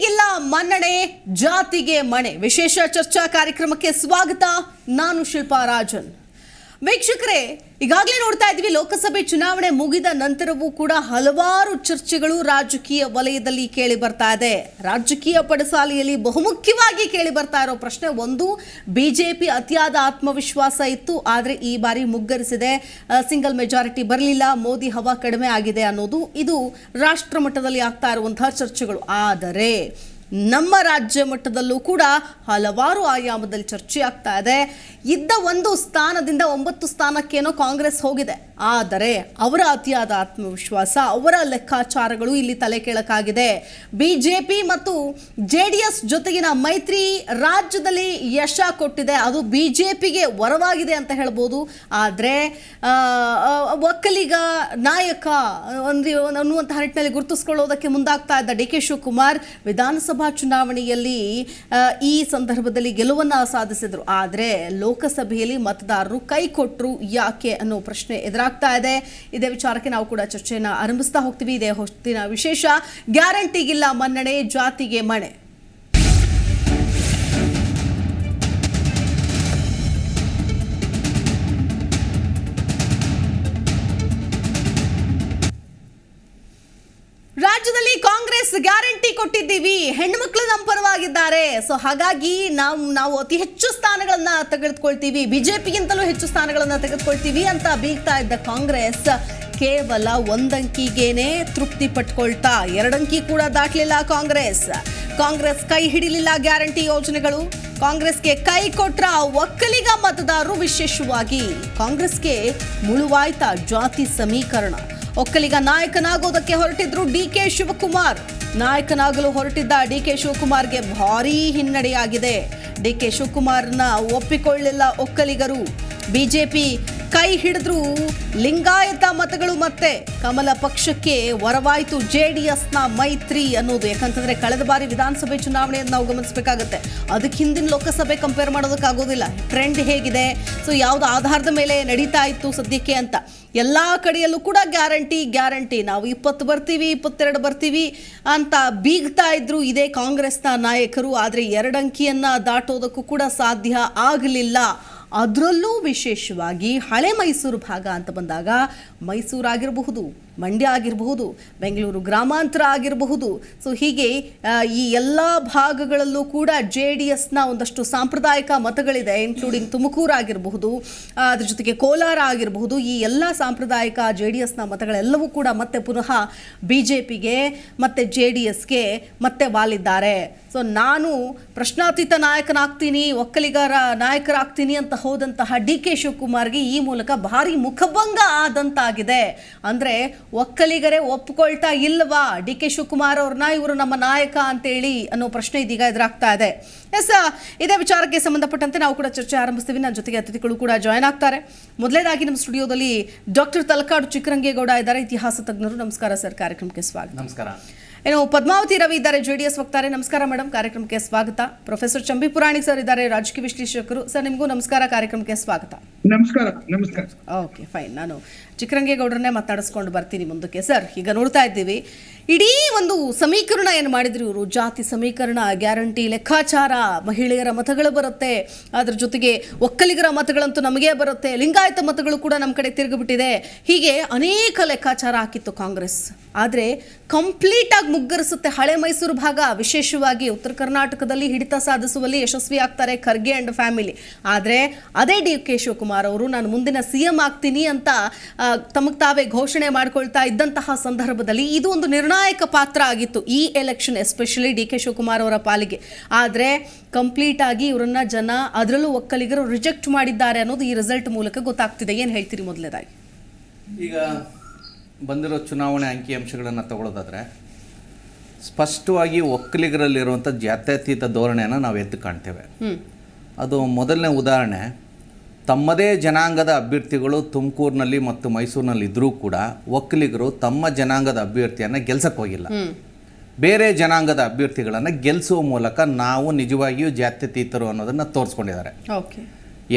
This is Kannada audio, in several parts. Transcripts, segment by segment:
ಗ್ಯಾರಂಟಿಗಿಲ್ಲ ಮನ್ನಣೆ, ಜಾತಿಗೆ ಮಣೆ. ವಿಶೇಷ ಚರ್ಚಾ ಕಾರ್ಯಕ್ರಮಕ್ಕೆ ಸ್ವಾಗತ. ನಾನು ಶಿಲ್ಪಾ ರಾಜನ್. ವೀಕ್ಷಕರೇ, ಈಗಾಗಲೇ ನೋಡ್ತಾ ಇದ್ವಿ, ಲೋಕಸಭೆ ಚುನಾವಣೆ ಮುಗಿದ ನಂತರವೂ ಕೂಡ ಹಲವಾರು ಚರ್ಚೆಗಳು ರಾಜಕೀಯ ವಲಯದಲ್ಲಿ ಕೇಳಿ ಬರ್ತಾ ಇದೆ. ರಾಜಕೀಯ ಪಡಸಾಲೆಯಲ್ಲಿ ಬಹುಮುಖ್ಯವಾಗಿ ಕೇಳಿ ಬರ್ತಾ ಇರೋ ಪ್ರಶ್ನೆ ಒಂದು, ಬಿಜೆಪಿ ಅತಿಯಾದ ಆತ್ಮವಿಶ್ವಾಸ ಇತ್ತು, ಆದರೆ ಈ ಬಾರಿ ಮುಗ್ಗರಿಸಿದೆ, ಸಿಂಗಲ್ ಮೆಜಾರಿಟಿ ಬರಲಿಲ್ಲ, ಮೋದಿ ಹವಾ ಕಡಿಮೆ ಆಗಿದೆ ಅನ್ನೋದು ಇದು ರಾಷ್ಟ್ರ ಮಟ್ಟದಲ್ಲಿ ಆಗ್ತಾ ಇರುವಂತಹ ಚರ್ಚೆಗಳು. ಆದರೆ ನಮ್ಮ ರಾಜ್ಯ ಮಟ್ಟದಲ್ಲೂ ಕೂಡ ಹಲವಾರು ಆಯಾಮದಲ್ಲಿ ಚರ್ಚೆ ಆಗ್ತಾ ಇದೆ. ಇದ್ದ ಒಂದು ಸ್ಥಾನದಿಂದ 9 ಸ್ಥಾನಕ್ಕೇನೋ ಕಾಂಗ್ರೆಸ್ ಹೋಗಿದೆ, ಆದರೆ ಅವರ ಅತಿಯಾದ ಆತ್ಮವಿಶ್ವಾಸ, ಅವರ ಲೆಕ್ಕಾಚಾರಗಳು ಇಲ್ಲಿ ತಲೆ ಕೆಳಕಾಗಿದೆ. ಬಿಜೆಪಿ ಮತ್ತು JDS ಜೊತೆಗಿನ ಮೈತ್ರಿ ರಾಜ್ಯದಲ್ಲಿ ಯಶ ಕೊಟ್ಟಿದೆ, ಅದು ಬಿಜೆಪಿಗೆ ವರವಾಗಿದೆ ಅಂತ ಹೇಳ್ಬೋದು. ಆದರೆ ಒಕ್ಕಲಿಗ ನಾಯಕ ಅನ್ನುವಂತಹ ನಿಟ್ಟಿನಲ್ಲಿ ಗುರುತಿಸಿಕೊಳ್ಳೋದಕ್ಕೆ ಮುಂದಾಗ್ತಾ ಇದ್ದ DK ಶಿವಕುಮಾರ್ ವಿಧಾನಸಭಾ ಚುನಾವಣೆಯಲ್ಲಿ ಈ ಸಂದರ್ಭದಲ್ಲಿ ಗೆಲುವನ್ನು ಸಾಧಿಸಿದ್ರು. ಆದರೆ ಲೋಕಸಭೆಯಲ್ಲಿ ಮತದಾರರು ಕೈ ಕೊಟ್ಟರು ಯಾಕೆ ಅನ್ನೋ ಪ್ರಶ್ನೆ ಎದುರಾಗ್ತಾ ಇದೆ. ಇದೇ ವಿಚಾರಕ್ಕೆ ನಾವು ಕೂಡ ಚರ್ಚೆಯನ್ನು ಆರಂಭಿಸ್ತಾ ಹೋಗ್ತೀವಿ. ಇದೇ ಹೊತ್ತಿನ ವಿಶೇಷ, ಗ್ಯಾರಂಟಿಗಿಲ್ಲ ಮನ್ನಣೆ, ಜಾತಿಗೆ ಮಣೆ. ರಾಜ್ಯದಲ್ಲಿ ಕಾಂಗ್ರೆಸ್ ಗ್ಯಾರಂಟಿ ಕೊಟ್ಟಿದ್ದೀವಿ, ಹೆಣ್ಣುಮಕ್ಕಳು ನಮ್ಮ ಪರವಾಗಿದ್ದಾರೆ, ಸೊ ಹಾಗಾಗಿ ನಾವು ಅತಿ ಹೆಚ್ಚು ಸ್ಥಾನಗಳನ್ನ ತೆಗೆದುಕೊಳ್ತೀವಿ, ಬಿಜೆಪಿಗಿಂತಲೂ ಹೆಚ್ಚು ಸ್ಥಾನಗಳನ್ನ ತೆಗೆದುಕೊಳ್ತೀವಿ ಅಂತ ಬೀಗ್ತಾ ಇದ್ದ ಕಾಂಗ್ರೆಸ್ ಕೇವಲ 1 ಅಂಕಿಗೇನೆ ತೃಪ್ತಿ ಪಟ್ಕೊಳ್ತಾ 2 ಅಂಕಿ ಕೂಡ ದಾಟಲಿಲ್ಲ. ಕಾಂಗ್ರೆಸ್ ಕೈ ಹಿಡಿಲಿಲ್ಲ ಗ್ಯಾರಂಟಿ ಯೋಜನೆಗಳು. ಕಾಂಗ್ರೆಸ್ಗೆ ಕೈ ಕೊಟ್ರ ಒಕ್ಕಲಿಗ ಮತದಾರರು, ವಿಶೇಷವಾಗಿ ಕಾಂಗ್ರೆಸ್ಗೆ ಮುಳುವಾಯ್ತ ಜಾತಿ ಸಮೀಕರಣ. ಒಕ್ಕಲಿಗ ನಾಯಕನಾಗೋದಕ್ಕೆ ಹೊರಟಿದ್ರು DK ಶಿವಕುಮಾರ್. ನಾಯಕನಾಗಲು ಹೊರಟಿದ್ದ DK ಶಿವಕುಮಾರ್ಗೆ ಭಾರೀ ಹಿನ್ನಡೆಯಾಗಿದೆ. DK ಶಿವಕುಮಾರ್ನ ಒಪ್ಪಿಕೊಳ್ಳಲಿಲ್ಲ ಒಕ್ಕಲಿಗರು. ಬಿಜೆಪಿ ಕೈ ಹಿಡಿದ್ರು ಲಿಂಗಾಯತ ಮತಗಳು ಮತ್ತೆ ಕಮಲ ಪಕ್ಷಕ್ಕೆ ವರವಾಯಿತು JDSನ ಮೈತ್ರಿ ಅನ್ನೋದು. ಯಾಕಂತಂದ್ರೆ ಕಳೆದ ಬಾರಿ ವಿಧಾನಸಭೆ ಚುನಾವಣೆಯನ್ನು ನಾವು ಗಮನಿಸಬೇಕಾಗುತ್ತೆ, ಅದಕ್ಕೆ ಹಿಂದಿನ ಲೋಕಸಭೆ ಕಂಪೇರ್ ಮಾಡೋದಕ್ಕಾಗೋದಿಲ್ಲ. ಟ್ರೆಂಡ್ ಹೇಗಿದೆ, ಸೊ ಯಾವ್ದು ಆಧಾರದ ಮೇಲೆ ನಡೀತಾ ಇತ್ತು ಸದ್ಯಕ್ಕೆ ಅಂತ. ಎಲ್ಲ ಕಡೆಯಲ್ಲೂ ಕೂಡ ಗ್ಯಾರಂಟಿ, ನಾವು 20 ಬರ್ತೀವಿ, 22 ಬರ್ತೀವಿ ಅಂತ ಬೀಗ್ತಾ ಇದ್ರು ಇದೇ ಕಾಂಗ್ರೆಸ್ನ ನಾಯಕರು. ಆದರೆ 2 ಅಂಕಿಯನ್ನ ದಾಟೋದಕ್ಕೂ ಕೂಡ ಸಾಧ್ಯ ಆಗಲಿಲ್ಲ. ಅದರಲ್ಲೂ ವಿಶೇಷವಾಗಿ ಹಳೆ ಮೈಸೂರು ಭಾಗ ಅಂತ ಬಂದಾಗ, ಮೈಸೂರು ಆಗಿರಬಹುದು, ಮಂಡ್ಯ ಆಗಿರಬಹುದು, ಬೆಂಗಳೂರು ಗ್ರಾಮಾಂತರ ಆಗಿರಬಹುದು, ಸೊ ಹೀಗೆ ಈ ಎಲ್ಲ ಭಾಗಗಳಲ್ಲೂ ಕೂಡ JDSನ ಒಂದಷ್ಟು ಸಾಂಪ್ರದಾಯಿಕ ಮತಗಳಿದೆ, ಇನ್ಕ್ಲೂಡಿಂಗ್ ತುಮಕೂರು ಆಗಿರಬಹುದು, ಅದ್ರ ಜೊತೆಗೆ ಕೋಲಾರ ಆಗಿರಬಹುದು. ಈ ಎಲ್ಲ ಸಾಂಪ್ರದಾಯಿಕ JDSನ ಮತಗಳೆಲ್ಲವೂ ಕೂಡ ಮತ್ತೆ ಪುನಃ ಬಿಜೆಪಿಗೆ ಮತ್ತೆ JDSಗೆ ಮತ್ತೆ ವಾಲಿದ್ದಾರೆ. ಸೊ ನಾನು ಪ್ರಶ್ನಾತೀತ ನಾಯಕನಾಗ್ತೀನಿ, ಒಕ್ಕಲಿಗರ ನಾಯಕರಾಗ್ತೀನಿ ಅಂತ ಹೋದಂತಹ DK ಶಿವಕುಮಾರ್ಗೆ ಈ ಮೂಲಕ ಭಾರಿ ಮುಖಭಂಗ ಆದಂತಾಗಿದೆ. ಅಂದರೆ ಒಕ್ಕಲಿಗರೇ ಒಪ್ಕೊಳ್ತಾ ಇಲ್ವಾ DK ಶಿವಕುಮಾರ್ ಅವ್ರನ್ನ, ಇವರು ನಮ್ಮ ನಾಯಕ ಅಂತೇಳಿ ಅನ್ನೋ ಪ್ರಶ್ನೆ ಇದೀಗ ಎದುರಾಗ್ತಾ ಇದೆ. ಎಸ್, ಇದೇ ವಿಚಾರಕ್ಕೆ ಸಂಬಂಧಪಟ್ಟಂತೆ ನಾವು ಕೂಡ ಚರ್ಚೆ ಆರಂಭಿಸ್ತೀವಿ. ನನ್ನ ಜೊತೆಗೆ ಅತಿಥಿಗಳು ಕೂಡ ಜಾಯ್ನ್ ಆಗ್ತಾರೆ. ಮೊದಲನೇದಾಗಿ ನಮ್ಮ ಸ್ಟುಡಿಯೋದಲ್ಲಿ ಡಾಕ್ಟರ್ ತಲಕಾಡು ಚಿಕ್ಕರಂಗೇಗೌಡ ಇದ್ದಾರೆ, ಇತಿಹಾಸ ತಜ್ಞರು. ನಮಸ್ಕಾರ ಸರ್, ಕಾರ್ಯಕ್ರಮಕ್ಕೆ ಸ್ವಾಗತ. ನಮಸ್ಕಾರ. ಏನು ಪದ್ಮಾವತಿ ರವಿ ಇದ್ದಾರೆ, JDS ವಕ್ತಾರೆ. ನಮಸ್ಕಾರ ಮೇಡಮ್, ಕಾರ್ಯಕ್ರಮಕ್ಕೆ ಸ್ವಾಗತ. ಪ್ರೊಫೆಸರ್ ಚಂಬಿ ಪುರಾಣಿಕ್ ಸರ್ ಇದ್ದಾರೆ, ರಾಜಕೀಯ ವಿಶ್ಲೇಷಕರು. ಸರ್, ನಿಮಗೂ ನಮಸ್ಕಾರ, ಕಾರ್ಯಕ್ರಮಕ್ಕೆ ಸ್ವಾಗತ. ನಮಸ್ಕಾರ. Okay, fine. ನಾನು ಚಿಕ್ಕರಂಗೇಗೌಡರನ್ನೇ ಮಾತಾಡಿಸ್ಕೊಂಡು ಬರ್ತೀನಿ ಮುಂದಕ್ಕೆ. ಸರ್, ಈಗ ನೋಡ್ತಾ ಇದ್ದೀವಿ, ಇಡೀ ಒಂದು ಸಮೀಕರಣ ಏನು ಮಾಡಿದ್ರು ಇವರು, ಜಾತಿ ಸಮೀಕರಣ, ಗ್ಯಾರಂಟಿ ಲೆಕ್ಕಾಚಾರ, ಮಹಿಳೆಯರ ಮತಗಳು ಬರುತ್ತೆ, ಅದ್ರ ಜೊತೆಗೆ ಒಕ್ಕಲಿಗರ ಮತಗಳಂತೂ ನಮಗೇ ಬರುತ್ತೆ, ಲಿಂಗಾಯತ ಮತಗಳು ಕೂಡ ನಮ್ಮ ಕಡೆ ತಿರುಗಿಬಿಟ್ಟಿದೆ, ಹೀಗೆ ಅನೇಕ ಲೆಕ್ಕಾಚಾರ ಹಾಕಿತ್ತು ಕಾಂಗ್ರೆಸ್. ಆದರೆ ಕಂಪ್ಲೀಟ್ ಆಗಿ ಮುಗ್ಗರಿಸುತ್ತೆ ಹಳೆ ಮೈಸೂರು ಭಾಗ, ವಿಶೇಷವಾಗಿ ಉತ್ತರ ಕರ್ನಾಟಕದಲ್ಲಿ ಹಿಡಿತ ಸಾಧಿಸುವಲ್ಲಿ ಯಶಸ್ವಿ ಆಗ್ತಾರೆ ಖರ್ಗೆ ಅಂಡ್ ಫ್ಯಾಮಿಲಿ. ಆದರೆ ಅದೇ DK ಶಿವಕುಮಾರ್ ಅವರು ನಾನು ಮುಂದಿನ CM ಆಗ್ತೀನಿ ಅಂತ ತಮಗೆ ತಾವೇ ಘೋಷಣೆ ಮಾಡ್ಕೊಳ್ತಾ ಇದ್ದಂತಹ ಸಂದರ್ಭದಲ್ಲಿ ಇದು ಒಂದು ನಿರ್ಣಾಯಕ ಪಾತ್ರ ಆಗಿತ್ತು ಈ ಎಲೆಕ್ಷನ್, ಎಸ್ಪೆಷಲಿ DK ಶಿವಕುಮಾರ್ ಅವರ ಪಾಲಿಗೆ. ಆದರೆ ಕಂಪ್ಲೀಟ್ ಆಗಿ ಇವರನ್ನ ಜನ, ಅದರಲ್ಲೂ ಒಕ್ಕಲಿಗರು ರಿಜೆಕ್ಟ್ ಮಾಡಿದ್ದಾರೆ ಅನ್ನೋದು ಈ ರಿಸಲ್ಟ್ ಮೂಲಕ ಗೊತ್ತಾಗ್ತಿದೆ. ಏನು ಹೇಳ್ತೀರಿ ಮೊದಲನೇದಾಗಿ? ಈಗ ಬಂದಿರೋ ಚುನಾವಣೆ ಅಂಕಿಅಂಶಗಳನ್ನು ತಗೊಳ್ಳೋದಾದರೆ, ಸ್ಪಷ್ಟವಾಗಿ ಒಕ್ಕಲಿಗರಲ್ಲಿರುವಂಥ ಜಾತ್ಯತೀತ ಧೋರಣೆಯನ್ನು ನಾವು ಎದ್ದು ಕಾಣ್ತೇವೆ. ಅದು ಮೊದಲನೇ ಉದಾಹರಣೆ. ತಮ್ಮದೇ ಜನಾಂಗದ ಅಭ್ಯರ್ಥಿಗಳು ತುಮಕೂರಿನಲ್ಲಿ ಮತ್ತು ಮೈಸೂರಿನಲ್ಲಿ ಇದ್ದರೂ ಕೂಡ ಒಕ್ಕಲಿಗರು ತಮ್ಮ ಜನಾಂಗದ ಅಭ್ಯರ್ಥಿಯನ್ನು ಗೆಲ್ಸಕ್ಕೆ ಹೋಗಿಲ್ಲ. ಬೇರೆ ಜನಾಂಗದ ಅಭ್ಯರ್ಥಿಗಳನ್ನು ಗೆಲ್ಲಿಸುವ ಮೂಲಕ ನಾವು ನಿಜವಾಗಿಯೂ ಜಾತ್ಯತೀತರು ಅನ್ನೋದನ್ನು ತೋರಿಸ್ಕೊಂಡಿದ್ದಾರೆ.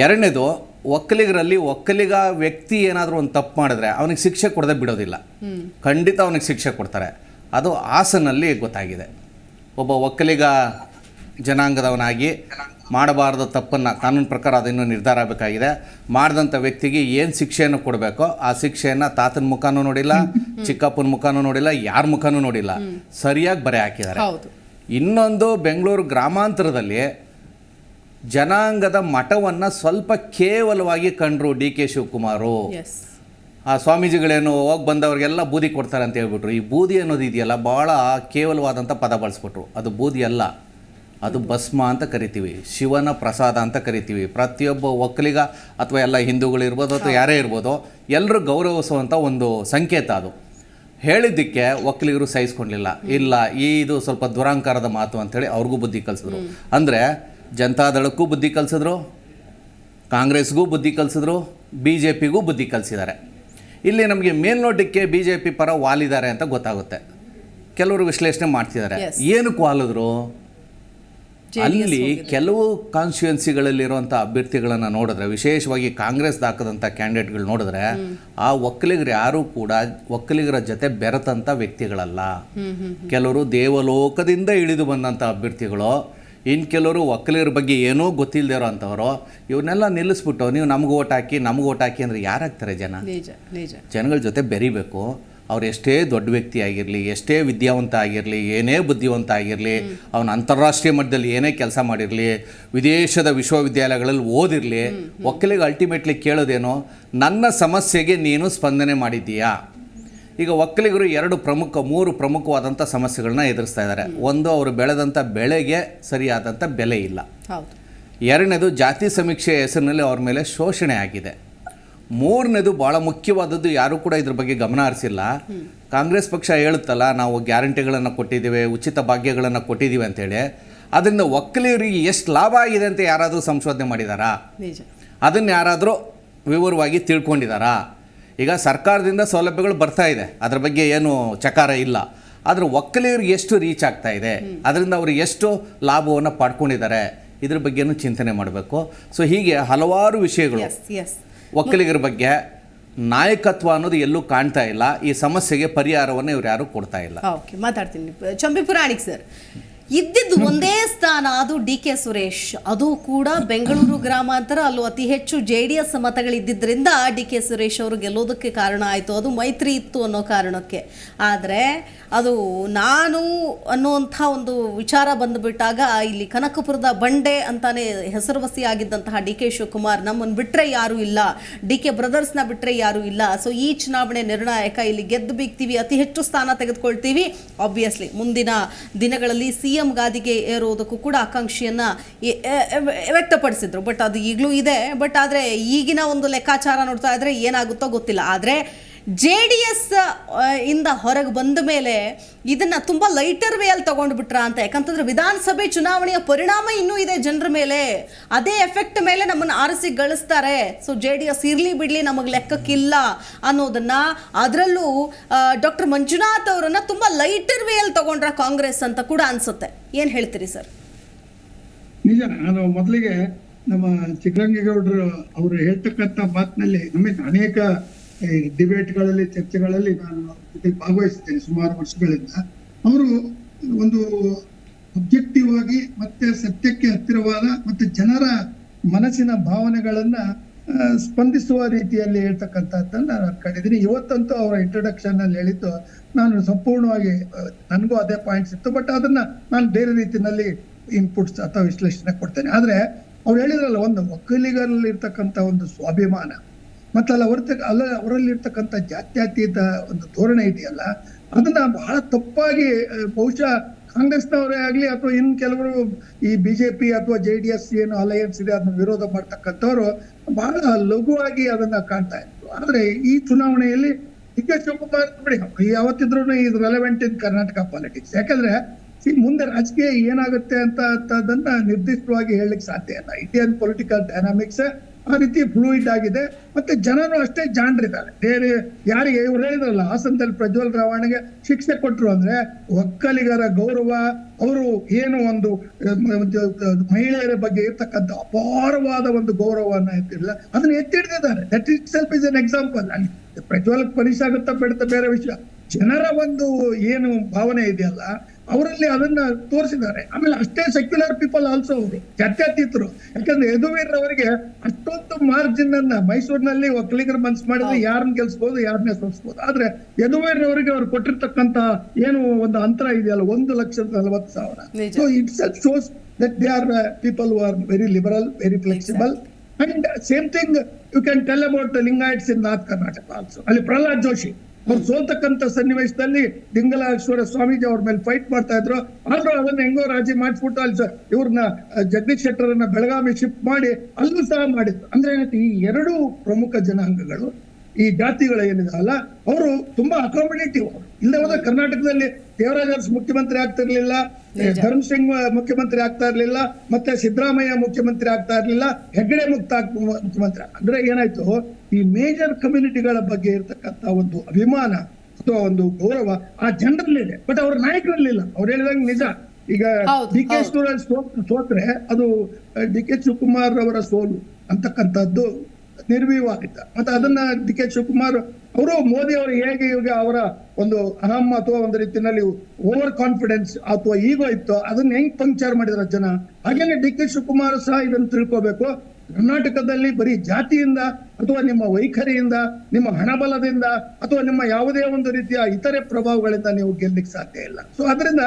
ಎರಡನೇದು, ಒಕ್ಕಲಿಗರಲ್ಲಿ ಒಕ್ಕಲಿಗ ವ್ಯಕ್ತಿ ಏನಾದರೂ ಒಂದು ತಪ್ಪು ಮಾಡಿದ್ರೆ ಅವನಿಗೆ ಶಿಕ್ಷೆ ಕೊಡದೆ ಬಿಡೋದಿಲ್ಲ, ಖಂಡಿತ ಅವನಿಗೆ ಶಿಕ್ಷೆ ಕೊಡ್ತಾರೆ. ಅದು ಹಾಸನಲ್ಲಿ ಗೊತ್ತಾಗಿದೆ. ಒಬ್ಬ ಒಕ್ಕಲಿಗ ಜನಾಂಗದವನಾಗಿ ಮಾಡಬಾರ್ದ ತಪ್ಪನ್ನು ಕಾನೂನು ಪ್ರಕಾರ ಅದನ್ನು ನಿರ್ಧಾರ ಆಗಬೇಕಾಗಿದೆ. ಮಾಡಿದಂಥ ವ್ಯಕ್ತಿಗೆ ಏನು ಶಿಕ್ಷೆಯನ್ನು ಕೊಡಬೇಕೋ ಆ ಶಿಕ್ಷೆಯನ್ನು ತಾತನ ಮುಖನೂ ನೋಡಿಲ್ಲ, ಚಿಕ್ಕಪ್ಪನ ಮುಖನೂ ನೋಡಿಲ್ಲ, ಯಾರ ಮುಖನೂ ನೋಡಿಲ್ಲ, ಸರಿಯಾಗಿ ಬರೆ ಹಾಕಿದ್ದಾರೆ. ಇನ್ನೊಂದು, ಬೆಂಗಳೂರು ಗ್ರಾಮಾಂತರದಲ್ಲಿ ಜನಾಂಗದ ಮಠವನ್ನು ಸ್ವಲ್ಪ ಕೇವಲವಾಗಿ ಕಂಡ್ರು ಡಿ ಕೆ ಶಿವಕುಮಾರು. ಆ ಸ್ವಾಮೀಜಿಗಳೇನು ಹೋಗಿ ಬಂದವ್ರಿಗೆಲ್ಲ ಬೂದಿ ಕೊಡ್ತಾರೆ ಅಂತ ಹೇಳ್ಬಿಟ್ರು. ಈ ಬೂದಿ ಅನ್ನೋದು ಇದೆಯಲ್ಲ, ಭಾಳ ಕೇವಲವಾದಂಥ ಪದ ಬಳಸ್ಬಿಟ್ರು. ಅದು ಬೂದಿ ಅಲ್ಲ, ಅದು ಭಸ್ಮ ಅಂತ ಕರಿತೀವಿ, ಶಿವನ ಪ್ರಸಾದ ಅಂತ ಕರಿತೀವಿ. ಪ್ರತಿಯೊಬ್ಬ ಒಕ್ಕಲಿಗ ಅಥವಾ ಎಲ್ಲ ಹಿಂದೂಗಳಿರ್ಬೋದು ಅಥವಾ ಯಾರೇ ಇರ್ಬೋದು, ಎಲ್ಲರೂ ಗೌರವಿಸುವಂಥ ಒಂದು ಸಂಕೇತ ಅದು. ಹೇಳಿದ್ದಕ್ಕೆ ಒಕ್ಕಲಿಗರು ಸಹಿಸ್ಕೊಳ್ಳಲಿಲ್ಲ. ಇಲ್ಲ, ಇದು ಸ್ವಲ್ಪ ದುರಾಂಕಾರದ ಮಾತು ಅಂಥೇಳಿ ಅವ್ರಿಗೂ ಬುದ್ಧಿ ಕಲಿಸಿದ್ರು. ಅಂದರೆ ಜನತಾದಳಕ್ಕೂ ಬುದ್ಧಿ ಕಲಿಸಿದ್ರು, ಕಾಂಗ್ರೆಸ್ಗೂ ಬುದ್ಧಿ ಕಲಿಸಿದ್ರು, BJPಗೂ ಬುದ್ಧಿ ಕಲಿಸಿದ್ದಾರೆ. ಇಲ್ಲಿ ನಮಗೆ ಮೇಲ್ನೋಟಕ್ಕೆ BJP ಪರ ವಾಲಿದ್ದಾರೆ ಅಂತ ಗೊತ್ತಾಗುತ್ತೆ. ಕೆಲವರು ವಿಶ್ಲೇಷಣೆ ಮಾಡ್ತಿದ್ದಾರೆ, ಏನಕ್ಕೆ ವಾಲಿದ್ರು? ಅಲ್ಲಿ ಕೆಲವು ಕಾನ್ಸ್ಟಿಟ್ಯೂನ್ಸಿಗಳಲ್ಲಿರುವಂಥ ಅಭ್ಯರ್ಥಿಗಳನ್ನು ನೋಡಿದ್ರೆ, ವಿಶೇಷವಾಗಿ ಕಾಂಗ್ರೆಸ್ ಹಾಕದಂಥ ಕ್ಯಾಂಡಿಡೇಟ್ಗಳು ನೋಡಿದ್ರೆ, ಆ ಒಕ್ಕಲಿಗರು ಯಾರೂ ಕೂಡ ಒಕ್ಕಲಿಗರ ಜೊತೆ ಬೆರೆತಂಥ ವ್ಯಕ್ತಿಗಳಲ್ಲ. ಕೆಲವರು ದೇವಲೋಕದಿಂದ ಇಳಿದು ಬಂದಂಥ ಅಭ್ಯರ್ಥಿಗಳು, ಇನ್ನು ಕೆಲವರು ಒಕ್ಕಲಿಗರ ಬಗ್ಗೆ ಏನೂ ಗೊತ್ತಿಲ್ಲದೆ ಇರೋ ಅಂಥವ್ರು. ಇವನ್ನೆಲ್ಲ ನಿಲ್ಲಿಸ್ಬಿಟ್ಟು ನೀವು ನಮ್ಗೆ ಓಟ್ ಹಾಕಿ ಅಂದರೆ ಯಾರಾಗ್ತಾರೆ? ಜನಗಳ ಜೊತೆ ಬೆರಿಬೇಕು. ಅವ್ರು ಎಷ್ಟೇ ದೊಡ್ಡ ವ್ಯಕ್ತಿ ಆಗಿರಲಿ, ಎಷ್ಟೇ ವಿದ್ಯಾವಂತ ಆಗಿರಲಿ, ಏನೇ ಬುದ್ಧಿವಂತ ಆಗಿರಲಿ, ಅವನು ಅಂತಾರಾಷ್ಟ್ರೀಯ ಮಟ್ಟದಲ್ಲಿ ಏನೇ ಕೆಲಸ ಮಾಡಿರಲಿ, ವಿದೇಶದ ವಿಶ್ವವಿದ್ಯಾಲಯಗಳಲ್ಲಿ ಓದಿರಲಿ, ಒಕ್ಕಲಿಗ ಅಲ್ಟಿಮೇಟ್ಲಿ ಕೇಳೋದೇನೋ, ನನ್ನ ಸಮಸ್ಯೆಗೆ ನೀನು ಸ್ಪಂದನೆ ಮಾಡಿದ್ದೀಯಾ? ಈಗ ಒಕ್ಕಲಿಗರು ಮೂರು ಪ್ರಮುಖವಾದಂಥ ಸಮಸ್ಯೆಗಳನ್ನ ಎದುರಿಸ್ತಾ ಇದ್ದಾರೆ. ಒಂದು, ಅವರು ಬೆಳೆದಂಥ ಬೆಳೆಗೆ ಸರಿಯಾದಂಥ ಬೆಲೆ ಇಲ್ಲ. ಎರಡನೇದು, ಜಾತಿ ಸಮೀಕ್ಷೆ ಹೆಸರಿನಲ್ಲಿ ಅವ್ರ ಮೇಲೆ ಶೋಷಣೆ ಆಗಿದೆ. ಮೂರನೇದು, ಭಾಳ ಮುಖ್ಯವಾದದ್ದು, ಯಾರೂ ಕೂಡ ಇದ್ರ ಬಗ್ಗೆ ಗಮನ ಹರಿಸಿಲ್ಲ. ಕಾಂಗ್ರೆಸ್ ಪಕ್ಷ ಹೇಳುತ್ತಲ್ಲ, ನಾವು ಗ್ಯಾರಂಟಿಗಳನ್ನು ಕೊಟ್ಟಿದ್ದೀವಿ, ಉಚಿತ ಭಾಗ್ಯಗಳನ್ನು ಕೊಟ್ಟಿದ್ದೀವಿ ಅಂತೇಳಿ, ಅದರಿಂದ ಒಕ್ಕಲಿಗರಿಗೆ ಎಷ್ಟು ಲಾಭ ಆಗಿದೆ ಅಂತ ಯಾರಾದರೂ ಸಂಶೋಧನೆ ಮಾಡಿದಾರಾ? ಅದನ್ನು ಯಾರಾದರೂ ವಿವರವಾಗಿ ತಿಳ್ಕೊಂಡಿದ್ದಾರಾ? ಈಗ ಸರ್ಕಾರದಿಂದ ಸೌಲಭ್ಯಗಳು ಬರ್ತಾ ಇದೆ, ಅದ್ರ ಬಗ್ಗೆ ಏನು ಚಕಾರ ಇಲ್ಲ. ಆದರೆ ಒಕ್ಕಲಿಗರಿಗೆ ಎಷ್ಟು ರೀಚ್ ಆಗ್ತಾ ಇದೆ, ಅದರಿಂದ ಅವರು ಎಷ್ಟು ಲಾಭವನ್ನು ಪಡ್ಕೊಂಡಿದ್ದಾರೆ, ಇದ್ರ ಬಗ್ಗೆನೂ ಚಿಂತನೆ ಮಾಡಬೇಕು. ಸೊ ಹೀಗೆ ಹಲವಾರು ವಿಷಯಗಳು ಒಕ್ಕಲಿಗರ ಬಗ್ಗೆ ನಾಯಕತ್ವ ಅನ್ನೋದು ಎಲ್ಲೂ ಕಾಣ್ತಾ ಇಲ್ಲ. ಈ ಸಮಸ್ಯೆಗೆ ಪರಿಹಾರವನ್ನು ಇವ್ರು ಯಾರು ಕೊಡ್ತಾ ಇಲ್ಲ. ಮಾತಾಡ್ತೀನಿ. ಚಂಪಿ ಪುರಾಣಿಕ್ ಸರ್, ಇದ್ದಿದ್ದು ಒಂದೇ ಸ್ಥಾನ, ಅದು DK ಸುರೇಶ್, ಅದು ಕೂಡ ಬೆಂಗಳೂರು ಗ್ರಾಮಾಂತರ, ಅಲ್ಲೂ ಅತಿ ಹೆಚ್ಚು JDS ಮತಗಳಿದ್ದಿದ್ದರಿಂದ DK ಸುರೇಶ್ ಅವರು ಗೆಲ್ಲೋದಕ್ಕೆ ಕಾರಣ ಆಯಿತು. ಅದು ಮೈತ್ರಿ ಇತ್ತು ಅನ್ನೋ ಕಾರಣಕ್ಕೆ. ಆದರೆ ಅದು ನಾನು ಅನ್ನುವಂಥ ಒಂದು ವಿಚಾರ ಬಂದುಬಿಟ್ಟಾಗ ಇಲ್ಲಿ ಕನಕಪುರದ ಬಂಡೆ ಅಂತಾನೆ ಹೆಸರುವಾಸಿಯಾಗಿದ್ದಂತಹ DK ಶಿವಕುಮಾರ್, ನಮ್ಮನ್ನು ಬಿಟ್ಟರೆ ಯಾರೂ ಇಲ್ಲ, DK ಬ್ರದರ್ಸ್ನ ಬಿಟ್ಟರೆ ಯಾರೂ ಇಲ್ಲ, ಸೊ ಈ ಚುನಾವಣೆ ನಿರ್ಣಾಯಕ, ಇಲ್ಲಿ ಗೆದ್ದು ಬೀಗ್ತೀವಿ, ಅತಿ ಹೆಚ್ಚು ಸ್ಥಾನ ತೆಗೆದುಕೊಳ್ತೀವಿ, ಆಬ್ವಿಯಸ್ಲಿ ಮುಂದಿನ ದಿನಗಳಲ್ಲಿ CM ಗಾದಿಗೆ ಏರೋದಕ್ಕೂ ಕೂಡ ಆಕಾಂಕ್ಷೆಯನ್ನು ವ್ಯಕ್ತಪಡಿಸಿದ್ರು. ಬಟ್ ಅದು ಈಗಲೂ ಇದೆ. ಬಟ್ ಆದರೆ ಈಗಿನ ಒಂದು ಲೆಕ್ಕಾಚಾರ ನೋಡ್ತಾ ಇದ್ರೆ ಏನಾಗುತ್ತೋ ಗೊತ್ತಿಲ್ಲ. ಆದರೆ JDS ಇಂದ ಹೊರಗೆ ಬಂದ ಮೇಲೆ ಇದನ್ನ ತುಂಬ ಲೈಟರ್ ವೇಯಲ್ಲಿ ತಗೊಂಡು ಬಿಟ್ರ ಅಂತ. ಯಾಕಂತಂದ್ರೆ ವಿಧಾನಸಭೆ ಚುನಾವಣೆಯ ಪರಿಣಾಮ ಇನ್ನೂ ಇದೆ ಜನರ ಮೇಲೆ, ಅದೇ ಎಫೆಕ್ಟ್ ಮೇಲೆ ನಮ್ಮನ್ನು ಆರಿಸಿ ಗಳಿಸ್ತಾರೆ. ಸೊ JDS ಇರ್ಲಿ ಬಿಡ್ಲಿ ನಮಗೆ ಲೆಕ್ಕಕ್ಕಿಲ್ಲ ಅನ್ನೋದನ್ನ, ಅದರಲ್ಲೂ ಡಾಕ್ಟರ್ ಮಂಜುನಾಥ್ ಅವರನ್ನ ತುಂಬ ಲೈಟರ್ ವೇಯಲ್ಲಿ ತಗೊಂಡ್ರ ಕಾಂಗ್ರೆಸ್ ಅಂತ ಕೂಡ ಅನ್ಸುತ್ತೆ. ಏನು ಹೇಳ್ತೀರಿ ಸರ್? ನಿಜ. ನಾನು ಮೊದಲಿಗೆ ನಮ್ಮ ಚಿಕ್ಕರಂಗೇಗೌಡರು ಅವರು ಹೇಳ್ತಕ್ಕಂಥ ಮಾತಿನಲ್ಲಿ ನಮಗೆ ಅನೇಕ ಡಿಬೇಟ್ಗಳಲ್ಲಿ, ಚರ್ಚೆಗಳಲ್ಲಿ ನಾನು ಭಾಗವಹಿಸಿದ್ದೇನೆ ಸುಮಾರು ವರ್ಷಗಳಿಂದ. ಅವರು ಒಂದು ಅಬ್ಜೆಕ್ಟಿವ್ ಆಗಿ ಮತ್ತೆ ಸತ್ಯಕ್ಕೆ ಹತ್ತಿರವಾದ ಮತ್ತೆ ಜನರ ಮನಸ್ಸಿನ ಭಾವನೆಗಳನ್ನ ಸ್ಪಂದಿಸುವ ರೀತಿಯಲ್ಲಿ ಹೇಳ್ತಕ್ಕಂಥದ್ದನ್ನ ನಾನು ಕಂಡಿದ್ದೀನಿ. ಇವತ್ತಂತೂ ಅವರ ಇಂಟ್ರೊಡಕ್ಷನ್ ಅಲ್ಲಿ ಹೇಳಿದ್ದು ನಾನು ಸಂಪೂರ್ಣವಾಗಿ, ನನಗೂ ಅದೇ ಪಾಯಿಂಟ್ಸ್ ಇತ್ತು, ಬಟ್ ಅದನ್ನ ನಾನು ಬೇರೆ ರೀತಿಯಲ್ಲಿ ಇನ್ಪುಟ್ಸ್ ಅಥವಾ ವಿಶ್ಲೇಷಣೆ ಕೊಡ್ತೇನೆ. ಆದ್ರೆ ಅವ್ರು ಹೇಳಿದ್ರಲ್ಲ, ಒಂದು ಒಕ್ಕಲಿಗರಲ್ಲಿ ಇರ್ತಕ್ಕಂಥ ಒಂದು ಸ್ವಾಭಿಮಾನ ಮತ್ತೆ ಅವರಲ್ಲಿ ಇರ್ತಕ್ಕಂಥ ಜಾತ್ಯತೀತ ಒಂದು ಧೋರಣೆ ಇದೆಯಲ್ಲ, ಅದನ್ನ ಬಹಳ ತಪ್ಪಾಗಿ ಬಹುಶಃ ಕಾಂಗ್ರೆಸ್ನವರೇ ಆಗ್ಲಿ ಅಥವಾ ಇನ್ ಕೆಲವರು ಈ BJP ಅಥವಾ JDS ಏನು ಅಲಯನ್ಸ್ ಇದೆ ಅದನ್ನ ವಿರೋಧ ಮಾಡ್ತಕ್ಕಂಥವ್ರು ಬಹಳ ಲಘುವಾಗಿ ಅದನ್ನ ಕಾಣ್ತಾ ಇದ್ರು. ಆದ್ರೆ ಈ ಚುನಾವಣೆಯಲ್ಲಿ DK ಶಿವಕುಮಾರ್ ಬಿಡಿ, ಯಾವತ್ತಿದ್ರು ಇದು ರೆಲೆವೆಂಟ್ ಇನ್ ಕರ್ನಾಟಕ ಪಾಲಿಟಿಕ್ಸ್. ಯಾಕಂದ್ರೆ ಮುಂದೆ ರಾಜಕೀಯ ಏನಾಗುತ್ತೆ ಅದನ್ನ ನಿರ್ದಿಷ್ಟವಾಗಿ ಹೇಳಲಿಕ್ಕೆ ಸಾಧ್ಯ ಇಲ್ಲ. ಇಂಡಿಯನ್ ಪೊಲಿಟಿಕಲ್ ಡೈನಾಮಿಕ್ಸ್ ಆ ರೀತಿ ಫ್ಲೂಯಿಡ್ ಆಗಿದೆ. ಮತ್ತೆ ಜನರು ಅಷ್ಟೇ ಜಾಣರಿದ್ದಾರೆ. ಬೇರೆ ಯಾರಿಗೆ ಇವ್ರು ಹೇಳಿದ್ರಲ್ಲ, ಹಾಸನದಲ್ಲಿ ಪ್ರಜ್ವಲ್ ರಾವಣಗೆ ಶಿಕ್ಷೆ ಕೊಟ್ರು ಅಂದ್ರೆ ಒಕ್ಕಲಿಗರ ಗೌರವ, ಅವರು ಏನು ಒಂದು ಮಹಿಳೆಯರ ಬಗ್ಗೆ ಇರ್ತಕ್ಕಂಥ ಅಪಾರವಾದ ಒಂದು ಗೌರವವನ್ನ ಎತ್ತಿರಲಿಲ್ಲ, ಅದನ್ನ ಎತ್ತಿಡ್ದಿದ್ದಾರೆ. That itself is an example. Prajwal punish ಆಗುತ್ತಾ ಬೇಡ ಬೇರೆ ವಿಷಯ. ಜನರ ಒಂದು ಏನು ಭಾವನೆ ಇದೆಯಲ್ಲ ಅವರಲ್ಲಿ ಅದನ್ನ ತೋರಿಸಿದ್ದಾರೆ. ಆಮೇಲೆ ಅಷ್ಟೇ ಸೆಕ್ಯುಲರ್ ಪೀಪಲ್ ಆಲ್ಸೋ ಅವರು ಜಾತ್ಯತೀತರು. ಯಾಕಂದ್ರೆ ಯದುವೀರ್ ಅವರಿಗೆ ಅಷ್ಟೊಂದು ಮಾರ್ಜಿನ್ ಅನ್ನ ಮೈಸೂರಿನಲ್ಲಿ ಒಕ್ಕಲಿಗರು ಮನ್ಸು ಮಾಡಿದ್ರೆ ಯಾರನ್ನ ಗೆಲ್ಸ್ಬೋದು, ಯಾರನ್ನೇ ಸೋಲಿಸಬಹುದು. ಆದ್ರೆ ಯದುವೀರ್ ಅವರಿಗೆ ಅವ್ರು ಕೊಟ್ಟಿರ್ತಕ್ಕಂತ ಏನು ಒಂದು ಅಂತರ ಇದೆಯಲ್ಲ, 1,40,000. So it's shows that they are people who are very liberal, very flexible. And same thing you can tell about the Lingayats in North Karnataka also. ಅಲ್ಲಿ ಪ್ರಹ್ಲಾದ್ ಜೋಶಿ ಅವ್ರು ಸೋಲ್ತಕ್ಕಂಥ ಸನ್ನಿವೇಶದಲ್ಲಿ ದಿಂಗಲೇಶ್ವರ ಸ್ವಾಮೀಜಿ ಅವ್ರ ಮೇಲೆ ಫೈಟ್ ಮಾಡ್ತಾ ಇದ್ರು. ಆದ್ರೂ ಅದನ್ನ ಹೆಂಗೋ ರಾಜಿ ಮಾಡಿಸ್ಬಿಟ್ಟು ಅಲ್ಲಿ ಇವ್ರನ್ನ ಜಗದೀಶ್ ಶೆಟ್ಟರನ್ನ ಬೆಳಗಾವಿ ಶಿಫ್ಟ್ ಮಾಡಿ ಅಲ್ಲೂ ಸಹ ಮಾಡಿದ್ರು. ಅಂದ್ರೆ ಏನಂತ ಈ ಎರಡು ಪ್ರಮುಖ ಜನಾಂಗಗಳು, ಈ ಜಾತಿಗಳು ಏನಿದೆಯಲ್ಲ, ಅವರು ತುಂಬಾ ಅಕಾಮಿಡೇಟಿವ್. ಅವರು ಇಲ್ಲದೆ ಹೋದ್ರೆ ಕರ್ನಾಟಕದಲ್ಲಿ ದೇವರಾಜ ಅರಸು ಮುಖ್ಯಮಂತ್ರಿ ಆಗ್ತಾ ಇರ್ಲಿಲ್ಲ, ಧರ್ಮ್ ಸಿಂಗ್ ಮುಖ್ಯಮಂತ್ರಿ ಆಗ್ತಾ ಇರ್ಲಿಲ್ಲ, ಮತ್ತೆ ಸಿದ್ದರಾಮಯ್ಯ ಮುಖ್ಯಮಂತ್ರಿ ಆಗ್ತಾ ಇರ್ಲಿಲ್ಲ, ಹೆಗ್ಗಡೆ ಮುಖ್ಯಮಂತ್ರಿ. ಅಂದ್ರೆ ಏನಾಯ್ತು, ಈ ಮೇಜರ್ ಕಮ್ಯುನಿಟಿಗಳ ಬಗ್ಗೆ ಇರ್ತಕ್ಕಂಥ ಒಂದು ಅಭಿಮಾನ ಅಥವಾ ಒಂದು ಗೌರವ ಆ ಜನರಲ್ಲಿದೆ, ಬಟ್ ಅವ್ರ ನಾಯಕರಲ್ಲಿಲ್ಲ. ಅವ್ರು ಹೇಳಿದಂಗೆ ನಿಜ. ಈಗ ಡಿ ಕೆ ಶಿವಕುಮಾರ್ ಸೋತ್ರೆ ಅದು ಡಿ ಕೆ ಶಿವಕುಮಾರ್ ಅವರ ಸೋಲು ಅಂತಕ್ಕಂಥದ್ದು ನಿರ್ವೀಯವಾಗಿದ್ದ. ಮತ್ತೆ ಅದನ್ನ ಡಿ ಕೆ ಶಿವಕುಮಾರ್ ಅವರು ಮೋದಿ ಅವರು ಹೇಗೆ ಇವಾಗ ಅವರ ಒಂದು ಅಹಂ ಅಥವಾ ಒಂದು ರೀತಿಯಲ್ಲಿ ಓವರ್ ಕಾನ್ಫಿಡೆನ್ಸ್ ಅಥವಾ ಈಗೋ ಇತ್ತು, ಅದನ್ನ ಹೆಂಗ್ ಪಂಕ್ಚರ್ ಮಾಡಿದ್ರ ಜನ. ಹಾಗೇನೆ ಡಿ ಕೆ ಶಿವಕುಮಾರ್ ಸಹ ಇದನ್ನು ತಿಳ್ಕೋಬೇಕು. ಕರ್ನಾಟಕದಲ್ಲಿ ಬರೀ ಜಾತಿಯಿಂದ ಅಥವಾ ನಿಮ್ಮ ವೈಖರಿಯಿಂದ, ನಿಮ್ಮ ಹಣಬಲದಿಂದ ಅಥವಾ ನಿಮ್ಮ ಯಾವುದೇ ಒಂದು ರೀತಿಯ ಇತರೆ ಪ್ರಭಾವಗಳಿಂದ ನೀವು ಗೆಲ್ಲಲಿಕ್ಕೆ ಸಾಧ್ಯ ಇಲ್ಲ. ಸೊ ಅದರಿಂದ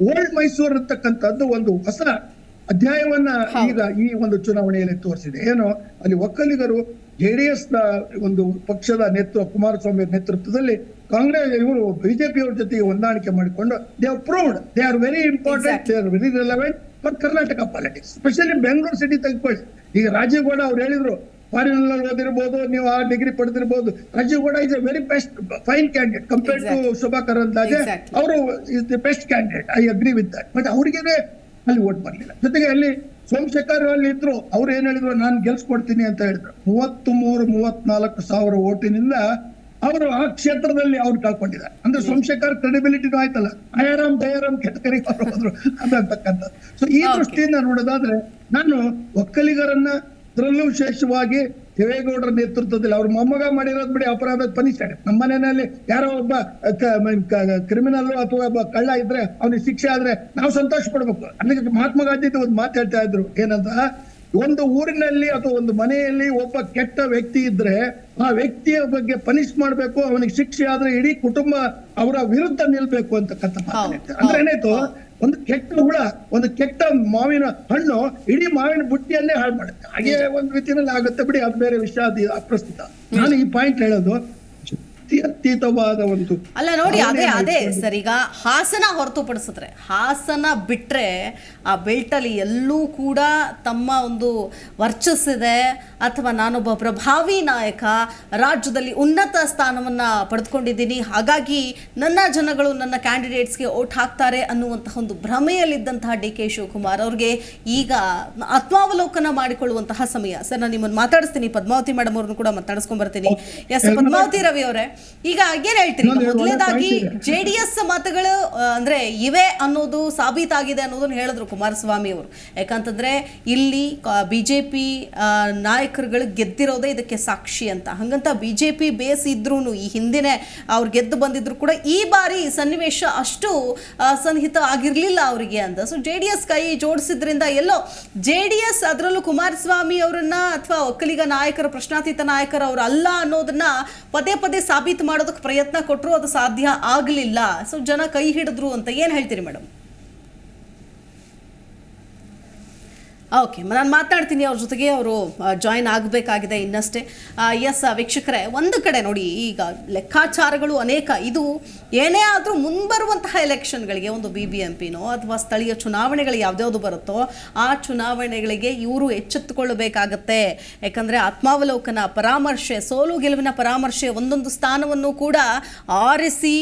ಓಲ್ಡ್ ಮೈಸೂರು ಇರ್ತಕ್ಕಂಥದ್ದು ಒಂದು ಹೊಸ ಅಧ್ಯಾಯವನ್ನ ಈಗ ಈ ಒಂದು ಚುನಾವಣೆಯಲ್ಲಿ ತೋರಿಸಿದೆ. ಏನು, ಅಲ್ಲಿ ಒಕ್ಕಲಿಗರು JDS ನ ಒಂದು ಪಕ್ಷದ ಕುಮಾರಸ್ವಾಮಿ ನೇತೃತ್ವದಲ್ಲಿ ಕಾಂಗ್ರೆಸ್ ಇವರು ಬಿಜೆಪಿ ಅವ್ರ ಜೊತೆಗೆ ಹೊಂದಾಣಿಕೆ ಮಾಡಿಕೊಂಡು they are proved they are very important, they are very relevant for Karnataka politics. Specially Bengaluru city ತೆಗೆದುಕೊಳ್ಳಿ. ಈಗ ರಾಜೀವ್ ಗೌಡ ಅವ್ರು ಹೇಳಿದ್ರು, ಫಾರಿನ್ ಓದಿರ್ಬೋದು, ನೀವು ಆ ಡಿಗ್ರಿ ಪಡೆದಿರ್ಬೋದು. Rajeev Gowda is a very best fine candidate compared to Shobha Karandlaje. ಅವರು is the best candidate, I agree with that. But ಅವ್ರಿಗೆ ಅಲ್ಲಿ ವೋಟ್ ಬರ್ಲಿಲ್ಲ. ಜೊತೆಗೆ ಅಲ್ಲಿ ಸೋಮಶೇಖರ್ ಅಲ್ಲಿ ಇದ್ರು, ಅವ್ರು ಏನ್ ಹೇಳಿದ್ರು, ನಾನು ಗೆಲ್ಸ್ಕೊಡ್ತೀನಿ ಅಂತ ಹೇಳಿದ್ರು. 33-34 ಸಾವಿರ ಓಟಿನಿಂದ ಅವರು ಆ ಕ್ಷೇತ್ರದಲ್ಲಿ ಅವ್ರು ಕಳ್ಕೊಂಡಿದ್ದಾರೆ. ಅಂದ್ರೆ ಸೋಮಶೇಖರ್ ಕ್ರೆಡಿಬಿಲಿಟಿನೂ ಆಯ್ತಲ್ಲ, ಅಯಾರಾಮ್ ದಯಾರಾಮ್ ಕೆಟಕರಿ ಹೋದ್ರು ಅಂತಕ್ಕಂಥದ್ದು. ಸೊ ಈ ದೃಷ್ಟಿಯಿಂದ ನೋಡೋದಾದ್ರೆ ನಾನು ಒಕ್ಕಲಿಗರನ್ನ, ಅದರಲ್ಲೂ ವಿಶೇಷವಾಗಿ ದೇವೇಗೌಡರ ನೇತೃತ್ವದಲ್ಲಿ ಅವ್ರ ಮೊಮ್ಮಗ ಮಾಡಿರೋದು ಬಿಡಿ, ಅಪರಾಧ ಪನಿಷ್ ಆಗುತ್ತೆ. ನಮ್ಮ ಮನೆಯಲ್ಲಿ ಯಾರೋ ಒಬ್ಬ ಕ್ರಿಮಿನಲ್ ಅಥವಾ ಒಬ್ಬ ಕಳ್ಳ ಇದ್ರೆ ಅವ್ನಿಗೆ ಶಿಕ್ಷೆ ಆದ್ರೆ ನಾವು ಸಂತೋಷ ಪಡ್ಬೇಕು. ಅದಕ್ಕೆ ಮಹಾತ್ಮ ಗಾಂಧಿ ಒಂದು ಮಾತು ಹೇಳ್ತಾ ಇದ್ರು, ಏನಂತ, ಒಂದು ಊರಿನಲ್ಲಿ ಅಥವಾ ಒಂದು ಮನೆಯಲ್ಲಿ ಒಬ್ಬ ಕೆಟ್ಟ ವ್ಯಕ್ತಿ ಇದ್ರೆ ಆ ವ್ಯಕ್ತಿಯ ಬಗ್ಗೆ ಪನಿಷ್ ಮಾಡ್ಬೇಕು, ಅವನಿಗೆ ಶಿಕ್ಷೆ ಆದ್ರೆ ಇಡೀ ಕುಟುಂಬ ಅವರ ವಿರುದ್ಧ ನಿಲ್ಬೇಕು ಅಂತಕ್ಕಂಥ ಮಾತು. ಅಂದ್ರೆ ಏನಾಯ್ತು, ಒಂದು ಕೆಟ್ಟ ಹುಳ, ಒಂದು ಕೆಟ್ಟ ಮಾವಿನ ಹಣ್ಣು ಇಡೀ ಮಾವಿನ ಬುಟ್ಟಿಯನ್ನೇ ಹಾಳು ಮಾಡುತ್ತೆ. ಹಾಗೆ ಒಂದು ರೀತಿಯಲ್ಲಿ ಆಗುತ್ತೆ ಬಿಡಿ, ಅದು ಬೇರೆ ವಿಷಯ, ಅದು ಅಪ್ರಸ್ತುತ. ನಾನು ಈ ಪಾಯಿಂಟ್ ಹೇಳೋದು ಅತೀತವಾದ ಒಂದು ಅಲ್ಲ ನೋಡಿ, ಅದೇ ಸರ್. ಈಗ ಹಾಸನ ಹೊರತುಪಡಿಸಿದ್ರೆ, ಹಾಸನ ಬಿಟ್ರೆ ಆ ಬೆಲ್ಟಲ್ಲಿ ಎಲ್ಲೂ ಕೂಡ ತಮ್ಮ ಒಂದು ವರ್ಚಸ್ಸಿದೆ ಅಥವಾ ನಾನೊಬ್ಬ ಪ್ರಭಾವಿ ನಾಯಕ, ರಾಜ್ಯದಲ್ಲಿ ಉನ್ನತ ಸ್ಥಾನವನ್ನ ಪಡೆದುಕೊಂಡಿದ್ದೀನಿ, ಹಾಗಾಗಿ ನನ್ನ ಜನಗಳು ನನ್ನ ಕ್ಯಾಂಡಿಡೇಟ್ಸ್ಗೆ ಓಟ್ ಹಾಕ್ತಾರೆ ಅನ್ನುವಂತಹ ಒಂದು ಭ್ರಮೆಯಲ್ಲಿದ್ದಂತಹ ಡಿ ಕೆ ಶಿವಕುಮಾರ್ ಅವ್ರಿಗೆ ಈಗ ಆತ್ಮಾವಲೋಕನ ಮಾಡಿಕೊಳ್ಳುವಂತಹ ಸಮಯ. ಸರ್, ನಾನು ನಿಮ್ಮನ್ನು ಮಾತಾಡಿಸ್ತೀನಿ, ಪದ್ಮಾವತಿ ಮೇಡಮ್ ಅವ್ರನ್ನು ಕೂಡ ಮಾತಾಡಿಸ್ಕೊಂಡ್ ಬರ್ತೀನಿ. ಎಸ್, ಪದ್ಮಾವತಿ ರವಿ ಅವರೇ, ಈಗ ಏನ್ ಹೇಳ್ತೀರಿ? ಮೊದಲನೇದಾಗಿ JDS ಮತಗಳು ಅಂದ್ರೆ ಇವೆ ಅನ್ನೋದು ಸಾಬೀತಾಗಿದೆ ಅನ್ನೋದನ್ನ ಹೇಳಿದ್ರು ಕುಮಾರಸ್ವಾಮಿ ಅವರು. ಯಾಕಂತಂದ್ರೆ ಇಲ್ಲಿ ಬಿಜೆಪಿ ನಾಯಕರುಗಳು ಗೆದ್ದಿರೋದೇ ಇದಕ್ಕೆ ಸಾಕ್ಷಿ ಅಂತ. ಹಂಗಂತ ಬಿಜೆಪಿ ಬೇಸ್ ಇದ್ರೂ, ಈ ಹಿಂದಿನ ಅವ್ರು ಗೆದ್ದು ಬಂದಿದ್ರು ಕೂಡ ಈ ಬಾರಿ ಸನ್ನಿವೇಶ ಅಷ್ಟು ಸನ್ನಿಹಿತ ಆಗಿರ್ಲಿಲ್ಲ ಅವರಿಗೆ ಅಂತ. ಸೊ JDS ಕೈ ಜೋಡಿಸಿದ್ರಿಂದ ಎಲ್ಲೋ JDS, ಅದರಲ್ಲೂ ಕುಮಾರಸ್ವಾಮಿ ಅವರನ್ನ ಅಥವಾ ಒಕ್ಕಲಿಗ ನಾಯಕರ, ಪ್ರಶ್ನಾತೀತ ನಾಯಕರು ಅವರು ಅಲ್ಲ ಅನ್ನೋದನ್ನ ಪದೇ ಪದೇ ಸಾಬೀತು ಮಾಡೋದಕ್ಕೆ ಪ್ರಯತ್ನ ಕೊಟ್ಟರು, ಅದು ಸಾಧ್ಯ ಆಗಲಿಲ್ಲ. ಸೊ ಜನ ಕೈ ಹಿಡಿದ್ರು ಅಂತ ಏನ್ ಹೇಳ್ತೀರಿ ಮೇಡಮ್? ಓಕೆ, ನಾನು ಮಾತನಾಡ್ತೀನಿ ಅವ್ರ ಜೊತೆಗೆ. ಅವರು ಜಾಯಿನ್ ಆಗಬೇಕಾಗಿದೆ ಇನ್ನಷ್ಟೇ. ಎಸ್ ವೀಕ್ಷಕರೇ, ಒಂದು ಕಡೆ ನೋಡಿ, ಈಗ ಲೆಕ್ಕಾಚಾರಗಳು ಅನೇಕ. ಇದು ಏನೇ ಆದರೂ ಮುಂಬರುವಂತಹ ಎಲೆಕ್ಷನ್ಗಳಿಗೆ, ಒಂದು BBMPನೋ ಅಥವಾ ಸ್ಥಳೀಯ ಚುನಾವಣೆಗಳು ಯಾವ್ದ್ಯಾವುದು ಬರುತ್ತೋ ಆ ಚುನಾವಣೆಗಳಿಗೆ ಇವರು ಎಚ್ಚೆತ್ತುಕೊಳ್ಳಬೇಕಾಗತ್ತೆ. ಯಾಕಂದರೆ ಆತ್ಮಾವಲೋಕನ, ಪರಾಮರ್ಶೆ, ಸೋಲು ಗೆಲುವಿನ ಪರಾಮರ್ಶೆ, ಒಂದೊಂದು ಸ್ಥಾನವನ್ನು ಕೂಡ ಆರಿಸಿ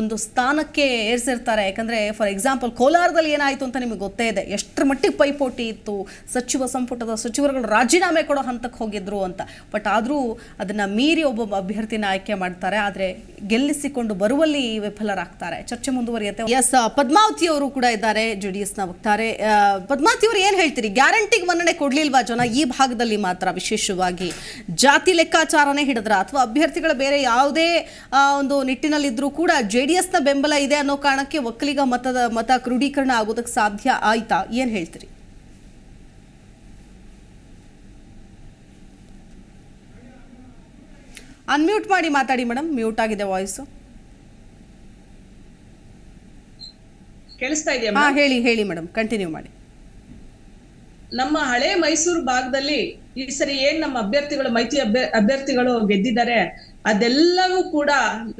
ಒಂದು ಸ್ಥಾನಕ್ಕೆ ಏರಿಸಿರ್ತಾರೆ. ಯಾಕಂದರೆ ಫಾರ್ ಎಕ್ಸಾಂಪಲ್ ಕೋಲಾರದಲ್ಲಿ ಏನಾಯಿತು ಅಂತ ನಿಮಗೆ ಗೊತ್ತೇ ಇದೆ, ಎಷ್ಟರ ಮಟ್ಟಿಗೆ ಪೈಪೋಟಿ ಇತ್ತು. ಸಚಿವ ಸಂಪುಟದ ಸಚಿವರುಗಳು ರಾಜೀನಾಮೆ ಕೊಡೋ ಹಂತಕ್ಕೆ ಹೋಗಿದ್ರು ಅಂತ. ಬಟ್ ಆದರೂ ಅದನ್ನ ಮೀರಿ ಒಬ್ಬ ಅಭ್ಯರ್ಥಿನ ಆಯ್ಕೆ ಮಾಡ್ತಾರೆ, ಆದರೆ ಗೆಲ್ಲಿಸಿಕೊಂಡು ಬರುವಲ್ಲಿ ವಿಫಲರಾಗ್ತಾರೆ. ಚರ್ಚೆ ಮುಂದುವರಿಯುತ್ತೆ. ಎಸ್, ಪದ್ಮಾವತಿ ಅವರು ಕೂಡ ಇದ್ದಾರೆ, JDS ನ ವಕ್ತಾರೆ. ಪದ್ಮಾವತಿ ಅವರು ಏನ್ ಹೇಳ್ತೀರಿ? ಗ್ಯಾರಂಟಿಗೆ ಮನ್ನಣೆ ಕೊಡ್ಲಿಲ್ವಾ ಜನ ಈ ಭಾಗದಲ್ಲಿ ಮಾತ್ರ? ವಿಶೇಷವಾಗಿ ಜಾತಿ ಲೆಕ್ಕಾಚಾರನೇ ಹಿಡಿದ್ರ ಅಥವಾ ಅಭ್ಯರ್ಥಿಗಳ ಬೇರೆ ಯಾವುದೇ ಒಂದು ನಿಟ್ಟಿನಲ್ಲಿದ್ರೂ ಕೂಡ JDS ನ ಬೆಂಬಲ ಇದೆ ಅನ್ನೋ ಕಾರಣಕ್ಕೆ ಒಕ್ಕಲಿಗ ಮತ ಕ್ರೋಢೀಕರಣ ಆಗೋದಕ್ಕೆ ಸಾಧ್ಯ ಆಯ್ತಾ? ಏನ್ ಹೇಳ್ತೀರಿ? ಅನ್ಮ್ಯೂಟ್ ಮಾಡಿ ಮಾತಾಡಿ ಮೇಡಮ್, ಮ್ಯೂಟ್ ಆಗಿದೆ ವಾಯ್ಸ್. ಕೇಳಿಸ್ತಾ ಇದೆಯಾ? ಹೇಳಿ ಮೇಡಮ್, ಕಂಟಿನ್ಯೂ ಮಾಡಿ. ನಮ್ಮ ಹಳೆ ಮೈಸೂರು ಭಾಗದಲ್ಲಿ ಈ ಸರಿ ಏನ್ ನಮ್ಮ ಅಭ್ಯರ್ಥಿಗಳು ಮೈತ್ರಿ ಅಭ್ಯರ್ಥಿಗಳು ಗೆದ್ದಿದ್ದಾರೆ, ಅದೆಲ್ಲವೂ ಕೂಡ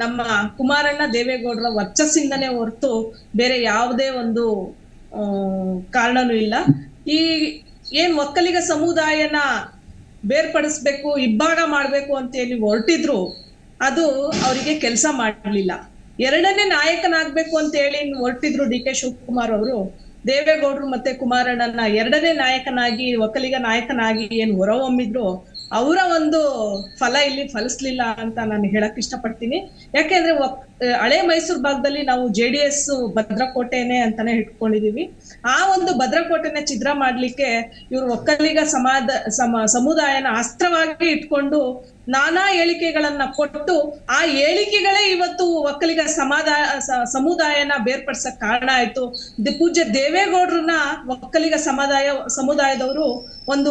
ನಮ್ಮ ಕುಮಾರಣ್ಣ ದೇವೇಗೌಡರ ವರ್ಚಸ್ಸಿಂದನೇ ಹೊರತು ಬೇರೆ ಯಾವುದೇ ಒಂದು ಕಾರಣನೂ ಇಲ್ಲ. ಈ ಏನ್ ಒಕ್ಕಲಿಗ ಸಮುದಾಯನ ಬೇರ್ಪಡಿಸ್ಬೇಕು, ಇಬ್ಬಾಗ ಮಾಡ್ಬೇಕು ಅಂತ ಹೇಳಿ ಹೊರಟಿದ್ರು, ಅದು ಅವರಿಗೆ ಕೆಲಸ ಮಾಡಲಿಲ್ಲ. ಎರಡನೇ ನಾಯಕನಾಗ್ಬೇಕು ಅಂತ ಹೇಳಿ ಹೊರಟಿದ್ರು DK ಶಿವಕುಮಾರ್ ಅವರು. ದೇವೇಗೌಡರು ಮತ್ತೆ ಕುಮಾರಣ್ಣನ ಎರಡನೇ ನಾಯಕನಾಗಿ, ಒಕ್ಕಲಿಗ ನಾಯಕನಾಗಿ ಏನ್ ಹೊರಹೊಮ್ಮಿದ್ರು, ಅವರ ಒಂದು ಫಲ ಇಲ್ಲಿ ಫಲಿಸ್ಲಿಲ್ಲ ಅಂತ ನಾನು ಹೇಳಕ್ ಇಷ್ಟಪಡ್ತೀನಿ. ಯಾಕೆಂದ್ರೆ ಹಳೆ ಮೈಸೂರು ಭಾಗದಲ್ಲಿ ನಾವು JDS ಭದ್ರಕೋಟೆನೆ ಅಂತಾನೆ ಇಟ್ಕೊಂಡಿದೀವಿ. ಆ ಒಂದು ಭದ್ರಕೋಟೆನ ಛಿದ್ರ ಮಾಡ್ಲಿಕ್ಕೆ ಇವರು ಒಕ್ಕಲಿಗ ಸಮುದಾಯನ ಅಸ್ತ್ರವಾಗಿ ಇಟ್ಕೊಂಡು ನಾನಾ ಹೇಳಿಕೆಗಳನ್ನ ಕೊಟ್ಟು, ಆ ಹೇಳಿಕೆಗಳೇ ಇವತ್ತು ಒಕ್ಕಲಿಗ ಸಮುದಾಯನ ಬೇರ್ಪಡಿಸಕ್ ಕಾರಣ ಆಯ್ತು. ಪೂಜ್ಯ ದೇವೇಗೌಡರನ್ನ ಒಕ್ಕಲಿಗ ಸಮುದಾಯದವರು ಒಂದು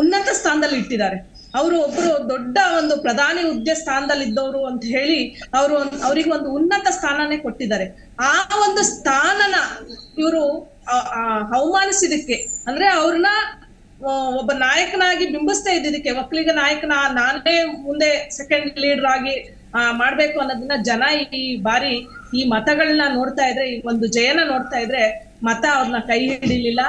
ಉನ್ನತ ಸ್ಥಾನದಲ್ಲಿ ಇಟ್ಟಿದ್ದಾರೆ. ಅವರು ಒಬ್ರು ದೊಡ್ಡ ಒಂದು ಪ್ರಧಾನಿ ಹುದ್ದೆ ಸ್ಥಾನದಲ್ಲಿ ಇದ್ದವರು ಅಂತ ಹೇಳಿ ಅವ್ರಿಗೆ ಒಂದು ಉನ್ನತ ಸ್ಥಾನನೇ ಕೊಟ್ಟಿದ್ದಾರೆ. ಆ ಒಂದು ಸ್ಥಾನನ ಇವರು ಅವಮಾನಿಸಿದಕ್ಕೆ, ಅಂದ್ರೆ ಅವ್ರನ್ನ ಒಬ್ಬ ನಾಯಕನಾಗಿ ಬಿಂಬಿಸ್ತಾ ಇದ್ದಿದ್ದಕ್ಕೆ, ಒಕ್ಕಲಿಗ ನಾಯಕನ ನಾನೇ ಮುಂದೆ ಸೆಕೆಂಡ್ ಲೀಡರ್ ಆಗಿ ಮಾಡ್ಬೇಕು ಅನ್ನೋದನ್ನ ಜನ ಈ ಬಾರಿ ಈ ಮತಗಳನ್ನ ನೋಡ್ತಾ ಇದ್ರೆ, ಈ ಒಂದು ಜಯನ ನೋಡ್ತಾ ಇದ್ರೆ ಮತ ಅವ್ರನ್ನ ಕೈ ಹಿಡಿಲಿಲ್ಲ.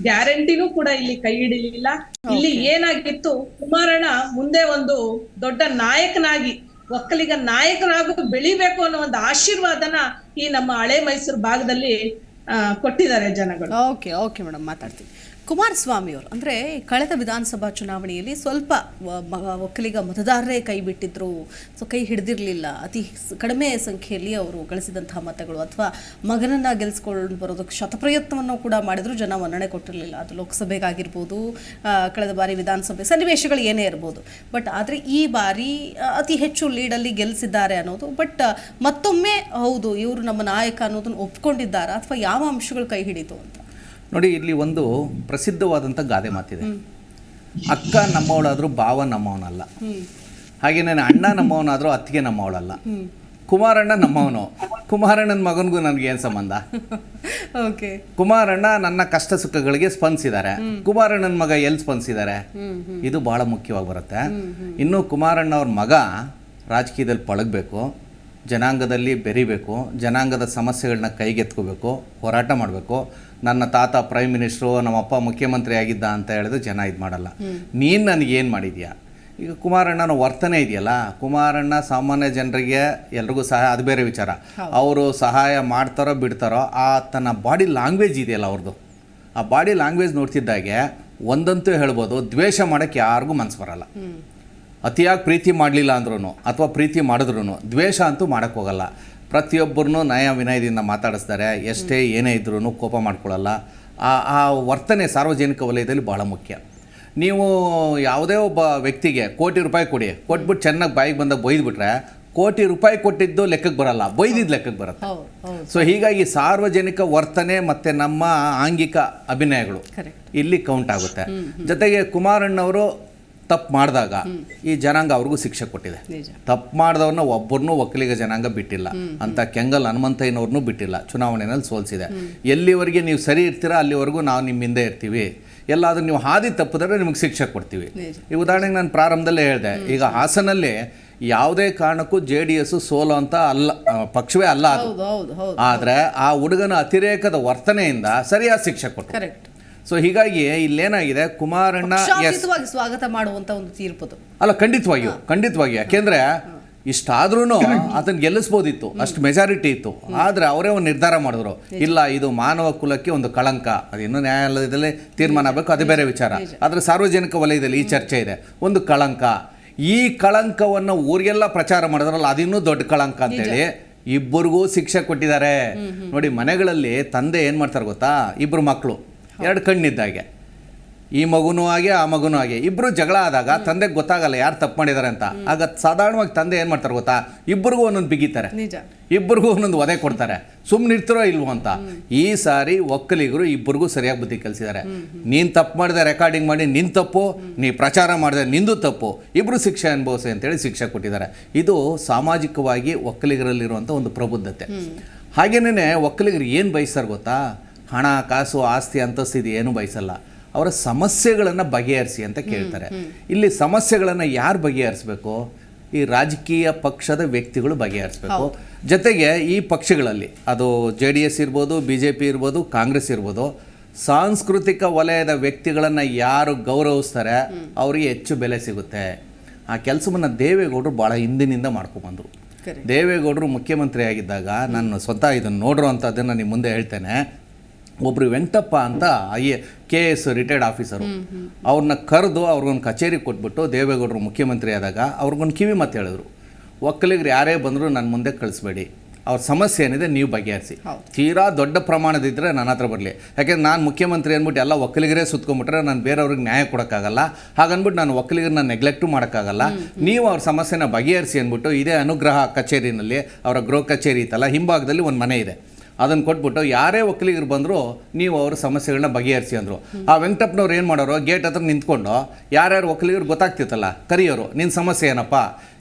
ಗ್ಯಾರಂಟಿನೂ ಕೂಡ ಇಲ್ಲಿ ಕೈ ಹಿಡಿಲಿಲ್ಲ. ಇಲ್ಲಿ ಏನಾಗಿತ್ತು, ಕುಮಾರಣ್ಣ ಮುಂದೆ ಒಂದು ದೊಡ್ಡ ನಾಯಕನಾಗಿ, ಒಕ್ಕಲಿಗ ನಾಯಕನಾಗೂ ಬೆಳಿಬೇಕು ಅನ್ನೋ ಒಂದು ಆಶೀರ್ವಾದನ ಈ ನಮ್ಮ ಹಳೆ ಮೈಸೂರು ಭಾಗದಲ್ಲಿ ಕೊಟ್ಟಿದ್ದಾರೆ ಜನಗಳು. ಓಕೆ ಮೇಡಮ್, ಮಾತಾಡ್ತೀವಿ. ಕುಮಾರಸ್ವಾಮಿ ಅವರು ಅಂದರೆ ಕಳೆದ ವಿಧಾನಸಭಾ ಚುನಾವಣೆಯಲ್ಲಿ ಸ್ವಲ್ಪ ಒಕ್ಕಲಿಗ ಮತದಾರರೇ ಕೈ ಬಿಟ್ಟಿದ್ರು, ಸೊ ಕೈ ಹಿಡಿದಿರಲಿಲ್ಲ. ಅತಿ ಕಡಿಮೆ ಸಂಖ್ಯೆಯಲ್ಲಿ ಅವರು ಗಳಿಸಿದಂತಹ ಮತಗಳು, ಅಥವಾ ಮಗನನ್ನು ಗೆಲ್ಲಿಸ್ಕೊಂಡು ಬರೋದಕ್ಕೆ ಶತಪ್ರಯತ್ನವನ್ನು ಕೂಡ ಮಾಡಿದ್ರು, ಜನ ಮನ್ನಣೆ ಕೊಟ್ಟಿರಲಿಲ್ಲ. ಅದು ಲೋಕಸಭೆಗಾಗಿರ್ಬೋದು, ಕಳೆದ ಬಾರಿ ವಿಧಾನಸಭೆ ಸನ್ನಿವೇಶಗಳು ಏನೇ ಇರ್ಬೋದು. ಬಟ್ ಆದರೆ ಈ ಬಾರಿ ಅತಿ ಹೆಚ್ಚು ಲೀಡಲ್ಲಿ ಗೆಲ್ಲಿಸಿದ್ದಾರೆ ಅನ್ನೋದು. ಬಟ್ ಮತ್ತೊಮ್ಮೆ ಹೌದು, ಇವರು ನಮ್ಮ ನಾಯಕ ಅನ್ನೋದನ್ನು ಒಪ್ಕೊಂಡಿದ್ದಾರಾ, ಅಥವಾ ಯಾವ ಅಂಶಗಳು ಕೈ ಹಿಡಿತು ಅಂತ? ನೋಡಿ, ಇಲ್ಲಿ ಒಂದು ಪ್ರಸಿದ್ಧವಾದಂಥ ಗಾದೆ ಮಾತಿದೆ, ಅಕ್ಕ ನಮ್ಮವಳಾದರೂ ಭಾವ ನಮ್ಮವನಲ್ಲ. ಹಾಗೆ ನಾನು ಅಣ್ಣ ನಮ್ಮವನಾದರೂ ಅತ್ತಿಗೆ ನಮ್ಮವಳಲ್ಲ. ಕುಮಾರಣ್ಣ ನಮ್ಮವನು, ಕುಮಾರಣ್ಣನ ಮಗನಿಗೂ ನನಗೆ ಏನು ಸಂಬಂಧ? ಕುಮಾರಣ್ಣ ನನ್ನ ಕಷ್ಟ ಸುಖಗಳಿಗೆ ಸ್ಪಂದಿಸಿದ್ದಾರೆ, ಕುಮಾರಣ್ಣನ ಮಗ ಎಲ್ಲಿ ಸ್ಪಂದಿಸಿದ್ದಾರೆ? ಇದು ಬಹಳ ಮುಖ್ಯವಾಗಿ ಬರುತ್ತೆ. ಇನ್ನು ಕುಮಾರಣ್ಣ ಅವ್ರ ಮಗ ರಾಜಕೀಯದಲ್ಲಿ ಪಳಗಬೇಕು, ಜನಾಂಗದಲ್ಲಿ ಬೆರಿಬೇಕು, ಜನಾಂಗದ ಸಮಸ್ಯೆಗಳನ್ನ ಕೈಗೆತ್ಕೋಬೇಕು, ಹೋರಾಟ ಮಾಡಬೇಕು. ನನ್ನ ತಾತ ಪ್ರೈಮ್ ಮಿನಿಸ್ಟ್ರು, ನಮ್ಮಪ್ಪ ಮುಖ್ಯಮಂತ್ರಿ ಆಗಿದ್ದ ಅಂತ ಹೇಳಿದ್ರೆ ಜನ ಇದು ಮಾಡಲ್ಲ. ನೀನು ನನಗೇನು ಮಾಡಿದ್ಯಾ? ಈಗ ಕುಮಾರಣ್ಣನ ವರ್ತನೆ ಇದೆಯಲ್ಲ, ಕುಮಾರಣ್ಣ ಸಾಮಾನ್ಯ ಜನರಿಗೆ ಎಲ್ರಿಗೂ ಸಹಾಯ, ಅದು ಬೇರೆ ವಿಚಾರ. ಅವರು ಸಹಾಯ ಮಾಡ್ತಾರೋ ಬಿಡ್ತಾರೋ, ಆ ತನ್ನ ಬಾಡಿ ಲ್ಯಾಂಗ್ವೇಜ್ ಇದೆಯಲ್ಲ ಅವ್ರದ್ದು, ಆ ಬಾಡಿ ಲ್ಯಾಂಗ್ವೇಜ್ ನೋಡ್ತಿದ್ದಾಗೆ ಒಂದಂತೂ ಹೇಳ್ಬೋದು, ದ್ವೇಷ ಮಾಡೋಕ್ಕೆ ಯಾರಿಗೂ ಮನಸ್ಸು ಬರಲ್ಲ. ಅತಿಯಾಗಿ ಪ್ರೀತಿ ಮಾಡಲಿಲ್ಲ ಅಂದ್ರೂ ಅಥವಾ ಪ್ರೀತಿ ಮಾಡಿದ್ರೂ ದ್ವೇಷ ಅಂತೂ ಮಾಡೋಕ್ಕೆ ಹೋಗಲ್ಲ. ಪ್ರತಿಯೊಬ್ಬರನ್ನೂ ನಯ ವಿನಯದಿಂದ ಮಾತಾಡಿಸ್ತಾರೆ, ಎಷ್ಟೇ ಏನೇ ಇದ್ರೂ ಕೋಪ ಮಾಡ್ಕೊಳ್ಳಲ್ಲ. ಆ ವರ್ತನೆ ಸಾರ್ವಜನಿಕ ವಲಯದಲ್ಲಿ ಬಹಳ ಮುಖ್ಯ. ನೀವು ಯಾವುದೇ ಒಬ್ಬ ವ್ಯಕ್ತಿಗೆ ₹1 ಕೋಟಿ ಕೊಟ್ಬಿಟ್ಟು ಚೆನ್ನಾಗಿ ಬಾಯಿಗೆ ಬಂದಾಗ ಬೈದ್ಬಿಟ್ರೆ, ₹1 ಕೋಟಿ ಕೊಟ್ಟಿದ್ದು ಲೆಕ್ಕಕ್ಕೆ ಬರಲ್ಲ, ಬೈದಿದ್ದು ಲೆಕ್ಕಕ್ಕೆ ಬರುತ್ತೆ. ಸೊ ಹೀಗಾಗಿ ಸಾರ್ವಜನಿಕ ವರ್ತನೆ ಮತ್ತು ನಮ್ಮ ಆಂಗಿಕ ಅಭಿನಯಗಳು ಇಲ್ಲಿ ಕೌಂಟ್ ಆಗುತ್ತೆ. ಜೊತೆಗೆ ಕುಮಾರಣ್ಣವರು ತಪ್ಪು ಮಾಡಿದಾಗ ಈ ಜನಾಂಗ ಅವ್ರಿಗೂ ಶಿಕ್ಷೆ ಕೊಟ್ಟಿದೆ. ತಪ್ಪು ಮಾಡಿದವ್ರನ್ನ ಒಬ್ಬರನ್ನೂ ಒಕ್ಕಲಿಗ ಜನಾಂಗ ಬಿಟ್ಟಿಲ್ಲ, ಅಂತ ಕೆಂಗಲ್ ಹನುಮಂತಯ್ಯನವ್ರನ್ನೂ ಬಿಟ್ಟಿಲ್ಲ, ಚುನಾವಣೆಯಲ್ಲಿ ಸೋಲಿಸಿದೆ. ಎಲ್ಲಿವರೆಗೆ ನೀವು ಸರಿ ಇರ್ತೀರಾ ಅಲ್ಲಿವರೆಗೂ ನಾವು ನಿಮ್ಮ ಹಿಂದೆ ಇರ್ತೀವಿ, ಎಲ್ಲಾದರೂ ನೀವು ಹಾದಿ ತಪ್ಪಿದ್ರೆ ನಿಮಗೆ ಶಿಕ್ಷೆ ಕೊಡ್ತೀವಿ. ಈ ಉದಾಹರಣೆಗೆ ನಾನು ಪ್ರಾರಂಭದಲ್ಲೇ ಹೇಳಿದೆ, ಈಗ ಹಾಸನಲ್ಲಿ ಯಾವುದೇ ಕಾರಣಕ್ಕೂ JDS ಸೋಲೋ ಅಂತ ಅಲ್ಲ, ಪಕ್ಷವೇ ಅಲ್ಲ ಅದು. ಆದರೆ ಆ ಹುಡುಗನ ಅತಿರೇಕದ ವರ್ತನೆಯಿಂದ ಸರಿಯಾದ ಶಿಕ್ಷೆ ಕೊಟ್ಟರು. ಸೊ ಹೀಗಾಗಿ ಇಲ್ಲೇನಾಗಿದೆ, ಕುಮಾರಣ್ಣ ಸ್ವಾಗತ ಮಾಡುವಂತ ಒಂದು ತೀರ್ಪು ಅಲ್ಲ, ಖಂಡಿತವಾಗಿಯೂ. ಯಾಕೆಂದ್ರೆ ಇಷ್ಟಾದ್ರೂ ಅದನ್ನ ಗೆಲ್ಲಿಸ್ಬೋದಿತ್ತು, ಅಷ್ಟು ಮೆಜಾರಿಟಿ ಇತ್ತು. ಆದ್ರೆ ಅವರೇ ಒಂದು ನಿರ್ಧಾರ ಮಾಡಿದ್ರು, ಇಲ್ಲ ಇದು ಮಾನವ ಕುಲಕ್ಕೆ ಒಂದು ಕಳಂಕ, ಅದು ಇನ್ನೂ ನ್ಯಾಯಾಲಯದಲ್ಲಿ ತೀರ್ಮಾನ ಆಗಬೇಕು, ಅದು ಬೇರೆ ವಿಚಾರ. ಆದ್ರೆ ಸಾರ್ವಜನಿಕ ವಲಯದಲ್ಲಿ ಈ ಚರ್ಚೆ ಇದೆ, ಒಂದು ಕಳಂಕ. ಈ ಕಳಂಕವನ್ನು ಊರಿಗೆಲ್ಲ ಪ್ರಚಾರ ಮಾಡಿದ್ರಲ್ಲ, ಅದಿನ್ನೂ ದೊಡ್ಡ ಕಳಂಕ ಅಂತೇಳಿ ಇಬ್ಬರಿಗೂ ಶಿಕ್ಷೆ ಕೊಟ್ಟಿದ್ದಾರೆ. ನೋಡಿ, ಮನೆಗಳಲ್ಲಿ ತಂದೆ ಏನು ಮಾಡ್ತಾರೆ ಗೊತ್ತಾ, ಇಬ್ಬರು ಮಕ್ಕಳು, ಎರಡು ಕಣ್ಣಿದ್ದಾಗೆ, ಈ ಮಗುನೂ ಹಾಗೆ ಆ ಮಗುನೂ ಹಾಗೆ, ಇಬ್ಬರು ಜಗಳ ಆದಾಗ ತಂದೆಗೆ ಗೊತ್ತಾಗಲ್ಲ ಯಾರು ತಪ್ಪು ಮಾಡಿದ್ದಾರೆ ಅಂತ. ಆಗ ಸಾಧಾರಣವಾಗಿ ತಂದೆ ಏನು ಮಾಡ್ತಾರೆ ಗೊತ್ತಾ, ಇಬ್ಬರಿಗೂ ಒಂದೊಂದು ಬಿಗಿತಾರೆ, ಇಬ್ಬರಿಗೂ ಒಂದೊಂದು ಒದೆ ಕೊಡ್ತಾರೆ, ಸುಮ್ಮನೆ ಇರ್ತಿರೋ ಇಲ್ವೋ ಅಂತ. ಈ ಸಾರಿ ಒಕ್ಕಲಿಗರು ಇಬ್ಬರಿಗೂ ಸರಿಯಾಗಿ ಬುದ್ಧಿ ಕಲಿಸಿದ್ದಾರೆ. ನೀನು ತಪ್ಪು ಮಾಡಿದೆ ರೆಕಾರ್ಡಿಂಗ್ ಮಾಡಿ ನಿನ್ನ ತಪ್ಪು, ನೀ ಪ್ರಚಾರ ಮಾಡಿದೆ ನಿಂದು ತಪ್ಪು, ಇಬ್ಬರು ಶಿಕ್ಷೆ ಅನುಭವಿಸಿ ಅಂತೇಳಿ ಶಿಕ್ಷೆ ಕೊಟ್ಟಿದ್ದಾರೆ. ಇದು ಸಾಮಾಜಿಕವಾಗಿ ಒಕ್ಕಲಿಗರಲ್ಲಿರುವಂಥ ಒಂದು ಪ್ರಬುದ್ಧತೆ. ಹಾಗೇನೇ ಒಕ್ಕಲಿಗರು ಏನು ಬಯಸ್ತಾರೆ ಗೊತ್ತಾ, ಹಣ ಕಾಸು ಆಸ್ತಿ ಅಂತಸ್ತು ಇದು ಏನು ಬಯಸಲ್ಲ, ಅವರ ಸಮಸ್ಯೆಗಳನ್ನು ಬಗೆಹರಿಸಿ ಅಂತ ಕೇಳ್ತಾರೆ. ಇಲ್ಲಿ ಸಮಸ್ಯೆಗಳನ್ನು ಯಾರು ಬಗೆಹರಿಸಬೇಕು, ಈ ರಾಜಕೀಯ ಪಕ್ಷದ ವ್ಯಕ್ತಿಗಳು ಬಗೆಹರಿಸಬೇಕು. ಜೊತೆಗೆ ಈ ಪಕ್ಷಗಳಲ್ಲಿ ಅದು JDS ಇರ್ಬೋದು, BJP ಇರ್ಬೋದು, ಕಾಂಗ್ರೆಸ್ ಇರ್ಬೋದು, ಸಾಂಸ್ಕೃತಿಕ ವಲಯದ ವ್ಯಕ್ತಿಗಳನ್ನು ಯಾರು ಗೌರವಿಸ್ತಾರೆ ಅವರಿಗೆ ಹೆಚ್ಚು ಬೆಲೆ ಸಿಗುತ್ತೆ. ಆ ಕೆಲಸವನ್ನು ದೇವೇಗೌಡರು ಭಾಳ ಹಿಂದಿನಿಂದ ಮಾಡ್ಕೊಂಡ್ಬಂದರು. ದೇವೇಗೌಡರು ಮುಖ್ಯಮಂತ್ರಿ ಆಗಿದ್ದಾಗ ನಾನು ಸ್ವತಃ ಇದನ್ನು ನೋಡ್ರೋ ಅಂಥದ್ದನ್ನು ನಿಮ್ಮ ಮುಂದೆ ಹೇಳ್ತೇನೆ. ಒಬ್ಬರು ವೆಂಕಟಪ್ಪ ಅಂತ KS ರಿಟೈರ್ಡ್ ಆಫೀಸರು, ಅವ್ರನ್ನ ಕರೆದು ಅವ್ರಿಗೊಂದು ಕಚೇರಿ ಕೊಟ್ಬಿಟ್ಟು ದೇವೇಗೌಡರು ಮುಖ್ಯಮಂತ್ರಿ ಆದಾಗ ಅವ್ರಿಗೊಂದು ಕಿವಿ ಮಾತು ಹೇಳಿದ್ರು, ಒಕ್ಕಲಿಗರು ಯಾರೇ ಬಂದರೂ ನನ್ನ ಮುಂದೆ ಕಳಿಸ್ಬೇಡಿ, ಅವ್ರ ಸಮಸ್ಯೆ ಏನಿದೆ ನೀವು ಬಗೆಹರಿಸಿ. ತೀರಾ ದೊಡ್ಡ ಪ್ರಮಾಣದಿದ್ದರೆ ನನ್ನ ಹತ್ರ ಬರಲಿ, ಯಾಕೆಂದ್ರೆ ನಾನು ಮುಖ್ಯಮಂತ್ರಿ ಅಂದ್ಬಿಟ್ಟು ಎಲ್ಲ ಒಕ್ಕಲಿಗರೇ ಸುತ್ಕೊಂಡ್ಬಿಟ್ರೆ ನಾನು ಬೇರೆಯವ್ರಿಗೆ ನ್ಯಾಯ ಕೊಡೋಕ್ಕಾಗಲ್ಲ. ಹಾಗನ್ಬಿಟ್ಟು ನಾನು ಒಕ್ಕಲಿಗರನ್ನ ನೆಗ್ಲೆಕ್ಟು ಮಾಡೋಕ್ಕಾಗಲ್ಲ. ನೀವು ಅವ್ರ ಸಮಸ್ಯೆನ ಬಗೆಹರಿಸಿ ಅಂದ್ಬಿಟ್ಟು ಇದೇ ಅನುಗ್ರಹ ಕಚೇರಿನಲ್ಲಿ, ಅವರ ಗೃಹ ಕಚೇರಿ ಇತ್ತಲ್ಲ, ಹಿಂಭಾಗದಲ್ಲಿ ಒಂದು ಮನೆ ಇದೆ, ಅದನ್ನು ಕೊಟ್ಬಿಟ್ಟು ಯಾರೇ ಒಕ್ಕಲಿಗರು ಬಂದರೂ ನೀವು ಅವ್ರ ಸಮಸ್ಯೆಗಳನ್ನ ಬಗೆಹರಿಸಿ ಅಂದರು. ಆ ವೆಂಕಟಪ್ಪನವ್ರು ಏನು ಮಾಡೋರು, ಗೇಟ್ ಹತ್ರ ನಿಂತ್ಕೊಂಡು ಯಾರ್ಯಾರು ಒಕ್ಕಲಿಗರು ಗೊತ್ತಾಗ್ತಿತ್ತಲ್ಲ ಕರಿಯೋರು, ನಿನ್ನ ಸಮಸ್ಯೆ ಏನಪ್ಪ,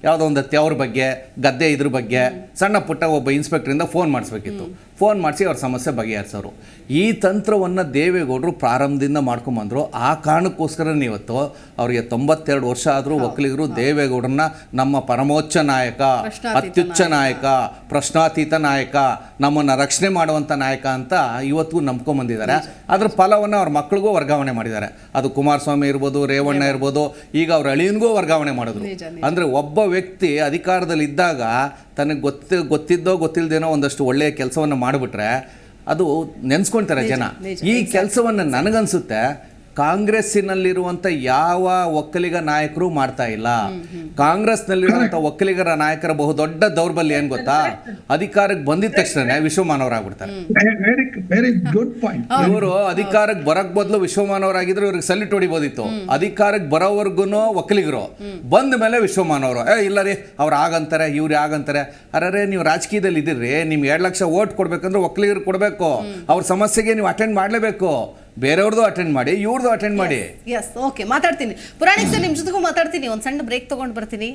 ಯಾವುದೋ ಒಂದು ಅವ್ರ ಬಗ್ಗೆ ಗದ್ದೆ ಇದ್ರ ಬಗ್ಗೆ ಸಣ್ಣ ಪುಟ್ಟ ಒಬ್ಬ ಇನ್ಸ್ಪೆಕ್ಟ್ರಿಂದ ಫೋನ್ ಮಾಡಿಸ್ಬೇಕಿತ್ತು, ಫೋನ್ ಮಾಡಿಸಿ ಅವ್ರ ಸಮಸ್ಯೆ ಬಗೆಹರಿಸೋರು. ಈ ತಂತ್ರವನ್ನು ದೇವೇಗೌಡರು ಪ್ರಾರಂಭದಿಂದ ಮಾಡ್ಕೊಂಬಂದರು. ಆ ಕಾರಣಕ್ಕೋಸ್ಕರನೇ ಇವತ್ತು ಅವರಿಗೆ 92 ವರ್ಷ ಆದರೂ ಒಕ್ಕಲಿಗರು ದೇವೇಗೌಡರನ್ನ ನಮ್ಮ ಪರಮೋಚ್ಚ ನಾಯಕ, ಅತ್ಯುಚ್ಚ ನಾಯಕ, ಪ್ರಶ್ನಾತೀತ ನಾಯಕ, ನಮ್ಮನ್ನು ರಕ್ಷಣೆ ಮಾಡುವಂಥ ನಾಯಕ ಅಂತ ಇವತ್ತು ನಂಬ್ಕೊಂಬಂದಿದ್ದಾರೆ. ಅದ್ರ ಫಲವನ್ನು ಅವ್ರ ಮಕ್ಕಳಿಗೂ ವರ್ಗಾವಣೆ ಮಾಡಿದ್ದಾರೆ. ಅದು ಕುಮಾರಸ್ವಾಮಿ ಇರ್ಬೋದು, ರೇವಣ್ಣ ಇರ್ಬೋದು, ಈಗ ಅವ್ರ ಅಳಿಯನಿಗೂ ವರ್ಗಾವಣೆ ಮಾಡಿದ್ರು. ಅಂದರೆ ಒಬ್ಬ ವ್ಯಕ್ತಿ ಅಧಿಕಾರದಲ್ಲಿ ಇದ್ದಾಗ ತನಗೆ ಗೊತ್ತಿದ್ದೋ ಗೊತ್ತಿಲ್ಲದೇನೋ ಒಂದಷ್ಟು ಒಳ್ಳೆಯ ಕೆಲಸವನ್ನು ಮಾಡಿಬಿಟ್ರೆ ಅದು ನೆನೆಸ್ಕೊಳ್ತಾರೆ ಜನ. ಈ ಕೆಲಸವನ್ನು ನನಗನ್ಸುತ್ತೆ ಕಾಂಗ್ರೆಸ್ಸಿನಲ್ಲಿರುವಂಥ ಯಾವ ಒಕ್ಕಲಿಗ ನಾಯಕರು ಮಾಡ್ತಾ ಇಲ್ಲ. ಕಾಂಗ್ರೆಸ್ನಲ್ಲಿರುವಂಥ ಒಕ್ಕಲಿಗರ ನಾಯಕರ ಬಹುದೊಡ್ಡ ದೌರ್ಬಲ್ಯ ಏನು ಗೊತ್ತಾ, ಅಧಿಕಾರಕ್ಕೆ ಬಂದಿದ ತಕ್ಷಣ ವಿಶ್ವಮಾನವರಾಗ್ಬಿಡ್ತಾರೆ. ಇವರು ಅಧಿಕಾರಕ್ಕೆ ಬರಕ್ ಬದಲು ವಿಶ್ವಮಾನವರಾಗಿದ್ರು ಇವ್ರಿಗೆ ಸಲ್ಯೂಟ್ ಹೊಡಿಬೋದಿತ್ತು. ಅಧಿಕಾರಕ್ಕೆ ಬರೋವರ್ಗು ಒಕ್ಕಲಿಗರು, ಬಂದ ಮೇಲೆ ವಿಶ್ವಮಾನವರು. ಇಲ್ಲ ರೀ ಅವ್ರು ಆಗಂತಾರೆ, ಇವ್ರು ಆಗಂತಾರೆ. ಅರೆ ನೀವು ರಾಜಕೀಯದಲ್ಲಿ ಇದ್ದೀರಿ, ನಿಮ್ಗೆ 2 ಲಕ್ಷ ಓಟ್ ಕೊಡ್ಬೇಕಂದ್ರೆ ಒಕ್ಕಲಿಗರು ಕೊಡಬೇಕು, ಅವ್ರ ಸಮಸ್ಯೆಗೆ ನೀವು ಅಟೆಂಡ್ ಮಾಡಲೇಬೇಕು. ಬೇರೆಯವ್ರದ್ದು ಅಟೆಂಡ್ ಮಾಡಿ, ಇವ್ರದ್ದು ಅಟೆಂಡ್ ಮಾಡಿ. ಎಸ್, ಓಕೆ, ಮಾತಾಡ್ತೀನಿ. ಪುರಾಣಿಕ್ ಸರ್, ನಿಮ್ಮ ಜೊತೆಗೂ ಮಾತಾಡ್ತೀನಿ. ಒಂದು ಸಣ್ಣ ಬ್ರೇಕ್ ತಗೊಂಡು ಬರ್ತೀನಿ.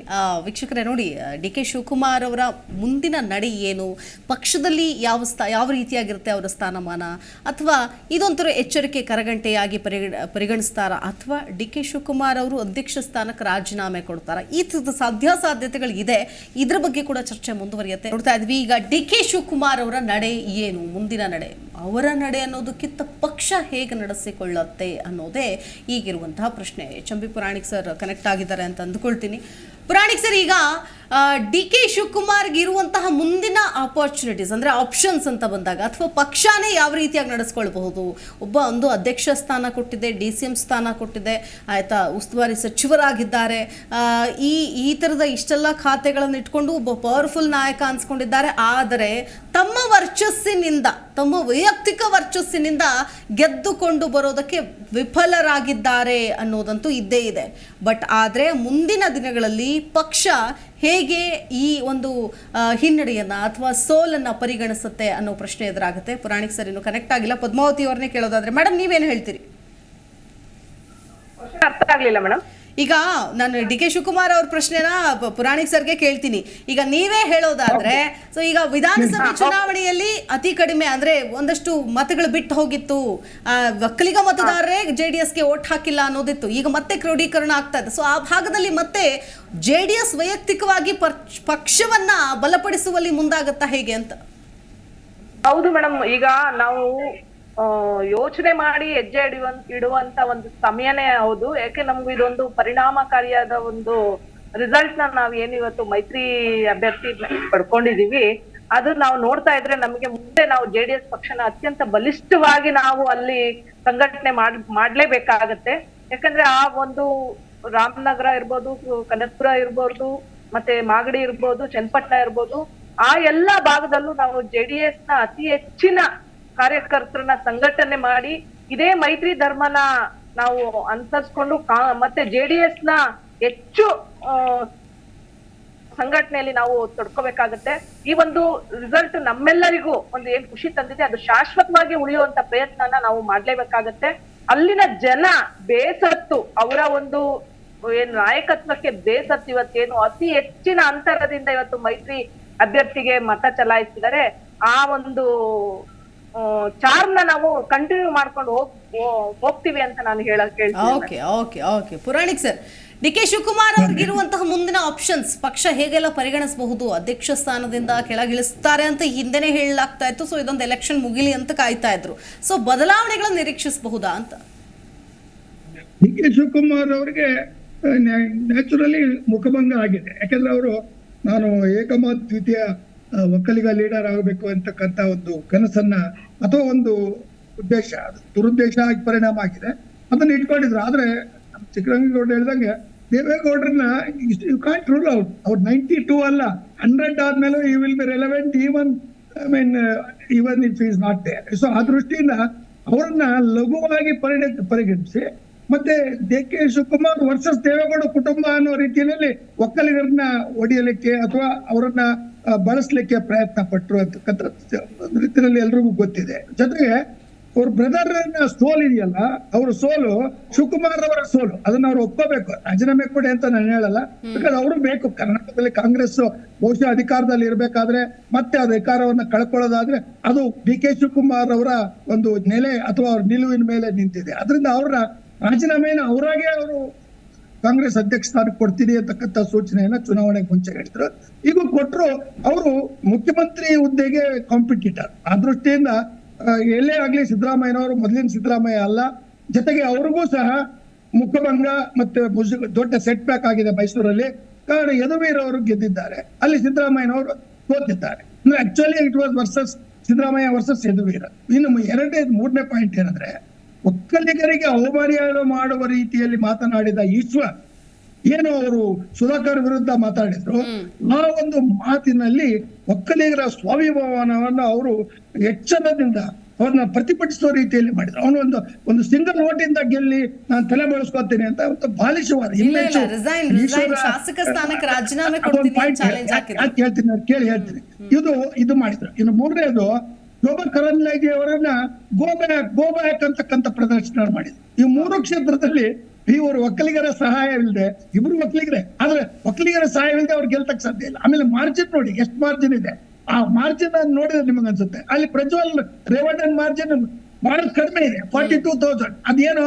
ವೀಕ್ಷಕರೇ ನೋಡಿ, DK ಶಿವಕುಮಾರ್ ಅವರ ಮುಂದಿನ ನಡೆ ಏನು, ಪಕ್ಷದಲ್ಲಿ ಯಾವ ರೀತಿಯಾಗಿರುತ್ತೆ ಅವರ ಸ್ಥಾನಮಾನ, ಅಥವಾ ಇದೊಂಥರ ಎಚ್ಚರಿಕೆ ಕರಗಂಟೆಯಾಗಿ ಪರಿಗಣಿಸ್ತಾರ, ಅಥವಾ DK ಶಿವಕುಮಾರ್ ಅವರು ಅಧ್ಯಕ್ಷ ಸ್ಥಾನಕ್ಕೆ ರಾಜೀನಾಮೆ ಕೊಡ್ತಾರ, ಈ ಥರದ ಸಾಧ್ಯತೆಗಳು ಇದೆ. ಇದ್ರ ಬಗ್ಗೆ ಕೂಡ ಚರ್ಚೆ ಮುಂದುವರಿಯುತ್ತೆ. ನೋಡ್ತಾ ಇದ್ವಿ ಈಗ DK ಶಿವಕುಮಾರ್ ಅವರ ನಡೆ ಏನು, ಮುಂದಿನ ನಡೆ, ಅವರ ನಡೆ ಅನ್ನೋದಕ್ಕಿಂತ ಪಕ್ಷ ಹೇಗೆ ನಡೆಸಿಕೊಳ್ಳುತ್ತೆ ಅನ್ನೋದೇ ಈಗಿರುವಂತಹ ಪ್ರಶ್ನೆ. ಚಂಬಿ ಪುರಾಣಿಕ್ ಸರ್ ಕನೆಕ್ಟ್ ಆಗಿದ್ದಾರೆ ಅಂತ ಅಂದ್ಕೊಳ್ತೀನಿ. ಪುರಾಣಿಕ್ ಸರ್, ಈಗ DK ಶಿವಕುಮಾರ್ಗೆ ಇರುವಂತಹ ಮುಂದಿನ ಆಪರ್ಚುನಿಟೀಸ್ ಅಂದರೆ ಆಪ್ಷನ್ಸ್ ಅಂತ ಬಂದಾಗ, ಅಥವಾ ಪಕ್ಷನೇ ಯಾವ ರೀತಿಯಾಗಿ ನಡೆಸ್ಕೊಳ್ಬಹುದು? ಒಂದು ಅಧ್ಯಕ್ಷ ಸ್ಥಾನ ಕೊಟ್ಟಿದೆ, DCM ಸ್ಥಾನ ಕೊಟ್ಟಿದೆ, ಆಯ್ತಾ, ಉಸ್ತುವಾರಿ ಸಚಿವರಾಗಿದ್ದಾರೆ, ಈ ಥರದ ಇಷ್ಟೆಲ್ಲ ಖಾತೆಗಳನ್ನು ಇಟ್ಕೊಂಡು ಒಬ್ಬ ಪವರ್ಫುಲ್ ನಾಯಕ ಅನ್ಸ್ಕೊಂಡಿದ್ದಾರೆ. ಆದರೆ ತಮ್ಮ ವರ್ಚಸ್ಸಿನಿಂದ, ತಮ್ಮ ವೈಯಕ್ತಿಕ ವರ್ಚಸ್ಸಿನಿಂದ ಗೆದ್ದುಕೊಂಡು ಬರೋದಕ್ಕೆ ವಿಫಲರಾಗಿದ್ದಾರೆ ಅನ್ನೋದಂತೂ ಇದ್ದೇ ಇದೆ. ಬಟ್ ಆದರೆ ಮುಂದಿನ ದಿನಗಳಲ್ಲಿ ಪಕ್ಷ ಹೇಗೆ ಈ ಒಂದು ಹಿನ್ನಡೆಯನ್ನ ಅಥವಾ ಸೋಲನ್ನ ಪರಿಗಣಿಸುತ್ತೆ ಅನ್ನೋ ಪ್ರಶ್ನೆ ಎದುರಾಗುತ್ತೆ. ಪುರಾಣಿಕ್ ಸರ್ ಇನ್ನು ಕನೆಕ್ಟ್ ಆಗಿಲ್ಲ. ಪದ್ಮಾವತಿ ಅವ್ರನ್ನೇ ಕೇಳೋದಾದ್ರೆ, ಮೇಡಮ್ ನೀವೇನು ಹೇಳ್ತೀರಿ? ಅರ್ಥ ಆಗ್ಲಿಲ್ಲ ಮೇಡಮ್. ಈಗ ನಾನು DK ಶಿವಕುಮಾರ್ ಅವ್ರ ಪ್ರಶ್ನೆನ ಪುರಾಣಿಕ್ ಸರ್ಗೆ ಕೇಳ್ತೀನಿ. ಈಗ ನೀವೇ ಹೇಳೋದಾದ್ರೆ, ಸೊ ಈಗ ವಿಧಾನಸಭೆ ಚುನಾವಣೆಯಲ್ಲಿ ಅತಿ ಕಡಿಮೆ ಅಂದ್ರೆ ಒಂದಷ್ಟು ಮತಗಳು ಬಿಟ್ಟು ಹೋಗಿತ್ತು, ಒಕ್ಕಲಿಗ ಮತದಾರರೇ JDSಗೆ ಓಟ್ ಹಾಕಿಲ್ಲ ಅನ್ನೋದಿತ್ತು. ಈಗ ಮತ್ತೆ ಕ್ರೋಢೀಕರಣ ಆಗ್ತಾ ಇದೆ. ಸೊ ಆ ಭಾಗದಲ್ಲಿ ಮತ್ತೆ JDS ವೈಯಕ್ತಿಕವಾಗಿ ಪಕ್ಷವನ್ನ ಬಲಪಡಿಸುವಲ್ಲಿ ಮುಂದಾಗತ್ತಾ ಹೇಗೆ ಅಂತ? ಹೌದು ಮೇಡಮ್, ಈಗ ನಾವು ಯೋಚನೆ ಮಾಡಿ ಹೆಜ್ಜೆ ಇಡುವಂತ ಒಂದು ಸಮಯನೇ ಹೌದು. ಯಾಕೆ ನಮ್ಗೆ ಇದೊಂದು ಪರಿಣಾಮಕಾರಿಯಾದ ಒಂದು ರಿಸಲ್ಟ್ ನಾವು ಏನು ಇವತ್ತು ಮೈತ್ರಿ ಅಭ್ಯರ್ಥಿ ಪಡ್ಕೊಂಡಿದೀವಿ ಅದು ನಾವು ನೋಡ್ತಾ ಇದ್ರೆ ನಮಗೆ ಮುಂದೆ ನಾವು JDS ಪಕ್ಷನ ಅತ್ಯಂತ ಬಲಿಷ್ಠವಾಗಿ ನಾವು ಅಲ್ಲಿ ಸಂಘಟನೆ ಮಾಡ್ಲೇಬೇಕಾಗತ್ತೆ. ಯಾಕಂದ್ರೆ ಆ ಒಂದು ರಾಮನಗರ ಇರ್ಬೋದು, ಕನಕಪುರ ಇರ್ಬೋದು, ಮತ್ತೆ ಮಾಗಡಿ ಇರ್ಬೋದು, ಚನ್ನಪಟ್ಟಣ ಇರ್ಬೋದು, ಆ ಎಲ್ಲಾ ಭಾಗದಲ್ಲೂ ನಾವು JDS ನ ಅತಿ ಹೆಚ್ಚಿನ ಕಾರ್ಯಕರ್ತರನ್ನ ಸಂಘಟನೆ ಮಾಡಿ ಇದೇ ಮೈತ್ರಿ ಧರ್ಮನ ನಾವು ಅನುಸರಿಸ್ಕೊಂಡು ಮತ್ತೆ JDS ನ ಹೆಚ್ಚು ಸಂಘಟನೆಯಲ್ಲಿ ನಾವು ತೊಡ್ಕೋಬೇಕಾಗತ್ತೆ. ಈ ಒಂದು ರಿಸಲ್ಟ್ ನಮ್ಮೆಲ್ಲರಿಗೂ ಒಂದು ಏನ್ ಖುಷಿ ತಂದಿದೆ ಅದು ಶಾಶ್ವತವಾಗಿ ಉಳಿಯುವಂತ ಪ್ರಯತ್ನನ ನಾವು ಮಾಡ್ಲೇಬೇಕಾಗತ್ತೆ. ಅಲ್ಲಿನ ಜನ ಬೇಸತ್ತು, ಅವರ ಒಂದು ಏನ್ ನಾಯಕತ್ವಕ್ಕೆ ಬೇಸತ್ತು ಇವತ್ತೇನು ಅತಿ ಹೆಚ್ಚಿನ ಅಂತರದಿಂದ ಇವತ್ತು ಮೈತ್ರಿ ಅಭ್ಯರ್ಥಿಗೆ ಮತ ಚಲಾಯಿಸಿದರೆ ಆ ಒಂದು ಚಾರ್ಮ್ನ ನಾವು ಕಂಟಿನ್ಯೂ ಮಾಡ್ಕೊಂಡು ಹೋಗ್ತೀವಿ ಅಂತ ನಾನು okay okay okay Puranik sir, DK Shivakumar ಅವ್ರಿಗಿರುವಂತಹ ಮುಂದಿನ ಆಪ್ಷನ್ಸ್ ಪಕ್ಷ ಹೇಗೆಲ್ಲ ಪರಿಗಣಿಸಬಹುದು? ಅಧ್ಯಕ್ಷ ಸ್ಥಾನದಿಂದ ಕೆಳಗಿಳಿಸ್ತಾರೆ ಅಂತ ಹಿಂದೆನೆ ಹೇಳಲಾಗ್ತಾ ಇತ್ತು. ಸೊ ಇದೊಂದು ಎಲೆಕ್ಷನ್ ಮುಗಿಲಿ ಅಂತ ಕಾಯ್ತಾ ಇದ್ರು. ಸೊ ಬದಲಾವಣೆಗಳನ್ನು ನಿರೀಕ್ಷಿಸಬಹುದಾ ಅಂತ? DK ಶಿವಕುಮಾರ್ ಅವರಿಗೆ ನ್ಯಾಚುರಲಿ ಮುಖಭಂಗ ಆಗಿದೆ. ಯಾಕಂದ್ರೆ ಅವರು ನಾನು ಏಕಮತ ದ್ವಿತೀಯ ಒಕ್ಕಲಿಗ ಲೀಡರ್ ಆಗಬೇಕು ಅಂತಕ್ಕಂಥ ಒಂದು ಕನಸನ್ನ ಅಥವಾ ಒಂದು ಉದ್ದೇಶ, ದುರುದ್ದೇಶ ಆಗಿ ಪರಿಣಾಮ ಆಗಿದೆ. ಅದನ್ನ ಇಟ್ಕೊಂಡಿದ್ರು. ಆದ್ರೆ ಚಿಕ್ಕರಂಗೇಗೌಡ ಹೇಳಿದಂಗೆ ದೇವೇಗೌಡರನ್ನ ಯು ಕಾಂಟ್ ರೂಲ್ ಔಟ್. ಅವ್ರು 92 ಅಲ್ಲ 100 ಆದ್ಮೇಲೆ you will be relevant even if is not there. So ಆ ದೃಷ್ಟಿಯಿಂದ ಅವರನ್ನ ಲಘುವಾಗಿ ಪರಿಗಣಿಸಿ ಮತ್ತೆ DK ಶಿವಕುಮಾರ್ ವರ್ಸಸ್ ದೇವೇಗೌಡ ಕುಟುಂಬ ಅನ್ನೋ ರೀತಿಯಲ್ಲಿ ಒಕ್ಕಲಿಗರನ್ನ ಒಡೆಯಲಿಕ್ಕೆ ಅಥವಾ ಅವರನ್ನ ಬಳಸಲಿಕ್ಕೆ ಪ್ರಯತ್ನ ಪಟ್ಟರು ಅಂತಕ್ಕಂಥ ರೀತಿಯಲ್ಲಿ ಎಲ್ರಿಗೂ ಗೊತ್ತಿದೆ. ಜೊತೆಗೆ ಅವ್ರ ಬ್ರದರ್ ಸೋಲ್ ಇದೆಯಲ್ಲ, ಅವ್ರ ಸೋಲು ಶಿವಕುಮಾರ್ ಅವರ ಸೋಲು, ಅದನ್ನ ಅವ್ರು ಒಪ್ಕೋಬೇಕು. ರಾಜೀನಾಮೆ ಕೊಡಿ ಅಂತ ನಾನು ಹೇಳಲ್ಲ, ಯಾಕಂದ್ರೆ ಅವರು ಬೇಕು. ಕರ್ನಾಟಕದಲ್ಲಿ ಕಾಂಗ್ರೆಸ್ ಬಹುಶಃ ಅಧಿಕಾರದಲ್ಲಿ ಇರ್ಬೇಕಾದ್ರೆ ಮತ್ತೆ ಅಧಿಕಾರವನ್ನ ಕಳ್ಕೊಳ್ಳೋದಾದ್ರೆ ಅದು DK ಶಿವಕುಮಾರ್ ಅವರ ಒಂದು ನೆಲೆ ಅಥವಾ ಅವ್ರ ನಿಲುವಿನ ಮೇಲೆ ನಿಂತಿದೆ. ಅದರಿಂದ ಅವರ ರಾಜೀನಾಮೆಯನ್ನು ಅವರಾಗೆ ಅವರು ಕಾಂಗ್ರೆಸ್ ಅಧ್ಯಕ್ಷ ಸ್ಥಾನಕ್ಕೆ ಕೊಡ್ತೀನಿ ಅಂತಕ್ಕಂಥ ಸೂಚನೆಯನ್ನ ಚುನಾವಣೆಗೆ ಮುಂಚೆ ಹೇಳಿದ್ರು. ಈಗ ಕೊಟ್ಟರು. ಅವರು ಮುಖ್ಯಮಂತ್ರಿ ಹುದ್ದೆಗೆ ಕಾಂಪಿಟೇಟರ್. ಆ ದೃಷ್ಟಿಯಿಂದ ಎಲ್ಲೇ ಆಗ್ಲಿ ಸಿದ್ದರಾಮಯ್ಯನವರು ಮೊದಲಿನ ಸಿದ್ದರಾಮಯ್ಯ ಅಲ್ಲ. ಜೊತೆಗೆ ಅವ್ರಿಗೂ ಸಹ ಮುಖಭಂಗ ಮತ್ತೆ ದೊಡ್ಡ ಸೆಟ್ ಬ್ಯಾಕ್ ಆಗಿದೆ ಮೈಸೂರಲ್ಲಿ. ಕಾರಣ ಯದುವೀರ್ ಅವರು ಗೆದ್ದಿದ್ದಾರೆ, ಅಲ್ಲಿ ಸಿದ್ದರಾಮಯ್ಯನವರು ಸೋತಿದ್ದಾರೆ. ಅಂದ್ರೆ actually it was versus Siddaramaiah versus Yaduveer. ಇನ್ನು ಮೂರನೇ ಪಾಯಿಂಟ್ ಏನಂದ್ರೆ, ಒಕ್ಕಲಿಗರಿಗೆ ಅವಮಾನ ಮಾಡುವ ರೀತಿಯಲ್ಲಿ ಮಾತನಾಡಿದ ಈಶ್ವರ್ ಏನು ಅವರು ಸುಧಾಕರ್ ವಿರುದ್ಧ ಮಾತಾಡಿದ್ರು, ಆ ಒಂದು ಮಾತಿನಲ್ಲಿ ಒಕ್ಕಲಿಗರ ಸ್ವಾಭಿಮಾನವನ್ನ ಅವರು ಎಚ್ಚರದಿಂದ ಅವ್ರನ್ನ ಪ್ರತಿಭಟಿಸುವ ರೀತಿಯಲ್ಲಿ ಮಾಡಿದ್ರು. ಅವನು ಒಂದು ಸಿಂಗಲ್ ಓಟಿಂದ ಗೆಲ್ಲಿ ನಾನು ತಲೆ ಬಳಸ್ಕೊತೀನಿ ಅಂತ ಒಂದು ಬಾಲಿಶವಾದ ಹೇಳ್ತೀನಿ. ಇದು ಮಾಡಿದ್ರು. ಇನ್ನು ಮೂರನೇದು ಶೋಭಾ ಕರಂದ್ಲಾಜೆ ಅವರನ್ನ ಗೋ ಬ್ಯಾಕ್ ಅಂತಕ್ಕಂಥ ಪ್ರದರ್ಶನ ಮಾಡಿದ್ರು. ಈ 3 ಕ್ಷೇತ್ರದಲ್ಲಿ ಇವರು ಒಕ್ಕಲಿಗರ ಸಹಾಯವಿಲ್ಲದೆ, ಇಬ್ರು ಒಕ್ಕಲಿಗರೇ, ಆದ್ರೆ ಒಕ್ಕಲಿಗರ ಸಹಾಯವಿಲ್ಲದೆ ಅವ್ರು ಗೆಲ್ತಕ್ ಸಾಧ್ಯ ಇಲ್ಲ. ಆಮೇಲೆ ಮಾರ್ಜಿನ್ ನೋಡಿ ಎಷ್ಟು ಮಾರ್ಜಿನ್ ಇದೆ. ಆ ಮಾರ್ಜಿನ್ ನೋಡಿದ್ರೆ ನಿಮಗೆ ಅನ್ಸುತ್ತೆ ಅಲ್ಲಿ ಪ್ರಜ್ವಲ್ ರೇವಣ್ಣನ್ ಮಾರ್ಜಿನ್ ಬಹಳ ಕಡಿಮೆ ಇದೆ, 42,000. ಅದೇನು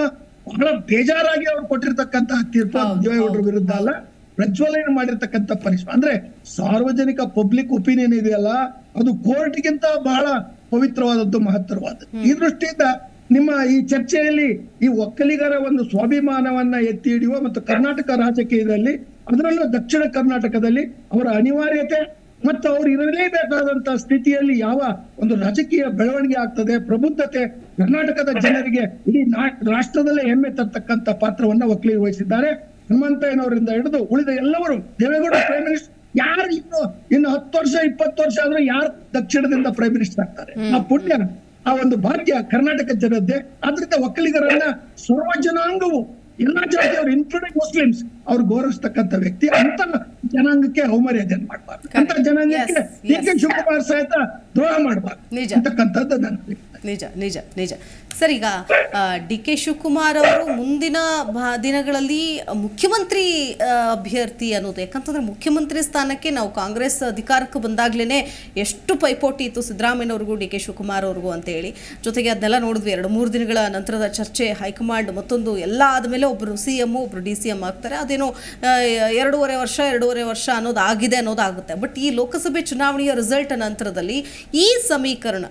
ಬಹಳ ಬೇಜಾರಾಗಿ ಅವ್ರು ಕೊಟ್ಟಿರ್ತಕ್ಕಂಥ ತೀರ್ಪು ದೇವೇಗೌಡರ ವಿರುದ್ಧ ಅಲ್ಲ, ಪ್ರಜ್ವಲ್ ಮಾಡಿರ್ತಕ್ಕಂಥ ಪರಿಶ್ರಮ. ಅಂದ್ರೆ ಸಾರ್ವಜನಿಕ ಪಬ್ಲಿಕ್ ಒಪಿನಿಯನ್ ಇದೆಯಲ್ಲ, ಅದು ಕೋರ್ಟ್ಗಿಂತ ಬಹಳ ಪವಿತ್ರವಾದದ್ದು, ಮಹತ್ತರವಾದದ್ದು. ಈ ದೃಷ್ಟಿಯಿಂದ ನಿಮ್ಮ ಈ ಚರ್ಚೆಯಲ್ಲಿ ಈ ಒಕ್ಕಲಿಗರ ಒಂದು ಸ್ವಾಭಿಮಾನವನ್ನ ಎತ್ತಿ ಹಿಡಿಯುವ ಮತ್ತು ಕರ್ನಾಟಕ ರಾಜಕೀಯದಲ್ಲಿ, ಅದರಲ್ಲೂ ದಕ್ಷಿಣ ಕರ್ನಾಟಕದಲ್ಲಿ ಅವರ ಅನಿವಾರ್ಯತೆ ಮತ್ತು ಅವ್ರು ಇರಲೇಬೇಕಾದಂತ ಸ್ಥಿತಿಯಲ್ಲಿ ಯಾವ ಒಂದು ರಾಜಕೀಯ ಬೆಳವಣಿಗೆ ಆಗ್ತದೆ, ಪ್ರಬುದ್ಧತೆ ಕರ್ನಾಟಕದ ಜನರಿಗೆ ಇಡೀ ರಾಷ್ಟ್ರದಲ್ಲೇ ಹೆಮ್ಮೆ ತರ್ತಕ್ಕಂಥ ಪಾತ್ರವನ್ನ ಒಕ್ಕಲಿಗರು ವಹಿಸಿದ್ದಾರೆ. ಹನುಮಂತಯ್ಯನವರಿಂದ ಹಿಡಿದು ಉಳಿದ ಎಲ್ಲವರು, ದೇವೇಗೌಡ ಪ್ರೈಮ್ ಮಿನಿಸ್ಟರ್, ಯಾರು ಇನ್ನು 10 ವರ್ಷ 20 ವರ್ಷ ಆದ್ರೆ ಯಾರು ದಕ್ಷಿಣದಿಂದ ಪ್ರೈಮ್ ಮಿನಿಸ್ಟರ್ ಆಗ್ತಾರೆ? ಆ ಪುಣ್ಯ, ಆ ಒಂದು ಭಾಗ್ಯ ಕರ್ನಾಟಕ ಜನದ್ದೇ. ಆದ್ರಿಂದ ಒಕ್ಕಲಿಗರನ್ನ ಸರ್ವ ಜನಾಂಗವು, ಎಲ್ಲಾ ಜಾತಿಯವರು ಇನ್ಕ್ಲೂಡಿಂಗ್ ಮುಸ್ಲಿಮ್ಸ್ ಅವ್ರು ಗೌರವಿಸ್ತಕ್ಕಂಥ ವ್ಯಕ್ತಿ. ಅಂತ ಜನಾಂಗಕ್ಕೆ ಅವಮರ್ಯಾದೆ ಮಾಡಬಾರ್ದು, ಅಂತ ಜನಾಂಗಕ್ಕೆ DK ಶಿವಕುಮಾರ್ ಸಹಿತ ದ್ರೋಹ ಮಾಡಬಾರ್ದು ಅಂತಕ್ಕಂಥದ್ದು ನನ್ನ ನಿಜ ನಿಜ ನಿಜ. ಸರ್, ಈಗ DK ಶಿವಕುಮಾರ್ ಅವರು ಮುಂದಿನ ದಿನಗಳಲ್ಲಿ ಮುಖ್ಯಮಂತ್ರಿ ಅಭ್ಯರ್ಥಿ ಅನ್ನೋದು, ಯಾಕಂತಂದ್ರೆ ಮುಖ್ಯಮಂತ್ರಿ ಸ್ಥಾನಕ್ಕೆ ನಾವು ಕಾಂಗ್ರೆಸ್ ಅಧಿಕಾರಕ್ಕೆ ಬಂದಾಗ್ಲೇ ಎಷ್ಟು ಪೈಪೋಟಿ ಇತ್ತು ಸಿದ್ದರಾಮಯ್ಯನವ್ರಿಗೂ DK ಶಿವಕುಮಾರ್ ಅವ್ರಿಗೂ ಅಂತೇಳಿ. ಜೊತೆಗೆ ಅದನ್ನೆಲ್ಲ ನೋಡಿದ್ವಿ. 2-3 ದಿನಗಳ ನಂತರದ ಚರ್ಚೆ, ಹೈಕಮಾಂಡ್ ಮತ್ತೊಂದು ಎಲ್ಲ ಆದಮೇಲೆ ಒಬ್ಬರು CM ಒಬ್ಬರು DCM ಆಗ್ತಾರೆ. ಅದೇನೋ 2.5 ವರ್ಷ ಅನ್ನೋದು ಆಗಿದೆ ಅನ್ನೋದಾಗುತ್ತೆ. ಬಟ್ ಈ ಲೋಕಸಭೆ ಚುನಾವಣೆಯ ರಿಸಲ್ಟ್ ನಂತರದಲ್ಲಿ ಈ ಸಮೀಕರಣ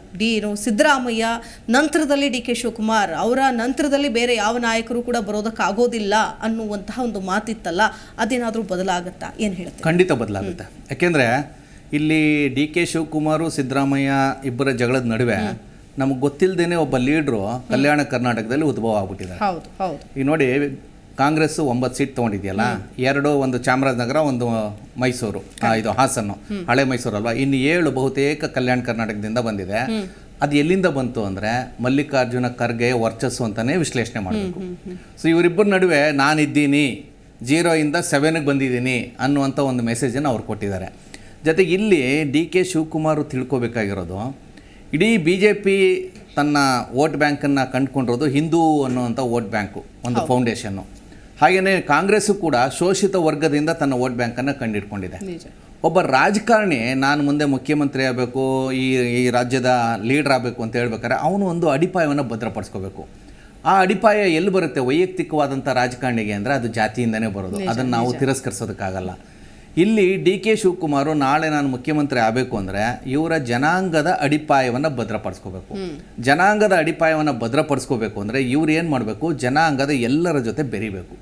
ಸಿದ್ದರಾಮಯ್ಯ ಸಿದ್ದರಾಮಯ್ಯ, ನಂತರದಲ್ಲಿ ಡಿ ಕೆ ಶಿವಕುಮಾರ್, ಅವರ ನಂತರದಲ್ಲಿ ಬೇರೆ ಯಾವ ನಾಯಕರು ಕೂಡ ಬರೋದಕ್ಕಾಗೋದಿಲ್ಲ ಅನ್ನುವಂತಹ ಒಂದು ಮಾತಿತ್ತಲ್ಲ, ಅದೇನಾದರೂ ಬದಲಾಗುತ್ತಾ? ಏನು ಹೇಳ್ತೀವಿ? ಖಂಡಿತ ಬದಲಾಗುತ್ತೆ. ಯಾಕೆಂದರೆ ಇಲ್ಲಿ ಡಿ ಕೆ ಶಿವಕುಮಾರು ಸಿದ್ದರಾಮಯ್ಯ ಇಬ್ಬರ ಜಗಳದ ನಡುವೆ ನಮಗೆ ಗೊತ್ತಿಲ್ಲದೇನೆ ಒಬ್ಬ ಲೀಡ್ರು ಕಲ್ಯಾಣ ಕರ್ನಾಟಕದಲ್ಲಿ ಉದ್ಭವ ಆಗ್ಬಿಟ್ಟಿದ್ದಾರೆ. ಹೌದು ಹೌದು. ಈಗ ನೋಡಿ, ಕಾಂಗ್ರೆಸ್ 9 ಸೀಟ್ ತೊಗೊಂಡಿದೆಯಲ್ಲ, 2 ಒಂದು ಚಾಮರಾಜನಗರ, ಒಂದು ಮೈಸೂರು, ಇದು ಹಾಸನ್ನು, ಹಳೆ ಮೈಸೂರು ಅಲ್ವಾ, ಇನ್ನು 7 ಬಹುತೇಕ ಕಲ್ಯಾಣ ಕರ್ನಾಟಕದಿಂದ ಬಂದಿದೆ. ಅದು ಎಲ್ಲಿಂದ ಬಂತು ಅಂದರೆ ಮಲ್ಲಿಕಾರ್ಜುನ ಖರ್ಗೆ ವರ್ಚಸ್ಸು ಅಂತಲೇ ವಿಶ್ಲೇಷಣೆ ಮಾಡಬೇಕು. ಸೊ ಇವರಿಬ್ಬರ ನಡುವೆ ನಾನಿದ್ದೀನಿ, 0 ಇಂದ 7ಗೆ ಬಂದಿದ್ದೀನಿ ಅನ್ನುವಂಥ ಒಂದು ಮೆಸೇಜನ್ನು ಅವ್ರು ಕೊಟ್ಟಿದ್ದಾರೆ. ಜೊತೆಗೆ ಇಲ್ಲಿ ಡಿ ಕೆ ಶಿವಕುಮಾರ್ ತಿಳ್ಕೊಬೇಕಾಗಿರೋದು, ಇಡೀ BJP ತನ್ನ ವೋಟ್ ಬ್ಯಾಂಕನ್ನು ಕಂಡುಕೊಂಡಿರೋದು ಹಿಂದೂ ಅನ್ನುವಂಥ ವೋಟ್ ಬ್ಯಾಂಕು, ಒಂದು ಫೌಂಡೇಶನ್ನು. ಹಾಗೆಯೇ ಕಾಂಗ್ರೆಸ್ಸು ಕೂಡ ಶೋಷಿತ ವರ್ಗದಿಂದ ತನ್ನ ವೋಟ್ ಬ್ಯಾಂಕನ್ನು ಕಂಡಿಡ್ಕೊಂಡಿದೆ. ಒಬ್ಬ ರಾಜಕಾರಣಿ ನಾನು ಮುಂದೆ ಮುಖ್ಯಮಂತ್ರಿ ಆಗಬೇಕು, ಈ ರಾಜ್ಯದ ಲೀಡರ್ ಆಗಬೇಕು ಅಂತ ಹೇಳ್ಬೇಕಾದ್ರೆ ಅವನು ಒಂದು ಅಡಿಪಾಯವನ್ನು ಭದ್ರಪಡಿಸ್ಕೋಬೇಕು. ಆ ಅಡಿಪಾಯ ಎಲ್ಲಿ ಬರುತ್ತೆ ವೈಯಕ್ತಿಕವಾದಂಥ ರಾಜಕಾರಣಿಗೆ ಅಂದರೆ ಅದು ಜಾತಿಯಿಂದನೇ ಬರೋದು. ಅದನ್ನು ನಾವು ತಿರಸ್ಕರಿಸೋದಕ್ಕಾಗಲ್ಲ. ಇಲ್ಲಿ ಡಿ ಕೆ ಶಿವಕುಮಾರು ನಾಳೆ ನಾನು ಮುಖ್ಯಮಂತ್ರಿ ಆಗಬೇಕು ಅಂದರೆ ಇವರ ಜನಾಂಗದ ಅಡಿಪಾಯವನ್ನು ಭದ್ರಪಡಿಸ್ಕೋಬೇಕು. ಜನಾಂಗದ ಅಡಿಪಾಯವನ್ನು ಭದ್ರಪಡಿಸ್ಕೋಬೇಕು ಅಂದರೆ ಇವ್ರು ಏನು ಮಾಡಬೇಕು, ಜನಾಂಗದ ಎಲ್ಲರ ಜೊತೆ ಬೆರಿಬೇಕು,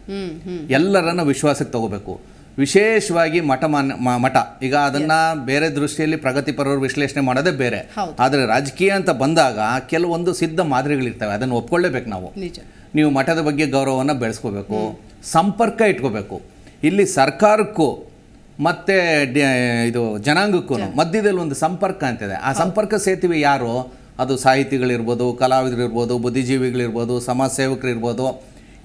ಎಲ್ಲರನ್ನ ವಿಶ್ವಾಸಕ್ಕೆ ತಗೋಬೇಕು. ವಿಶೇಷವಾಗಿ ಮಠ ಈಗ ಅದನ್ನು ಬೇರೆ ದೃಷ್ಟಿಯಲ್ಲಿ ಪ್ರಗತಿಪರರು ವಿಶ್ಲೇಷಣೆ ಮಾಡೋದೇ ಬೇರೆ. ಆದರೆ ರಾಜಕೀಯ ಅಂತ ಬಂದಾಗ ಕೆಲವೊಂದು ಸಿದ್ಧ ಮಾದರಿಗಳಿರ್ತವೆ, ಅದನ್ನು ಒಪ್ಕೊಳ್ಳೇಬೇಕು ನಾವು. ನೀವು ಮಠದ ಬಗ್ಗೆ ಗೌರವವನ್ನು ಬೆಳೆಸ್ಕೋಬೇಕು, ಸಂಪರ್ಕ ಇಟ್ಕೋಬೇಕು. ಇಲ್ಲಿ ಸರ್ಕಾರಕ್ಕೂ ಮತ್ತು ಇದು ಜನಾಂಗಕ್ಕೂ ಮಧ್ಯದಲ್ಲಿ ಒಂದು ಸಂಪರ್ಕ ಅಂತಿದೆ. ಆ ಸಂಪರ್ಕ ಸೇತುವೆ ಯಾರು? ಅದು ಸಾಹಿತಿಗಳಿರ್ಬೋದು, ಕಲಾವಿದರಿರ್ಬೋದು, ಬುದ್ಧಿಜೀವಿಗಳಿರ್ಬೋದು, ಸಮಾಜ ಸೇವಕರಿರ್ಬೋದು,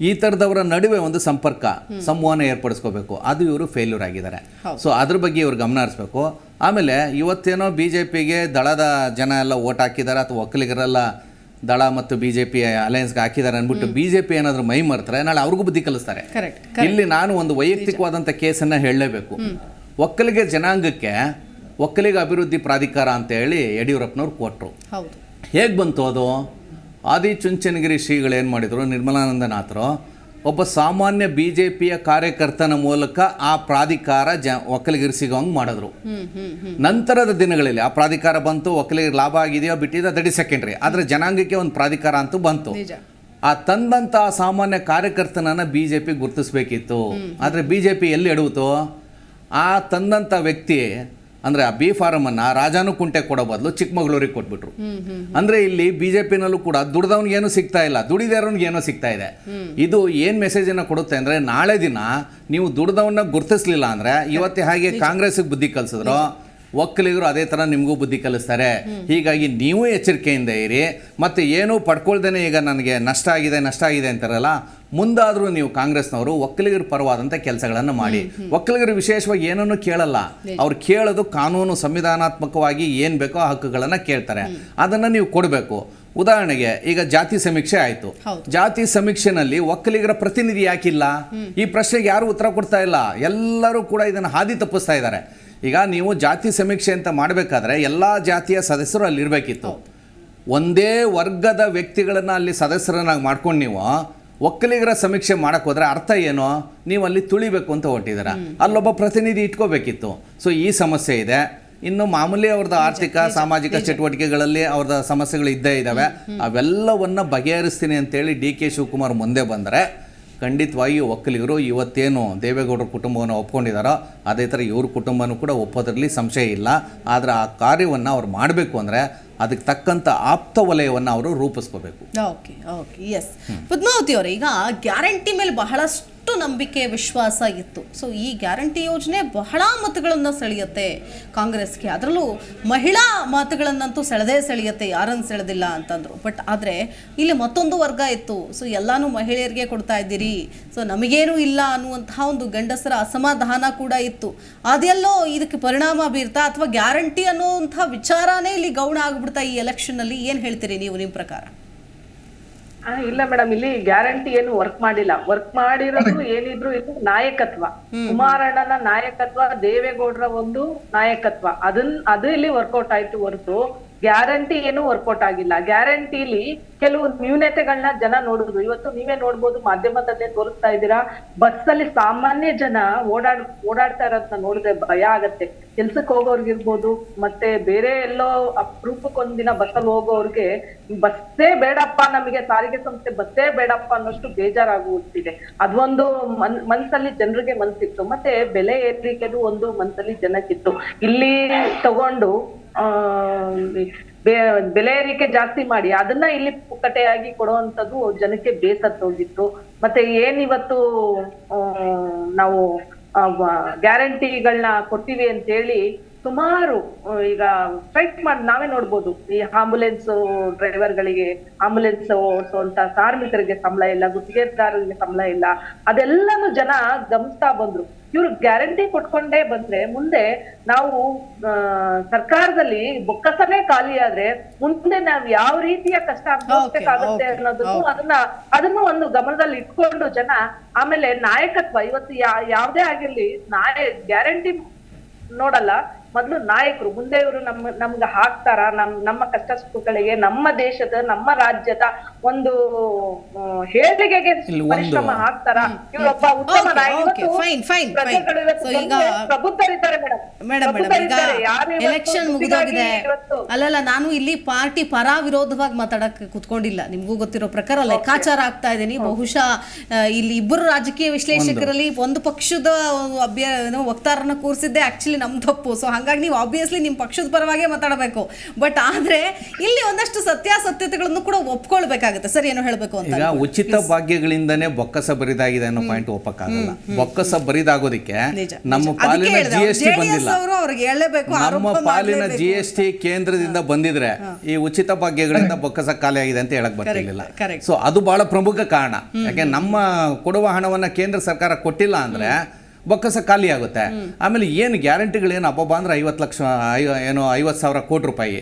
ಈ ಥರದವರ ನಡುವೆ ಒಂದು ಸಂಪರ್ಕ ಸಂವಹನ ಏರ್ಪಡಿಸ್ಕೋಬೇಕು. ಅದು ಇವರು ಫೇಲ್ಯೂರ್ ಆಗಿದ್ದಾರೆ. ಸೊ ಅದ್ರ ಬಗ್ಗೆ ಇವ್ರು ಗಮನ ಹರಿಸ್ಬೇಕು. ಆಮೇಲೆ ಇವತ್ತೇನೋ BJPಗೆ ದಳದ ಜನ ಎಲ್ಲ ಓಟ್ ಹಾಕಿದ್ದಾರೆ ಅಥವಾ ಒಕ್ಕಲಿಗರೆಲ್ಲ ದಳ ಮತ್ತು BJP ಅಲಯನ್ಸ್ಗೆ ಹಾಕಿದ್ದಾರೆ ಅಂದ್ಬಿಟ್ಟು BJP ಏನಾದರೂ ಮೈ ಮರ್ತಾರೆ, ನಾಳೆ ಅವ್ರಿಗೂ ಬುದ್ಧಿ ಕಲಿಸ್ತಾರೆ. ಇಲ್ಲಿ ನಾನು ಒಂದು ವೈಯಕ್ತಿಕವಾದಂಥ ಕೇಸನ್ನು ಹೇಳಲೇಬೇಕು. ಒಕ್ಕಲಿಗ ಜನಾಂಗಕ್ಕೆ ಒಕ್ಕಲಿಗ ಅಭಿವೃದ್ಧಿ ಪ್ರಾಧಿಕಾರ ಅಂತ ಹೇಳಿ ಯಡಿಯೂರಪ್ಪನವ್ರು ಕೊಟ್ಟರು. ಹೇಗೆ ಬಂತು ಅದು? ಆದಿಚುಂಚನಗಿರಿ ಶ್ರೀಗಳು ಏನು ಮಾಡಿದರು, ನಿರ್ಮಲಾನಂದನಾಥರು ಒಬ್ಬ ಸಾಮಾನ್ಯ BJPಯ ಕಾರ್ಯಕರ್ತನ ಮೂಲಕ ಆ ಪ್ರಾಧಿಕಾರ ಒಕ್ಕಲಿಗರಿಗೆ ಸಿಗೋಂಗೆ ಮಾಡಿದ್ರು. ನಂತರದ ದಿನಗಳಲ್ಲಿ ಆ ಪ್ರಾಧಿಕಾರ ಬಂತು, ಒಕ್ಕಲಿಗರಿಗೆ ಲಾಭ ಆಗಿದೆಯೋ ಬಿಟ್ಟಿದೆ ದಟ್ ಇಸ್ ಸೆಕೆಂಡ್ರಿ. ಆದರೆ ಜನಾಂಗಕ್ಕೆ ಒಂದು ಪ್ರಾಧಿಕಾರ ಅಂತೂ ಬಂತು. ಆ ತಂದಂಥ ಸಾಮಾನ್ಯ ಕಾರ್ಯಕರ್ತನನ್ನು BJP ಗುರುತಿಸ್ಬೇಕಿತ್ತು. ಆದರೆ BJP ಎಲ್ಲಿ ಎಡುವುದು? ಆ ತಂದಂಥ ವ್ಯಕ್ತಿ ಅಂದರೆ ಆ B ಫಾರಮನ್ನು ರಾಜಾನುಕುಂಟೆ ಕೊಡೋ ಬದಲು ಚಿಕ್ಕಮಗಳೂರಿಗೆ ಕೊಟ್ಬಿಟ್ರು. ಅಂದರೆ ಇಲ್ಲಿ BJPನಲ್ಲೂ ಕೂಡ ದುಡ್ದವ್ನಿಗೆ ಏನೂ ಸಿಗ್ತಾ ಇಲ್ಲ, ದುಡಿದಾರವ್ನಿಗೆ ಏನೋ ಸಿಗ್ತಾ ಇದೆ. ಇದು ಏನು ಮೆಸೇಜನ್ನು ಕೊಡುತ್ತೆ ಅಂದರೆ ನಾಳೆ ದಿನ ನೀವು ದುಡ್ದವನ್ನ ಗುರುತಿಸ್ಲಿಲ್ಲ ಅಂದರೆ ಇವತ್ತೇ ಹಾಗೆ ಕಾಂಗ್ರೆಸ್ಗೆ ಬುದ್ಧಿ ಕಲಿಸಿದ್ರು, ಒಕ್ಕಲಿಗರು ಅದೇ ಥರ ನಿಮಗೂ ಬುದ್ಧಿ ಕಲಿಸ್ತಾರೆ. ಹೀಗಾಗಿ ನೀವು ಎಚ್ಚರಿಕೆಯಿಂದ ಇರಿ. ಮತ್ತು ಏನೂ ಪಡ್ಕೊಳ್ದೇನೆ ಈಗ ನನಗೆ ನಷ್ಟ ಆಗಿದೆ ಅಂತಾರಲ್ಲ, ಮುಂದಾದರೂ ನೀವು ಕಾಂಗ್ರೆಸ್ನವರು ಒಕ್ಕಲಿಗರ ಪರವಾದಂಥ ಕೆಲಸಗಳನ್ನು ಮಾಡಿ. ಒಕ್ಕಲಿಗರು ವಿಶೇಷವಾಗಿ ಏನನ್ನು ಕೇಳಲ್ಲ, ಅವ್ರು ಕೇಳೋದು ಕಾನೂನು ಸಂವಿಧಾನಾತ್ಮಕವಾಗಿ ಏನು ಬೇಕೋ ಆ ಹಕ್ಕುಗಳನ್ನು ಕೇಳ್ತಾರೆ, ಅದನ್ನು ನೀವು ಕೊಡಬೇಕು. ಉದಾಹರಣೆಗೆ ಈಗ ಜಾತಿ ಸಮೀಕ್ಷೆ ಆಯಿತು, ಜಾತಿ ಸಮೀಕ್ಷೆನಲ್ಲಿ ಒಕ್ಕಲಿಗರ ಪ್ರತಿನಿಧಿ ಯಾಕಿಲ್ಲ? ಈ ಪ್ರಶ್ನೆಗೆ ಯಾರು ಉತ್ತರ ಕೊಡ್ತಾ ಇಲ್ಲ. ಎಲ್ಲರೂ ಕೂಡ ಇದನ್ನು ಹಾದಿ ತಪ್ಪಿಸ್ತಾ ಇದ್ದಾರೆ. ಈಗ ನೀವು ಜಾತಿ ಸಮೀಕ್ಷೆ ಅಂತ ಮಾಡಬೇಕಾದ್ರೆ ಎಲ್ಲ ಜಾತಿಯ ಸದಸ್ಯರು ಅಲ್ಲಿ ಇರಬೇಕಿತ್ತು. ಒಂದೇ ವರ್ಗದ ವ್ಯಕ್ತಿಗಳನ್ನು ಅಲ್ಲಿ ಸದಸ್ಯರನ್ನಾಗಿ ಮಾಡ್ಕೊಂಡು ನೀವು ಒಕ್ಕಲಿಗರ ಸಮೀಕ್ಷೆ ಮಾಡಕ್ಕೆ ಹೋದರೆ ಅರ್ಥ ಏನೋ, ನೀವು ಅಲ್ಲಿ ತುಳಿಬೇಕು ಅಂತ ಹೊರಟಿದ್ದೀರ. ಅಲ್ಲೊಬ್ಬ ಪ್ರತಿನಿಧಿ ಇಟ್ಕೋಬೇಕಿತ್ತು. ಸೊ ಈ ಸಮಸ್ಯೆ ಇದೆ. ಇನ್ನು ಮಾಮೂಲಿ ಅವ್ರದ್ದು ಆರ್ಥಿಕ ಸಾಮಾಜಿಕ ಚಟುವಟಿಕೆಗಳಲ್ಲಿ ಅವ್ರದ್ದು ಸಮಸ್ಯೆಗಳು ಇದ್ದೇ ಇದ್ದಾವೆ. ಅವೆಲ್ಲವನ್ನು ಬಗೆಹರಿಸ್ತೀನಿ ಅಂತೇಳಿ ಡಿ ಕೆ ಶಿವಕುಮಾರ್ ಮುಂದೆ ಬಂದರೆ ಖಂಡಿತವಾಗಿ ಒಕ್ಕಲಿಗರು ಇವತ್ತೇನು ದೇವೇಗೌಡರ ಕುಟುಂಬವನ್ನು ಒಪ್ಕೊಂಡಿದ್ದಾರೋ ಅದೇ ಥರ ಇವ್ರ ಕುಟುಂಬನೂ ಕೂಡ ಒಪ್ಪೋದ್ರಲ್ಲಿ ಸಂಶಯ ಇಲ್ಲ. ಆದರೆ ಆ ಕಾರ್ಯವನ್ನು ಅವ್ರು ಮಾಡಬೇಕು ಅಂದರೆ ಅದಕ್ಕೆ ತಕ್ಕಂಥ ಆಪ್ತ ವಲಯವನ್ನು ಅವರು ರೂಪಿಸ್ಕೋಬೇಕು. ಓಕೆ ಓಕೆ ಎಸ್ ಪದ್ಮಾವತಿ ಅವರೇ, ಈಗ ಗ್ಯಾರಂಟಿ ಮೇಲೆ ಬಹಳಷ್ಟು ನಂಬಿಕೆ ವಿಶ್ವಾಸ ಇತ್ತು. ಸೊ ಈ ಗ್ಯಾರಂಟಿ ಯೋಜನೆ ಬಹಳ ಮತಗಳನ್ನು ಸೆಳೆಯುತ್ತೆ ಕಾಂಗ್ರೆಸ್ಗೆ, ಅದರಲ್ಲೂ ಮಹಿಳಾ ಮತಗಳನ್ನಂತೂ ಸೆಳೆಯುತ್ತೆ, ಯಾರನ್ನು ಸೆಳೆದಿಲ್ಲ ಅಂತಂದ್ರು. ಬಟ್ ಆದರೆ ಇಲ್ಲಿ ಮತ್ತೊಂದು ವರ್ಗ ಇತ್ತು. ಸೊ ಎಲ್ಲಾನು ಮಹಿಳೆಯರಿಗೆ ಕೊಡ್ತಾ ಇದ್ದೀರಿ, ಸೊ ನಮಗೇನೂ ಇಲ್ಲ ಅನ್ನುವಂತಹ ಒಂದು ಗಂಡಸರ ಅಸಮಾಧಾನ ಕೂಡ ಇತ್ತು. ಅದೆಲ್ಲೋ ಇದಕ್ಕೆ ಪರಿಣಾಮ ಬೀರ್ತಾ ಅಥವಾ ಗ್ಯಾರಂಟಿ ಅನ್ನುವಂಥ ವಿಚಾರನೇ ಇಲ್ಲಿ ಗೌಣ ಆಗ್ಬಿಡ್ತಾ ಈ ಎಲೆಕ್ಷನ್ ಅಲ್ಲಿ? ಏನ್ ಹೇಳ್ತೀರಿ ನೀವು ನಿಮ್ಮ ಪ್ರಕಾರ? ಇಲ್ಲ ಮೇಡಮ್, ಇಲ್ಲಿ ಗ್ಯಾರಂಟಿ ಏನು ವರ್ಕ್ ಮಾಡಿಲ್ಲ. ವರ್ಕ್ ಮಾಡಿರೋದು ಏನಿದ್ರು ಇದು ನಾಯಕತ್ವ, ಕುಮಾರಣ್ಣನ ನಾಯಕತ್ವ, ದೇವೇಗೌಡರ ಒಂದು ನಾಯಕತ್ವ, ಅದು ಇಲ್ಲಿ ವರ್ಕೌಟ್ ಆಯ್ತು ಹೊರತು ಗ್ಯಾರಂಟಿ ಏನು ವರ್ಕೌಟ್ ಆಗಿಲ್ಲ. ಗ್ಯಾರಂಟಿಲಿ ಕೆಲವು ನ್ಯೂನತೆಗಳನ್ನ ಜನ ನೋಡುದು. ಇವತ್ತು ನೀವೇ ನೋಡ್ಬೋದು, ಮಾಧ್ಯಮದಲ್ಲೇ ತೋರಿಸ್ತಾ ಇದ್ದೀರಾ, ಬಸ್ ಅಲ್ಲಿ ಸಾಮಾನ್ಯ ಜನ ಓಡಾಡ್ತಾ ಇರೋದನ್ನ ನೋಡಿದ್ರೆ ಭಯ ಆಗತ್ತೆ. ಕೆಲ್ಸಕ್ಕೆ ಹೋಗೋರ್ಗಿರ್ಬೋದು, ಮತ್ತೆ ಬೇರೆ ಎಲ್ಲೋ ಅಪರೂಪಕ್ಕೊಂದಿನ ಬಸ್ಸಲ್ಲಿ ಹೋಗೋರ್ಗೆ ಬಸ್ಸೇ ಬೇಡಪ್ಪ, ನಮಗೆ ಸಾರಿಗೆ ಸಂಸ್ಥೆ ಬಸ್ಸೇ ಬೇಡಪ್ಪ ಅನ್ನೋಷ್ಟು ಬೇಜಾರಾಗುತ್ತಿದೆ. ಅದೊಂದು ಮನ್ಸಲ್ಲಿ ಜನರಿಗೆ ಮನ್ಸಿತ್ತು. ಮತ್ತೆ ಬೆಲೆ ಏರಿಕೆದು ಒಂದು ಮನ್ಸಲ್ಲಿ ಜನಕ್ಕಿತ್ತು. ಇಲ್ಲಿ ತಗೊಂಡು ಬೆಲೆ ಏರಿಕೆ ಜಾಸ್ತಿ ಮಾಡಿ ಅದನ್ನ ಇಲ್ಲಿ ಪುಕ್ಕಟೆಯಾಗಿ ಕೊಡುವಂಥದ್ದು ಜನಕ್ಕೆ ಬೇಸತ್ತೋಗಿತ್ತು. ಮತ್ತೆ ಏನಿವತ್ತು ನಾವು ಗ್ಯಾರಂಟಿಗಳನ್ನ ಕೊಡ್ತೀವಿ ಅಂತ ಹೇಳಿ ಸುಮಾರು ಈಗ ಸ್ಟ್ರೈಕ್ ಮಾಡಿ ನಾವೇ ನೋಡ್ಬೋದು. ಈ ಆಂಬುಲೆನ್ಸ್ ಡ್ರೈವರ್ಗಳಿಗೆ, ಆಂಬುಲೆನ್ಸ್ ಓಡಿಸುವಂತ ಕಾರ್ಮಿಕರಿಗೆ ಸಂಬಳ ಇಲ್ಲ, ಗುತ್ತಿಗೆದಾರರಿಗೆ ಸಂಬಳ ಇಲ್ಲ, ಅದೆಲ್ಲಾನು ಜನ ಗಮನಿಸ್ತಾ ಬಂದ್ರು. ಇವ್ರು ಗ್ಯಾರಂಟಿ ಕೊಟ್ಕೊಂಡೇ ಬಂದ್ರೆ ಮುಂದೆ ನಾವು ಸರ್ಕಾರದಲ್ಲಿ ಬೊಕ್ಕಸನೇ ಖಾಲಿ ಆದ್ರೆ ಮುಂದೆ ನಾವ್ ಯಾವ ರೀತಿಯ ಕಷ್ಟ ಅನುಭವಿಸ್ಬೇಕಾಗತ್ತೆ ಅನ್ನೋದನ್ನು ಅದನ್ನು ಒಂದು ಗಮನದಲ್ಲಿ ಇಟ್ಕೊಂಡು ಜನ ಆಮೇಲೆ ನಾಯಕತ್ವ ಇವತ್ತು ಯಾವ್ದೇ ಆಗಿರ್ಲಿ ಗ್ಯಾರಂಟಿ ನೋಡಲ್ಲ, ಮೊದ್ಲು ನಾಯಕರು ಮುಂದೆ ಇವರು ನಮ್ಗೆ ಹಾಕ್ತಾರ, ನಮ್ಮ ಕಷ್ಟ ಸುಖಗಳಿಗೆ, ನಮ್ಮ ದೇಶದ ನಮ್ಮ ರಾಜ್ಯದ ಒಂದು ಹೇಳಿಕೆಗೆ ಪರಿಶ್ರಮ ಹಾಕ್ತಾರ. ಇವರೊಬ್ಬ ಉತ್ತಮ ಪ್ರಬುದ್ಧರಿದ್ದಾರೆ ಮೇಡಮ್. ಎಲೆಕ್ಷನ್ ಮುಗಿದೋಗಿದೆ. ಅಲ್ಲಲ್ಲ, ನಾನು ಇಲ್ಲಿ ಪಾರ್ಟಿ ಪರ ವಿರೋಧವಾಗಿ ಮಾತಾಡಕ್ ಕುತ್ಕೊಂಡಿಲ್ಲ. ನಿಮ್ಗೂ ಗೊತ್ತಿರೋ ಪ್ರಕಾರ ಲೆಕ್ಕಾಚಾರ ಆಗ್ತಾ ಇದ್ದೀನಿ. ಬಹುಶಃ ಇಲ್ಲಿ ಇಬ್ಬರು ರಾಜಕೀಯ ವಿಶ್ಲೇಷಕರಲ್ಲಿ ಒಂದು ಪಕ್ಷದ ವಕ್ತಾರನ್ನ ಕೂರಿಸಿದ್ದೆ ಆಕ್ಚುಲಿ ನಮ್ ತಪ್ಪು. ಸೊ ಹಾಗಾಗಿ ನೀವು ಆಬ್ವಿಯಸ್ಲಿ ನಿಮ್ಮ ಪಕ್ಷದ ಪರವಾಗೇ ಮಾತಾಡಬೇಕು. ಬಟ್ ಆದ್ರೆ ಇಲ್ಲಿ ಒಂದಷ್ಟು ಸತ್ಯಾಸತ್ಯತೆಗಳನ್ನು ಕೂಡ ಒಪ್ಕೊಳ್ಬೇಕಾಗುತ್ತೆ. ಸರಿ, ಏನೋ ಹೇಳ್ಬೇಕು ಅಂತ. ಈಗ ಉಚಿತ ಭಾಗ್ಯಗಳಿಂದನೇ ಬೊಕ್ಕಸ ಬರಿದಾಗಿದೆ ಅನ್ನೋ ಪಾಯಿಂಟ್ ಒಪ್ಪಕ್ಕಾಗಲ್ಲ. ಬೊಕ್ಕಸ ಬರಿದಾಗೋದಿಕ್ಕೆ ನಮ್ಮ ಪಾಲಿನ GST ಬಂದಿಲ್ಲ. ನಮ್ಮ ಪಾಲಿನ GST ಕೇಂದ್ರದಿಂದ ಬಂದಿದ್ರೆ ಈ ಉಚಿತ ಭಾಗ್ಯಗಳಿಂದ ಬೊಕ್ಕಸ ಖಾಲಿ ಆಗಿದೆ ಅಂತ ಹೇಳಕ್ ಬರ್ತಿರ್ಲಿಲ್ಲ. ಸೊ ಅದು ಬಹಳ ಪ್ರಮುಖ ಕಾರಣ. ಯಾಕೆ ನಮ್ಮ ಕೊಡುವ ಹಣವನ್ನ ಕೇಂದ್ರ ಸರ್ಕಾರ ಕೊಟ್ಟಿಲ್ಲ ಅಂದ್ರೆ ಬೊಕ್ಕಸ ಖಾಲಿ ಆಗುತ್ತೆ. ಆಮೇಲೆ ಏನು ಗ್ಯಾರಂಟಿಗಳೇನು ಅಬ್ಬಬ್ಬ ಅಂದ್ರೆ 50,000 ಕೋಟಿ ರೂಪಾಯಿ,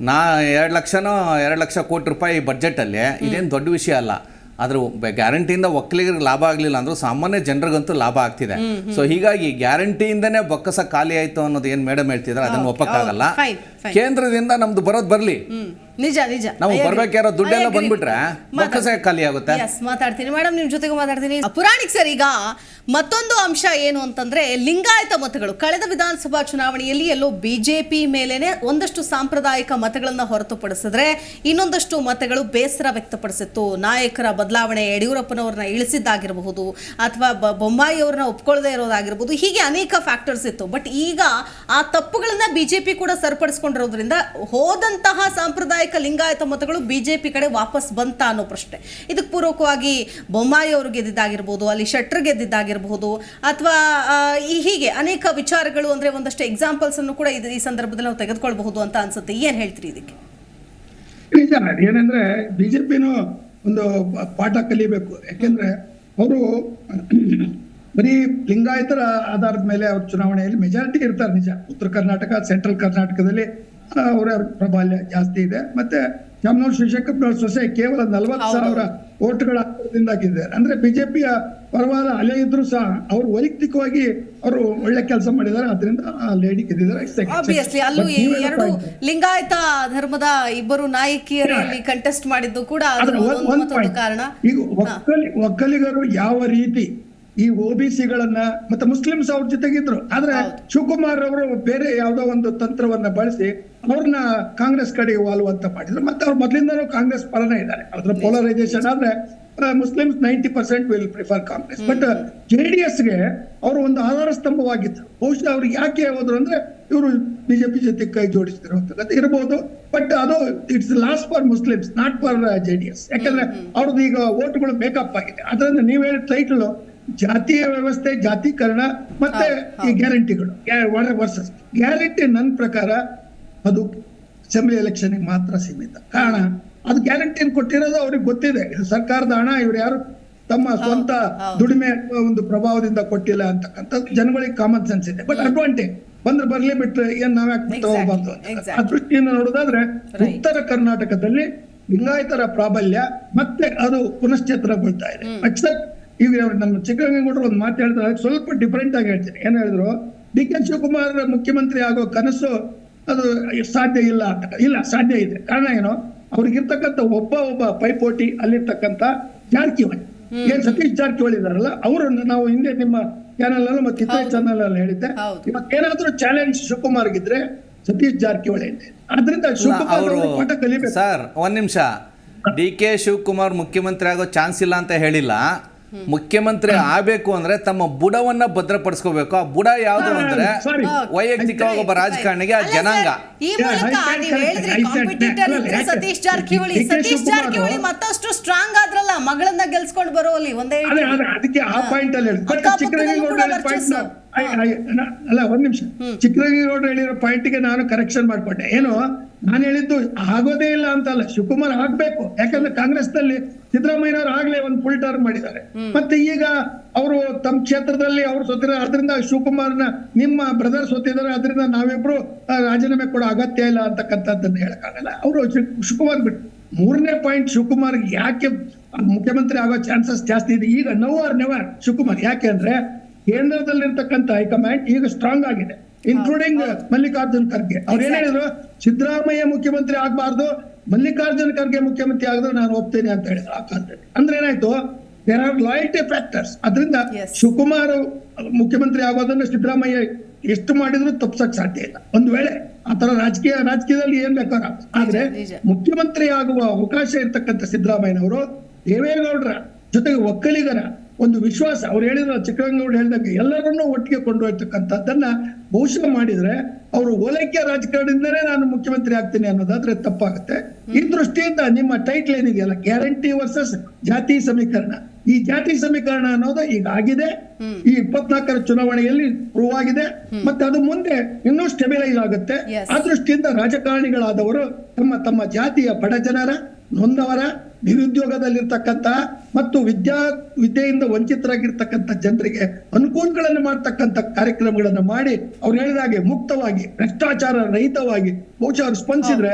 2 ಲಕ್ಷ ಕೋಟಿ ರೂಪಾಯಿ ಬಡ್ಜೆಟಲ್ಲಿ ಇದೇನು ದೊಡ್ಡ ವಿಷಯ ಅಲ್ಲ. ಆದ್ರೂ ಗ್ಯಾರಂಟಿಯಿಂದ ಒಕ್ಕಲಿಗರಿಗೆ ಲಾಭ ಆಗಲಿಲ್ಲ ಅಂದ್ರೂ ಸಾಮಾನ್ಯ ಜನರಿಗಂತೂ ಲಾಭ ಆಗ್ತಿದೆ. ಸೊ ಹೀಗಾಗಿ ಗ್ಯಾರಂಟಿಯಿಂದನೇ ಬೊಕ್ಕಸ ಖಾಲಿ ಆಯ್ತು ಅನ್ನೋದು ಏನು ಮೇಡಮ್ ಹೇಳ್ತಿದ್ರೆ ಅದನ್ನು ಒಪ್ಪಕ್ಕಾಗಲ್ಲ. ಕೇಂದ್ರದಿಂದ ನಮ್ದು ಬರೋದು ಬರ್ಲಿ, ನಿಜ ನಿಜ. ನಾವು ಬರ್ಬೇಕಾರೋ ದುಡ್ಡೆಲ್ಲ ಬಂದ್ಬಿಟ್ರೆ ಬೊಕ್ಕಸ ಖಾಲಿ ಆಗುತ್ತೆ. ಮಾತಾಡ್ತೀನಿ ಮೇಡಮ್, ನಿಮ್ ಜೊತೆಗೂ ಮಾತಾಡ್ತೀನಿ. ಪುರಾಣಿಕ್ ಸರ್, ಈಗ ಮತ್ತೊಂದು ಅಂಶ ಏನು ಅಂತಂದ್ರೆ ಲಿಂಗಾಯತ ಮತಗಳು ಕಳೆದ ವಿಧಾನಸಭಾ ಚುನಾವಣೆಯಲ್ಲಿ ಎಲ್ಲೋ ಬಿಜೆಪಿ ಮೇಲೇನೆ ಒಂದಷ್ಟು ಸಾಂಪ್ರದಾಯಿಕ ಮತಗಳನ್ನ ಹೊರತುಪಡಿಸಿದ್ರೆ ಇನ್ನೊಂದಷ್ಟು ಮತಗಳು ಬೇಸರ ವ್ಯಕ್ತಪಡಿಸಿತ್ತು. ನಾಯಕರ ಬದಲಾವಣೆ, ಯಡಿಯೂರಪ್ಪನವ್ರನ್ನ ಇಳಿಸಿದ್ದಾಗಿರಬಹುದು ಅಥವಾ ಬೊಮ್ಮಾಯಿ ಅವ್ರನ್ನ ಒಪ್ಕೊಳ್ಳದೆ ಇರೋದಾಗಿರ್ಬೋದು, ಹೀಗೆ ಅನೇಕ ಫ್ಯಾಕ್ಟರ್ಸ್ ಇತ್ತು. ಬಟ್ ಈಗ ಆ ತಪ್ಪುಗಳನ್ನ ಬಿಜೆಪಿ ಕೂಡ ಸರಿಪಡಿಸ್ಕೊಂಡಿರೋದ್ರಿಂದ ಹೋದಂತಹ ಸಾಂಪ್ರದಾಯಿಕ ಲಿಂಗಾಯತ ಮತಗಳು ಬಿಜೆಪಿ ಕಡೆ ವಾಪಸ್ ಬಂತ ಅನ್ನೋ ಪ್ರಶ್ನೆ. ಇದಕ್ಕೆ ಪೂರ್ವಕವಾಗಿ ಬೊಮ್ಮಾಯಿ ಅವರು ಗೆದ್ದಿದ್ದಾಗಿರ್ಬೋದು, ಅಲ್ಲಿ ಶೆಟ್ಟರ್ ಗೆದ್ದಿದ್ದಾಗಿರಬಹುದು, ಅಥವಾ ಹೀಗೆ ಅನೇಕ ವಿಚಾರಗಳು, ಅಂದ್ರೆ ಒಂದಷ್ಟು ಎಕ್ಸಾಂಪಲ್ಸ್ ಅನ್ನು ಕೂಡ ಈ ಸಂದರ್ಭದಲ್ಲಿ ನಾವು ತೆಗೆದುಕೊಳ್ಬಹುದು ಅಂತ ಅನ್ಸುತ್ತೆ. ಏನ್ ಹೇಳ್ತೀರಿ ಇದಕ್ಕೆ? ನಿಜ, ಏನಂದ್ರೆ ಬಿಜೆಪಿನೂ ಒಂದು ಪಾಠ ಕಲಿಬೇಕು. ಯಾಕೆಂದ್ರೆ ಅವರು ಬರೀ ಲಿಂಗಾಯತರ ಆಧಾರದ ಮೇಲೆ ಅವ್ರ ಚುನಾವಣೆಯಲ್ಲಿ ಮೆಜಾರಿಟಿ ಇರ್ತಾರೆ. ನಿಜ, ಉತ್ತರ ಕರ್ನಾಟಕ, ಸೆಂಟ್ರಲ್ ಕರ್ನಾಟಕದಲ್ಲಿ ಅವರ ಪ್ರಾಬಲ್ಯ ಜಾಸ್ತಿ ಇದೆ. ಮತ್ತೆ ಜಾಮನೂರು ಶಿವಶಂಕರಪ್ಪ ಸೊಸೆ ಕೇವಲ 40,000 ಓಟ್ಗಳ ಅಂತರದಿಂದಾಗಿದ್ದಾರೆ. ಅಂದ್ರೆ ಬಿಜೆಪಿಯ ಪರವಾದ ಅಲೆ ಇದ್ರು ಸಹ ಅವರು ವೈಯಕ್ತಿಕವಾಗಿ ಅವರು ಒಳ್ಳೆ ಕೆಲಸ ಮಾಡಿದ್ದಾರೆ, ಅದರಿಂದ ಆ ಲೇಡಿ ಗೆದ್ದಿದ್ದಾರೆ. ಆಬ್ವಿಯಸ್ಲಿ ಅಲ್ಲೂ ಎರಡು ಲಿಂಗಾಯತ ಧರ್ಮದ ಇಬ್ಬರು ನಾಯಕಿಯರಲ್ಲಿ ಕಂಟೆಸ್ಟ್ ಮಾಡಿದ್ದು ಕೂಡ ಕಾರಣ. ಈಗ ಒಕ್ಕಲಿಗರು ಯಾವ ರೀತಿ ಈ OBCಗಳನ್ನ ಮತ್ತೆ ಮುಸ್ಲಿಮ್ಸ್ ಅವ್ರ ಜೊತೆಗಿದ್ರು, ಆದ್ರೆ ಶಿವಕುಮಾರ್ ಅವರು ಬೇರೆ ಯಾವ್ದೋ ಒಂದು ತಂತ್ರವನ್ನ ಬಳಸಿ ಅವ್ರನ್ನ ಕಾಂಗ್ರೆಸ್ ಕಡೆಗೆ ವಾಲುವಂತ ಮಾಡಿದ್ರು. ಮತ್ತೆ ಅವ್ರು ಮೊದಲಿಂದನೂ ಕಾಂಗ್ರೆಸ್ ಪರನೇ ಇದ್ದಾರೆ. ಅದ್ರ ಪೋಲರೈಸೇಷನ್ ಆದ್ರೆ Muslims 90% will prefer Congress. But JDSಗೆ ಅವರು ಒಂದು ಆಧಾರ ಸ್ತಂಭವಾಗಿತ್ತು. ಬಹುಶಃ ಅವ್ರಿಗೆ ಯಾಕೆ ಹೋದ್ರು ಅಂದ್ರೆ ಇವರು ಬಿಜೆಪಿ ಜೊತೆ ಕೈ ಜೋಡಿಸ್ತಿರುವಂತದ್ದು ಇರಬಹುದು. ಬಟ್ ಅದು it's loss for Muslims, not for JDS. ಯಾಕಂದ್ರೆ ಅವ್ರದ್ದು ಈಗ ಓಟ್ಗಳು ಮೇಕಪ್ ಆಗಿದೆ. ಅದರಿಂದ ನೀವ್ ಹೇಳಿದ ಟೈಟಲ್ ಜಾತಿಯ ವ್ಯವಸ್ಥೆ, ಜಾತೀಕರಣ ಮತ್ತೆ ಈ ಗ್ಯಾರಂಟಿಗಳು ವರ್ಸಸ್ ಗ್ಯಾರಂಟಿ. ನನ್ನ ಪ್ರಕಾರ ಅದು ಅಸೆಂಬ್ಲಿ ಎಲೆಕ್ಷನ್ ಮಾತ್ರ ಸೀಮಿತ. ಕಾರಣ ಅದು ಗ್ಯಾರಂಟಿ ಕೊಟ್ಟಿರೋದು ಅವ್ರಿಗೆ ಗೊತ್ತಿದೆ, ಇದು ಸರ್ಕಾರದ ಹಣ, ಇವ್ರು ಯಾರು ತಮ್ಮ ಸ್ವಂತ ದುಡಿಮೆ ಒಂದು ಪ್ರಭಾವದಿಂದ ಕೊಟ್ಟಿಲ್ಲ ಅಂತಕ್ಕಂಥ ಜನಗಳಿಗೆ ಕಾಮನ್ ಸೆನ್ಸ್ ಇದೆ. ಬಟ್ ಅಡ್ವಾಂಟೇಜ್ ಬಂದ್ರೆ ಬರ್ಲಿ, ಬಿಟ್ರೆ ಏನ್ ನಾವ್ಯಾಕೆ ತಗೋಬಾರ್ದು ಆ ದೃಷ್ಟಿಯಿಂದ ನೋಡೋದಾದ್ರೆ ಉತ್ತರ ಕರ್ನಾಟಕದಲ್ಲಿ ಲಿಂಗಾಯತರ ಪ್ರಾಬಲ್ಯ ಮತ್ತೆ ಅದು ಪುನಶ್ಚೇತನಗೊಳ್ತಾ ಇದೆ. ಅಕ್ಸೆಪ್ಟ್ ಈಗ ನಮ್ಮ ಚಿಕ್ಕರಂಗೇಗೌಡರು ಒಂದು ಮಾತು ಹೇಳಿದ್ರೆ ಅದಕ್ಕೆ ಸ್ವಲ್ಪ ಡಿಫ್ರೆಂಟ್ ಆಗಿ ಹೇಳ್ತೀನಿ. ಏನ್ ಹೇಳಿದ್ರು, DK ಶಿವಕುಮಾರ್ ಮುಖ್ಯಮಂತ್ರಿ ಆಗೋ ಕನಸು ಅದು ಸಾಧ್ಯ ಇಲ್ಲ ಅಂತ. ಇಲ್ಲ, ಸಾಧ್ಯ ಇದೆ. ಕಾರಣ ಏನು, ಅವ್ರಿಗಿರ್ತಕ್ಕಂಥ ಒಬ್ಬ ಪೈಪೋಟಿ ಅಲ್ಲಿರ್ತಕ್ಕಂಥ ಜಾರಕಿಹೊಳಿ, ಏನ್ ಸತೀಶ್ ಜಾರಕಿಹೊಳಿ ಇದಾರಲ್ಲ, ಅವರನ್ನು ನಾವು ಹಿಂದೆ ನಿಮ್ಮ ಚಾನೆಲ್ ಅಲ್ಲೂ ಮತ್ತೆ ಇತರೆ ಚಾನೆಲ್ ಅಲ್ಲಿ ಹೇಳಿದ್ದೆ, ಇವತ್ತೇನಾದ್ರೂ ಚಾಲೆಂಜ್ ಶಿವಕುಮಾರ್ಗಿದ್ರೆ ಸತೀಶ್ ಜಾರಕಿಹೊಳಿ ಇದೆ. ಆದ್ರಿಂದ ಶಿವಕುಮಾರ್ ಅವರು ಪಾಠ ಕಲಿಬೇಕು. ಸರ್ ಒಂದ್ ನಿಮಿಷ, DK ಶಿವಕುಮಾರ್ ಮುಖ್ಯಮಂತ್ರಿ ಆಗೋ ಚಾನ್ಸ್ ಇಲ್ಲ ಅಂತ ಹೇಳಿಲ್ಲ. ಮುಖ್ಯಮಂತ್ರಿ ಆಗ್ಬೇಕು ಅಂದ್ರೆ ತಮ್ಮ ಬುಡವನ್ನ ಭದ್ರಪಡಿಸ್ಕೋಬೇಕು. ಆ ಬುಡ ಯಾವ್ದು ಅಂದ್ರೆ ವೈಯಕ್ತಿಕವಾಗಿ ಒಬ್ಬ ರಾಜಕಾರಣಿಗೆ ಆ ಜನಾಂಗ. ಈ ಮೂಲಕ ನೀವು ಹೇಳಿದ್ರಿ ಕಾಂಪಿಟೇಟರ್ ಇದ್ರೆ ಸತೀಶ್ ಜಾರಕಿಹೊಳಿ ಮತ್ತಷ್ಟು ಸ್ಟ್ರಾಂಗ್ ಆದ್ರಲ್ಲ, ಮಗಳನ್ನ ಗೆಲ್ಸ್ಕೊಂಡು ಬರೋಲಿ ಒಂದೇ. ಅದಕ್ಕೆ ಆ ಪಾಯಿಂಟ್ ಅಲ್ಲಿ ಅಲ್ಲ, ಒಂದ್ ನಿಮಿಷ, ಚಿಕ್ಕರಂಗೇಗೌಡರು ಹೇಳಿರೋ ಪಾಯಿಂಟ್ಗೆ ನಾನು ಕರೆಕ್ಷನ್ ಮಾಡ್ಕೊಂಡೆ. ಏನು ನಾನು ಹೇಳಿದ್ದು ಆಗೋದೇ ಇಲ್ಲ ಅಂತಲ್ಲ, ಶಿವಕುಮಾರ್ ಆಗ್ಬೇಕು. ಯಾಕಂದ್ರೆ ಕಾಂಗ್ರೆಸ್ ನಲ್ಲಿ ಸಿದ್ದರಾಮಯ್ಯನವರು ಆಗ್ಲೇ ಒಂದು ಫುಲ್ ಟರ್ಮ್ ಮಾಡಿದ್ದಾರೆ. ಮತ್ತೆ ಈಗ ಅವರು ತಮ್ಮ ಕ್ಷೇತ್ರದಲ್ಲಿ ಅವ್ರು ಸೋತಿದ್ದಾರೆ, ಅದರಿಂದ ಶಿವಕುಮಾರ್ನ ನಿಮ್ಮ ಬ್ರದರ್ ಸೋತಿದ್ದಾರೆ, ಅದರಿಂದ ನಾವಿಬ್ರು ರಾಜೀನಾಮೆ ಕೊಡೋ ಅಗತ್ಯ ಇಲ್ಲ ಅಂತಕ್ಕಂಥದ್ದನ್ನ ಹೇಳಕ್ಕಾಗಲ್ಲ. ಅವರು ಶಿವಕುಮಾರ್ ಬಿಟ್ಟು ಮೂರನೇ ಪಾಯಿಂಟ್, ಶಿವಕುಮಾರ್ ಯಾಕೆ ಮುಖ್ಯಮಂತ್ರಿ ಆಗೋ ಚಾನ್ಸಸ್ ಜಾಸ್ತಿ ಇದೆ ಈಗ, ನೌ ಆರ್ ನೆವರ್ ಶಿವಕುಮಾರ್. ಯಾಕೆ ಅಂದ್ರೆ ಕೇಂದ್ರದಲ್ಲಿರ್ತಕ್ಕಂಥ ಹೈಕಮಾಂಡ್ ಈಗ ಸ್ಟ್ರಾಂಗ್ ಆಗಿದೆ, ಇನ್ಕ್ಲೂಡಿಂಗ್ ಮಲ್ಲಿಕಾರ್ಜುನ್ ಖರ್ಗೆ. ಅವ್ರು ಏನ್ ಹೇಳಿದ್ರು, ಸಿದ್ದರಾಮಯ್ಯ ಮುಖ್ಯಮಂತ್ರಿ ಆಗ್ಬಾರ್ದು, ಮಲ್ಲಿಕಾರ್ಜುನ್ ಖರ್ಗೆ ಮುಖ್ಯಮಂತ್ರಿ ಆಗಿದ್ರೆ ನಾನು ಒಪ್ತೇನೆ ಅಂತ ಹೇಳಿದ್ರು ಆ ಕಾಲದಲ್ಲಿ. ಅಂದ್ರೆ ಏನಾಯ್ತು, ದೇರ್ ಆರ್ ಲಾಯಲ್ಟಿ ಫ್ಯಾಕ್ಟರ್ಸ್. ಅದರಿಂದ ಶಿವಕುಮಾರ್ ಮುಖ್ಯಮಂತ್ರಿ ಆಗೋದನ್ನ ಸಿದ್ದರಾಮಯ್ಯ ಎಷ್ಟು ಮಾಡಿದ್ರು ತಪ್ಸಕ್ ಸಾಧ್ಯ ಇಲ್ಲ. ಒಂದು ವೇಳೆ ಆತರ ರಾಜಕೀಯದಲ್ಲಿ ಏನ್ ಬೇಕಾದ್ರೆ, ಆದ್ರೆ ಮುಖ್ಯಮಂತ್ರಿ ಆಗುವ ಅವಕಾಶ ಇರ್ತಕ್ಕಂಥ ಸಿದ್ದರಾಮಯ್ಯನವರು ದೇವೇಗೌಡರ ಜೊತೆಗೆ ಒಕ್ಕಲಿಗರ ಒಂದು ವಿಶ್ವಾಸ, ಅವ್ರು ಹೇಳಿದ್ರು, ಚಿಕ್ಕರಂಗೇಗೌಡ ಹೇಳಿದಂಗೆ ಎಲ್ಲರನ್ನೂ ಒಟ್ಟಿಗೆ ಕೊಂಡೊಯ್ತಕ್ಕಂಥದ್ದನ್ನ ಬಹುಶಃ ಮಾಡಿದ್ರೆ ಅವರು ಓಲೈಕೆ ರಾಜಕಾರಣದಿಂದನೇ ನಾನು ಮುಖ್ಯಮಂತ್ರಿ ಆಗ್ತೀನಿ ಅನ್ನೋದಾದ್ರೆ ತಪ್ಪಾಗುತ್ತೆ. ಈ ದೃಷ್ಟಿಯಿಂದ ನಿಮ್ಮ ಟೈಟ್ಲ್ ಏನಿದೆಯಲ್ಲ, ಗ್ಯಾರಂಟಿ ವರ್ಸಸ್ ಜಾತಿ ಸಮೀಕರಣ, ಈ ಜಾತಿ ಸಮೀಕರಣ ಅನ್ನೋದು ಈಗ ಆಗಿದೆ, ಈ 24ರ ಚುನಾವಣೆಯಲ್ಲಿ ಪ್ರೂವ್ ಆಗಿದೆ. ಮತ್ತೆ ಅದು ಮುಂದೆ ಇನ್ನೂ ಸ್ಟೆಬಿಲೈಸ್ ಆಗುತ್ತೆ. ಆ ದೃಷ್ಟಿಯಿಂದ ರಾಜಕಾರಣಿಗಳಾದವರು ತಮ್ಮ ಜಾತಿಯ ಬಡ ಜನರ, ನೊಂದವರ, ನಿರುದ್ಯೋಗದಲ್ಲಿರ್ತಕ್ಕಂಥ ಮತ್ತು ವಿದ್ಯೆಯಿಂದ ವಂಚಿತರಾಗಿರ್ತಕ್ಕಂಥ ಜನರಿಗೆ ಅನುಕೂಲಗಳನ್ನು ಮಾಡ್ತಕ್ಕಂಥ ಕಾರ್ಯಕ್ರಮಗಳನ್ನು ಮಾಡಿ ಅವ್ರು ಹೇಳಿದಾಗೆ ಮುಕ್ತವಾಗಿ ಭ್ರಷ್ಟಾಚಾರ ರಹಿತವಾಗಿ ಬಹುಶಃ ಅವ್ರು ಸ್ಪಂದಿಸಿದ್ರೆ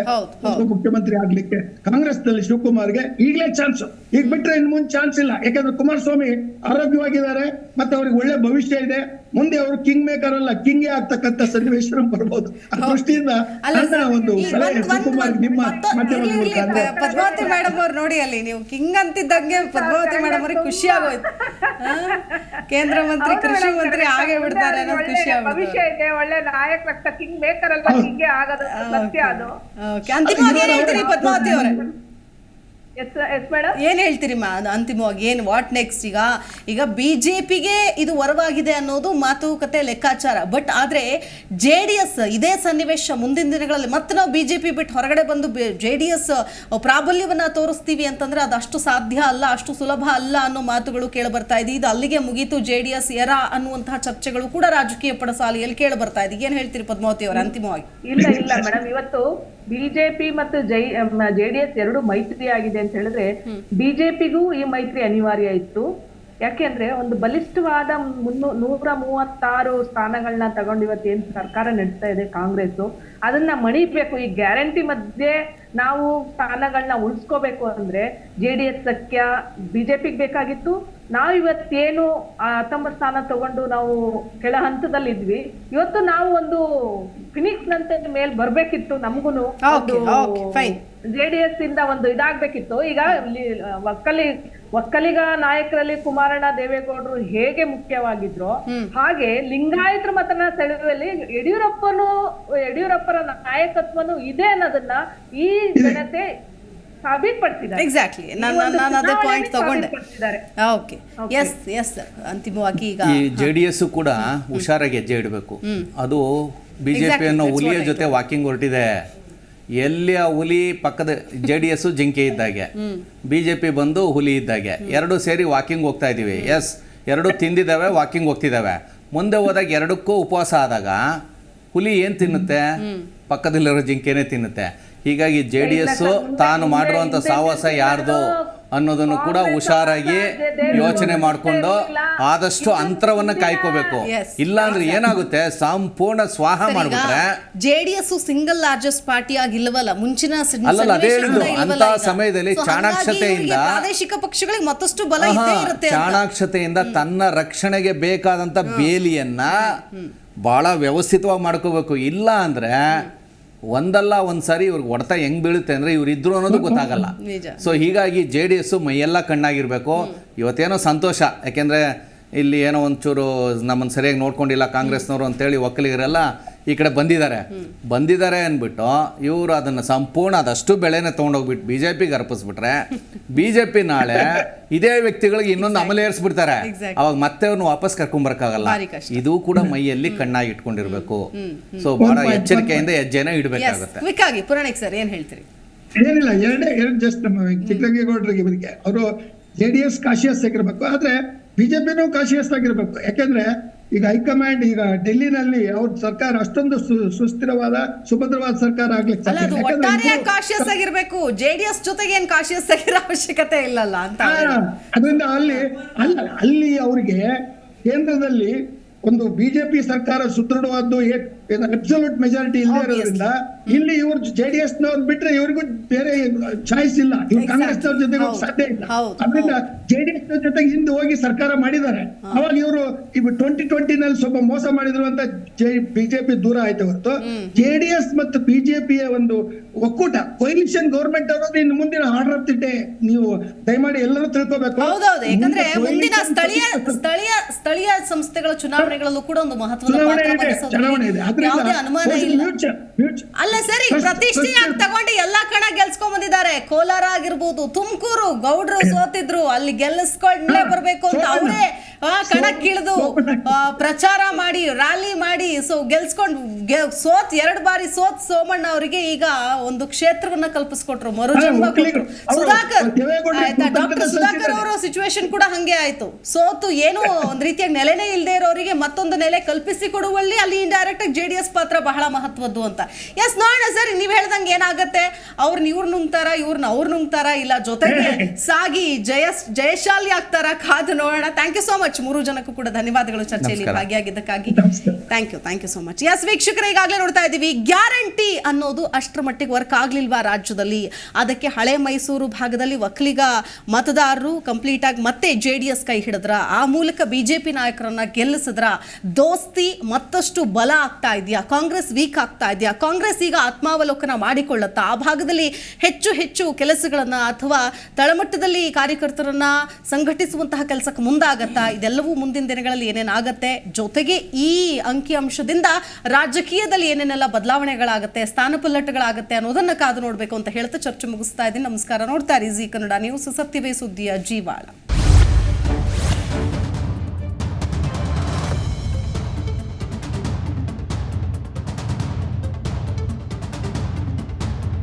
ಮುಖ್ಯಮಂತ್ರಿ ಆಗ್ಲಿಕ್ಕೆ ಕಾಂಗ್ರೆಸ್ ನಲ್ಲಿ ಶಿವಕುಮಾರ್ಗೆ ಈಗಲೇ ಚಾನ್ಸ್. ಈಗ ಬಿಟ್ರೆ ಇನ್ ಮುಂದೆ ಚಾನ್ಸ್ ಇಲ್ಲ. ಯಾಕಂದ್ರೆ ಕುಮಾರಸ್ವಾಮಿ ಆರೋಗ್ಯವಾಗಿದ್ದಾರೆ, ಮತ್ತೆ ಅವ್ರಿಗೆ ಒಳ್ಳೆ ಭವಿಷ್ಯ ಇದೆ. ಮುಂದೆ ಅವರು ಕಿಂಗ್ ಮೇಕರ್ ಅಲ್ಲ, ಕಿಂಗೇ ಆಗ್ತಕ್ಕಂಥ ಸನ್ನಿವೇಶ ಬರ್ಬೋದು. ಆ ದೃಷ್ಟಿಯಿಂದ ಒಂದು ಸಲಹೆ ಶಿವಕುಮಾರ್ ನಿಮ್ಮ ಮಾಧ್ಯಮದ ಪದ್ಮಾವತಿ ಮೇಡಮ್ ಅವ್ರು ನೋಡಿ, ಅಲ್ಲಿ ನೀವು ಕಿಂಗ್ ಅಂತಿದ್ದಂಗೆ ಪದ್ಮಾವತಿ ಮೇಡಮ್ ಅವ್ರಿಗೆ ಖುಷಿ ಆಗೋಯ್ತು. ಕೇಂದ್ರ ಮಂತ್ರಿ, ಕೃಷಿ ಮಂತ್ರಿ ಆಗೇ ಬಿಡ್ತಾರೆ ಅನ್ನೋದು ಖುಷಿ ಆಗೋದು. ಭವಿಷ್ಯ ಇದೆ, ಒಳ್ಳೆ ನಾಯಕ, ಕಿಂಗ್ ಮೇಕರ್ ಅಲ್ಲ, ಕಿಂಗೇ ಆಗೋದು ಸತ್ಯ ಅದು. ಅಂತಿಮವಾಗಿ ಏನ್ ಹೇಳ್ತೀರಿ ಪದ್ಮಾವತಿ ಅವರೇ? ಏನ್ ಹೇಳ್ತೀರಿ ಅಂತಿಮವಾಗಿ, ಏನ್ ವಾಟ್ ನೆಕ್ಸ್ಟ್? ಈಗ ಬಿಜೆಪಿಗೆ ಇದು ವರವಾಗಿದೆ ಅನ್ನೋದು ಮಾತುಕತೆ ಲೆಕ್ಕಾಚಾರ. ಬಟ್ ಆದ್ರೆ JDS ಇದೇ ಸನ್ನಿವೇಶ ಮುಂದಿನ ದಿನಗಳಲ್ಲಿ ಮತ್ತೆ ನಾವು ಬಿಜೆಪಿ ಬಿಟ್ಟು ಹೊರಗಡೆ ಬಂದು JDS ಪ್ರಾಬಲ್ಯವನ್ನ ತೋರಿಸ್ತೀವಿ ಅಂತಂದ್ರೆ ಅದಷ್ಟು ಸಾಧ್ಯ ಅಲ್ಲ, ಅಷ್ಟು ಸುಲಭ ಅಲ್ಲ ಅನ್ನೋ ಮಾತುಗಳು ಕೇಳಿ ಬರ್ತಾ ಇದೆ. ಇದು ಅಲ್ಲಿಗೆ ಮುಗೀತು JDS ಎರ ಅನ್ನುವಂತಹ ಚರ್ಚೆಗಳು ಕೂಡ ರಾಜಕೀಯ ಪಡಸಾಲೆಯಲ್ಲಿ ಕೇಳಿ ಬರ್ತಾ ಇದೆ. ಏನ್ ಹೇಳ್ತೀರಿ ಪದ್ಮಾವತಿ ಅವರ ಅಂತಿಮವಾಗಿ? ಇಲ್ಲ ಮೇಡಮ್, ಇವತ್ತು ಬಿಜೆಪಿ ಮತ್ತು JDS ಎರಡು ಮೈತ್ರಿ ಆಗಿದೆ ಅಂತ ಹೇಳಿದ್ರೆ ಬಿಜೆಪಿಗೂ ಈ ಮೈತ್ರಿ ಅನಿವಾರ್ಯ ಇತ್ತು. ಯಾಕೆಂದ್ರೆ ಒಂದು ಬಲಿಷ್ಠವಾದ 136 ಸ್ಥಾನಗಳನ್ನ ತಗೊಂಡು ಇವತ್ತು ಏನ್ ಸರ್ಕಾರ ನಡೆಸ್ತಾ ಇದೆ ಕಾಂಗ್ರೆಸ್, ಅದನ್ನ ಮಣಿಬೇಕು. ಈ ಗ್ಯಾರಂಟಿ ಮಧ್ಯೆ ನಾವು ಸ್ಥಾನಗಳನ್ನ ಉಳಿಸ್ಕೋಬೇಕು ಅಂದ್ರೆ JDS ಸಖ್ಯ ಬಿಜೆಪಿಗೆ ಬೇಕಾಗಿತ್ತು. ನಾವು ಇವತ್ತೇನು 19 ಸ್ಥಾನ ತಗೊಂಡು ನಾವು ಕೆಳ ಹಂತದಲ್ಲಿ ಇದ್ವಿ, ಇವತ್ತು ನಾವು ಒಂದು ಫಿನಿಕ್ಸ್ ನಂತೆ ಮೇಲ್ ಬರ್ಬೇಕಿತ್ತು. ನಮ್ಗುನು JDS ಇಂದ ಒಂದು ಇದಾಗ್ಬೇಕಿತ್ತು. ಈಗ ಒಕ್ಕಲಿಗ ನಾಯಕರಲ್ಲಿ ಕುಮಾರಣ್ಣ, ದೇವೇಗೌಡರು ಹೇಗೆ ಮುಖ್ಯವಾಗಿದ್ರು, ಹಾಗೆ ಲಿಂಗಾಯತರ ಮತನ ಸೆಳೆಯುವಲ್ಲಿ ಯಡಿಯೂರಪ್ಪರ ನಾಯಕತ್ವನು ಇದೆ ಅನ್ನೋದನ್ನ ಈ ಜನತೆ ಎಕ್ಸಾಕ್ಟ್ಲಿ, ನಾನು ಅದೇ ಪಾಯಿಂಟ್ ತಗೊಂಡೆ. Okay, yes sir. ಅಂತಿಮವಾಗಿ ಈಗ ಈ JDS ಕೂಡ ಹುಷಾರಾಗಿ ಹೆಜ್ಜೆ ಇಡಬೇಕು. ಅದು ಬಿಜೆಪಿ ಅನ್ನೋ ಹುಲಿಯ ಜೊತೆ ವಾಕಿಂಗ್ ಹೊರಟಿದೆ. ಎಲ್ಲಿ ಆ ಹುಲಿ ಪಕ್ಕದ JDS ಜಿಂಕೆ ಇದ್ದಾಗೆ, ಬಿಜೆಪಿ ಬಂದು ಹುಲಿ ಇದ್ದಾಗೆ, ಎರಡು ಸೇರಿ ವಾಕಿಂಗ್ ಹೋಗ್ತಾ ಇದೀವಿ. ಎಸ್, ಎರಡು ತಿಂದಿದ್ದಾವೆ, ವಾಕಿಂಗ್ ಹೋಗ್ತಿದ್ದಾವೆ. ಮುಂದೆ ಹೋದಾಗ ಎರಡಕ್ಕೂ ಉಪವಾಸ ಆದಾಗ ಹುಲಿ ಏನು ತಿನ್ನುತ್ತೆ? ಪಕ್ಕದಲ್ಲಿರೋ ಜಿಂಕೆನೇ ತಿನ್ನುತ್ತೆ. ಹೀಗಾಗಿ JDS ತಾನು ಮಾಡಿರುವಂಥ ಸಾಹಸ ಯಾರ್ದು ಅನ್ನೋದನ್ನು ಕೂಡ ಹುಷಾರಾಗಿ ಯೋಚನೆ ಮಾಡಿಕೊಂಡು ಆದಷ್ಟು ಅಂತರವನ್ನ ಕಾಯ್ಕೋಬೇಕು. ಇಲ್ಲ ಅಂದ್ರೆ ಏನಾಗುತ್ತೆ, ಸಂಪೂರ್ಣ ಸ್ವಾಹ ಮಾಡ್ಬಿಟ್ರೆ JDS ಸಿಂಗಲ್ ಲಾರ್ಜೆಸ್ಟ್ ಪಾರ್ಟಿ ಆಗಿಲ್ವಲ್ಲ ಮುಂಚಿನ ಅದೇ ಹೇಳಿದ್ರು. ಅಂತ ಸಮಯದಲ್ಲಿ ಚಾಣಾಕ್ಷತೆಯಿಂದ ಪ್ರಾದೇಶಿಕ ಪಕ್ಷಗಳಿಗೆ ಮತ್ತಷ್ಟು ಬಲ ಇದ್ದೇ ಇರುತ್ತೆ. ಚಾಣಾಕ್ಷತೆಯಿಂದ ತನ್ನ ರಕ್ಷಣೆಗೆ ಬೇಕಾದಂತ ಬೇಲಿಯನ್ನ ಬಹಳ ವ್ಯವಸ್ಥಿತವಾಗಿ ಮಾಡ್ಕೋಬೇಕು. ಇಲ್ಲ ಅಂದ್ರೆ ಒಂದಲ್ಲ ಒಂದು ಸಾರಿ ಇವ್ರಿಗೆ ಹೊಡೆತ ಹೆಂಗ್ ಬೀಳುತ್ತೆ ಅಂದ್ರೆ ಇವ್ರು ಇದ್ರು ಅನ್ನೋದು ಗೊತ್ತಾಗಲ್ಲ. ನಿಜ. ಸೊ ಹೀಗಾಗಿ JDS ಮೈಯೆಲ್ಲ ಕಣ್ಣಾಗಿರ್ಬೇಕು. ಇವತ್ತೇನೋ ಸಂತೋಷ, ಯಾಕೆಂದ್ರೆ ಇಲ್ಲಿ ಏನೋ ಒಂಚೂರು ನಮ್ಮನ್ನು ಸರಿಯಾಗಿ ನೋಡ್ಕೊಂಡಿಲ್ಲ ಕಾಂಗ್ರೆಸ್ನವರು ಅಂತೇಳಿ ಒಕ್ಕಲಿಗರೆಲ್ಲ ಈ ಕಡೆ ಬಂದಿದ್ದಾರೆ ಅಂದ್ಬಿಟ್ಟು ಇವರು ಅದನ್ನು ಸಂಪೂರ್ಣ ಅದಷ್ಟು ಬೆಳೆನೇ ತೊಗೊಂಡೋಗ್ಬಿಟ್ಟು BJPಗೆ ಅರ್ಪಿಸ್ಬಿಟ್ರೆ BJP ನಾಳೆ ಇದೇ ವ್ಯಕ್ತಿಗಳಿಗೆ ಇನ್ನೊಂದು ಅಮಲೇರಿಸ್ಬಿಡ್ತಾರೆ. ಅವಾಗ ಮತ್ತೆ ಅವ್ರನ್ನ ವಾಪಸ್ ಕರ್ಕೊಂಬರಕ್ಕಾಗಲ್ಲ. ಇದು ಕೂಡ ಮೈಯಲ್ಲಿ ಕಣ್ಣಾಗಿ ಇಟ್ಕೊಂಡಿರ್ಬೇಕು. ಸೊ ಬಹಳ ಎಚ್ಚರಿಕೆಯಿಂದ ಹೆಜ್ಜೆನ ಇಡಬೇಕಾಗುತ್ತೆ. ಕ್ವಿಕ್ ಆಗಿ ಪುರಾಣಿಕ್ ಸರ್ ಏನ್ ಹೇಳ್ತೀರಿ? ಏನಿಲ್ಲ, ಎರಡು ಜಸ್ಟ್ ನಮ್ಮ ಚಿಕ್ಕರಂಗೇಗೌಡರಿಗೆ ಇವರಿಗೆ ಅವರು JDS ಕಾಶಿಯಸ್ ಆಗಿರ್ಬೇಕು, ಆದ್ರೆ ಬಿಜೆಪಿನೂ ಕಾಶಿಯಸ್ ಆಗಿರ್ಬೇಕು. ಯಾಕಂದ್ರೆ ಈಗ ಹೈಕಮಾಂಡ್ ಈಗ ಡೆಲ್ಲಿನಲ್ಲಿ ಅವ್ರ ಸರ್ಕಾರ ಅಷ್ಟೊಂದು ಸುಸ್ಥಿರವಾದ ಸುಭದ್ರವಾದ ಸರ್ಕಾರ ಆಗ್ಲಿಕ್ಕೆ ಅಲ್ಲ, ಅದು ಒಟ್ಟಾರೆ ಕಾಶಿಯಸ್ ಆಗಿರ್ಬೇಕು. JDS ಜೊತೆಗೆ ಏನ್ ಕಾಶಿಯಸ್ ಆಗಿರೋ ಅವಶ್ಯಕತೆ ಇಲ್ಲಲ್ಲ ಅಂತ. ಅದರಿಂದ ಅಲ್ಲಿ ಅವ್ರಿಗೆ ಕೇಂದ್ರದಲ್ಲಿ ಒಂದು ಬಿಜೆಪಿ ಸರ್ಕಾರ ಸುದೃಢವಾದ್ದು ಅಬ್ಸಲ್ಯೂಟ್ ಮೆಜಾರಿಟಿ ಇಲ್ಲದೆ ಇರೋದ್ರಿಂದ ಇಲ್ಲಿ ಇವ್ರು JDS ನವ್ರು ಬಿಟ್ರೆ ಇವ್ರಿಗೂ ಬೇರೆ ಚಾಯ್ಸ್ ಇಲ್ಲ. ಇವ್ರು ಕಾಂಗ್ರೆಸ್ ನವ್ರ ಜೊತೆಗೆ ಹೋಗಿ ಸಾಧ್ಯ ಇಲ್ಲ. ಅದರಿಂದ JDS ನ ಜೊತೆಗೆ ಹಿಂದೆ ಹೋಗಿ ಸರ್ಕಾರ ಮಾಡಿದ್ದಾರೆ. ಅವಾಗ ಇವರು 2020 ನಲ್ಲಿ ಸ್ವಲ್ಪ ಮೋಸ ಮಾಡಿದ್ರು ಅಂತ ಬಿಜೆಪಿ ದೂರ ಆಯ್ತು ಹೊರತು JDS ಮತ್ತು ಬಿಜೆಪಿಯ ಒಂದು ಒಕ್ಕೂಟ ಕೊಯಿಲಿಷನ್ ಗೌರ್ಮೆಂಟ್ ಅನ್ನೋದು ಇನ್ನು ಮುಂದಿನ ಆರ್ಡರ್ ಆಫ್ ದಿ ಡೇ ನೀವು ದಯಮಾಡಿ ಎಲ್ಲರೂ ತಿಳ್ಕೋಬೇಕು. ಹೌದೌದು, ಯಾಕಂದ್ರೆ ಮುಂದಿನ ಸ್ಥಳೀಯ ಸಂಸ್ಥೆಗಳ ಚುನಾವಣೆಗಳಲ್ಲೂ ಕೂಡ ಒಂದು ಮಹತ್ವದ ಪಾತ್ರ ವಹಿಸೋದು ಯಾವುದೇ ಅನುಮಾನ ಇಲ್ಲ. ಅಲ್ಲ ಸರಿ, ಪ್ರತಿಷ್ಠೆಯಾಗಿ ತಗೊಂಡು ಎಲ್ಲಾ ಕಣ ಗೆಲ್ಸ್ಕೊಂಡ್ ಬಂದಿದ್ದಾರೆ. ಕೋಲಾರ ಆಗಿರ್ಬೋದು, ತುಮಕೂರು ಗೌಡ್ರು ಸೋತಿದ್ರು, ಅಲ್ಲಿ ಗೆಲ್ಲಿಸ್ಕೊಂಡೇ ಬರ್ಬೇಕು ಅಂತ ಅವರೇ ಕಣಕ್ಕಿಳಿದು ಪ್ರಚಾರ ಮಾಡಿ ರ್ಯಾಲಿ ಮಾಡಿ ಗೆಲ್ಸ್ಕೊಂಡು ಎರಡು ಬಾರಿ ಸೋಮಣ್ಣ ಅವರಿಗೆ ಈಗ ಒಂದು ಕ್ಷೇತ್ರವನ್ನ ಕಲ್ಪಿಸ್ಕೊಟ್ರು, ಮರುಜನ್ಮ ಕೊಟ್ರು. ಡಾಕ್ಟರ್ ಸುಧಾಕರ್ ಅವರ ಸಿಚುವೇಶನ್ ಕೂಡ ಹಂಗೆ ಆಯ್ತು. ಸೋತು ಏನೋ ಒಂದ್ ರೀತಿಯಾಗಿ ನೆಲೆನೇ ಇಲ್ಲದೆ ಇರೋರಿಗೆ ಮತ್ತೊಂದು ನೆಲೆ ಕಲ್ಪಿಸಿ ಕೊಡುವಲ್ಲಿ ಅಲ್ಲಿ ಇಂಡೈರೆಕ್ಟ್ ಆಗಿ JDS ಪಾತ್ರ ಬಹಳ ಮಹತ್ವದ್ದು ಅಂತ. ಎಸ್, ನೋಡೋಣ ಸರ್, ನೀವ್ ಹೇಳ್ದಂಗೆ ಏನಾಗತ್ತೆ, ಅವ್ರನ್ನ ಇವ್ರು ನುಂಗ್ತಾರ, ಇವ್ರನ್ನ ಅವ್ರು ನುಂಗ್ತಾರ, ಇಲ್ಲ ಜೊತೆಗೆ ಸಾಗಿ ಜಯಶಾಲಿ ಆಗ್ತಾರ, ಕಾದು ನೋಡೋಣ. ಥ್ಯಾಂಕ್ ಯು ಸೋ ಮಚ್, ಮೂರು ಜನಕ್ಕೂ ಕೂಡ ಧನ್ಯವಾದಗಳು ಚರ್ಚೆಯಲ್ಲಿ ಭಾಗಿಯಾಗಿದ್ದಕ್ಕಾಗಿ. Thank you so much. Yes ವೀಕ್ಷಕರೇ, ಈಗಾಗಲೇ ನೋಡ್ತಾ ಇದ್ದೀವಿ, ಗ್ಯಾರಂಟಿ ಅನ್ನೋದು ಅಷ್ಟರ ಮಟ್ಟಿಗೆ ವರ್ಕ್ ಆಗ್ಲಿಲ್ವಾ ರಾಜ್ಯದಲ್ಲಿ? ಅದಕ್ಕೆ ಹಳೆ ಮೈಸೂರು ಭಾಗದಲ್ಲಿ ಒಕ್ಕಲಿಗ ಮತದಾರರು ಕಂಪ್ಲೀಟ್ ಆಗಿ ಮತ್ತೆ JDS ಕೈ ಹಿಡಿದ್ರ, ಆ ಮೂಲಕ BJP ನಾಯಕರನ್ನ ಗೆಲ್ಲಿಸಿದ್ರ, ದೋಸ್ತಿ ಮತ್ತಷ್ಟು ಬಲ ಆಗ್ತಾ ಇದೆಯಾ? ಕಾಂಗ್ರೆಸ್ ವೀಕ್ ಆಗ್ತಾ ಇದೆಯಾ? ಕಾಂಗ್ರೆಸ್ ಈಗ ಆತ್ಮಾವಲೋಕನ ಮಾಡಿಕೊಳ್ಳುತ್ತಾ? ಆ ಭಾಗದಲ್ಲಿ ಹೆಚ್ಚು ಕೆಲಸಗಳನ್ನ ಅಥವಾ ತಳಮಟ್ಟದಲ್ಲಿ ಕಾರ್ಯಕರ್ತರನ್ನ ಸಂಘಟಿಸುವಂತಹ ಕೆಲಸಕ್ಕೆ ಮುಂದಾಗತ್ತಾ? ಇದೆಲ್ಲವೂ ಮುಂದಿನ ದಿನಗಳಲ್ಲಿ ಏನೇನಾಗತ್ತೆ, ಜೊತೆಗೆ ಈ ಅಂಕಿಅಂಶದಿಂದ ರಾಜಕೀಯದಲ್ಲಿ ಏನೇನೆಲ್ಲ ಬದಲಾವಣೆಗಳಾಗತ್ತೆ, ಸ್ಥಾನಪಲ್ಲಟಗಳಾಗತ್ತೆ ಅನ್ನೋದನ್ನ ಕಾದು ನೋಡ್ಬೇಕು ಅಂತ ಹೇಳ್ತಾ ಚರ್ಚೆ ಮುಗಿಸ್ತಾ ಇದ್ದೀನಿ. ನಮಸ್ಕಾರ. ನೋಡ್ತಾ ಇರಿ ಜೀ ಕನ್ನಡ ನ್ಯೂಸ್, ಸತ್ಯವೇ ಸುದ್ದಿಯ ಜೀವಾಳ.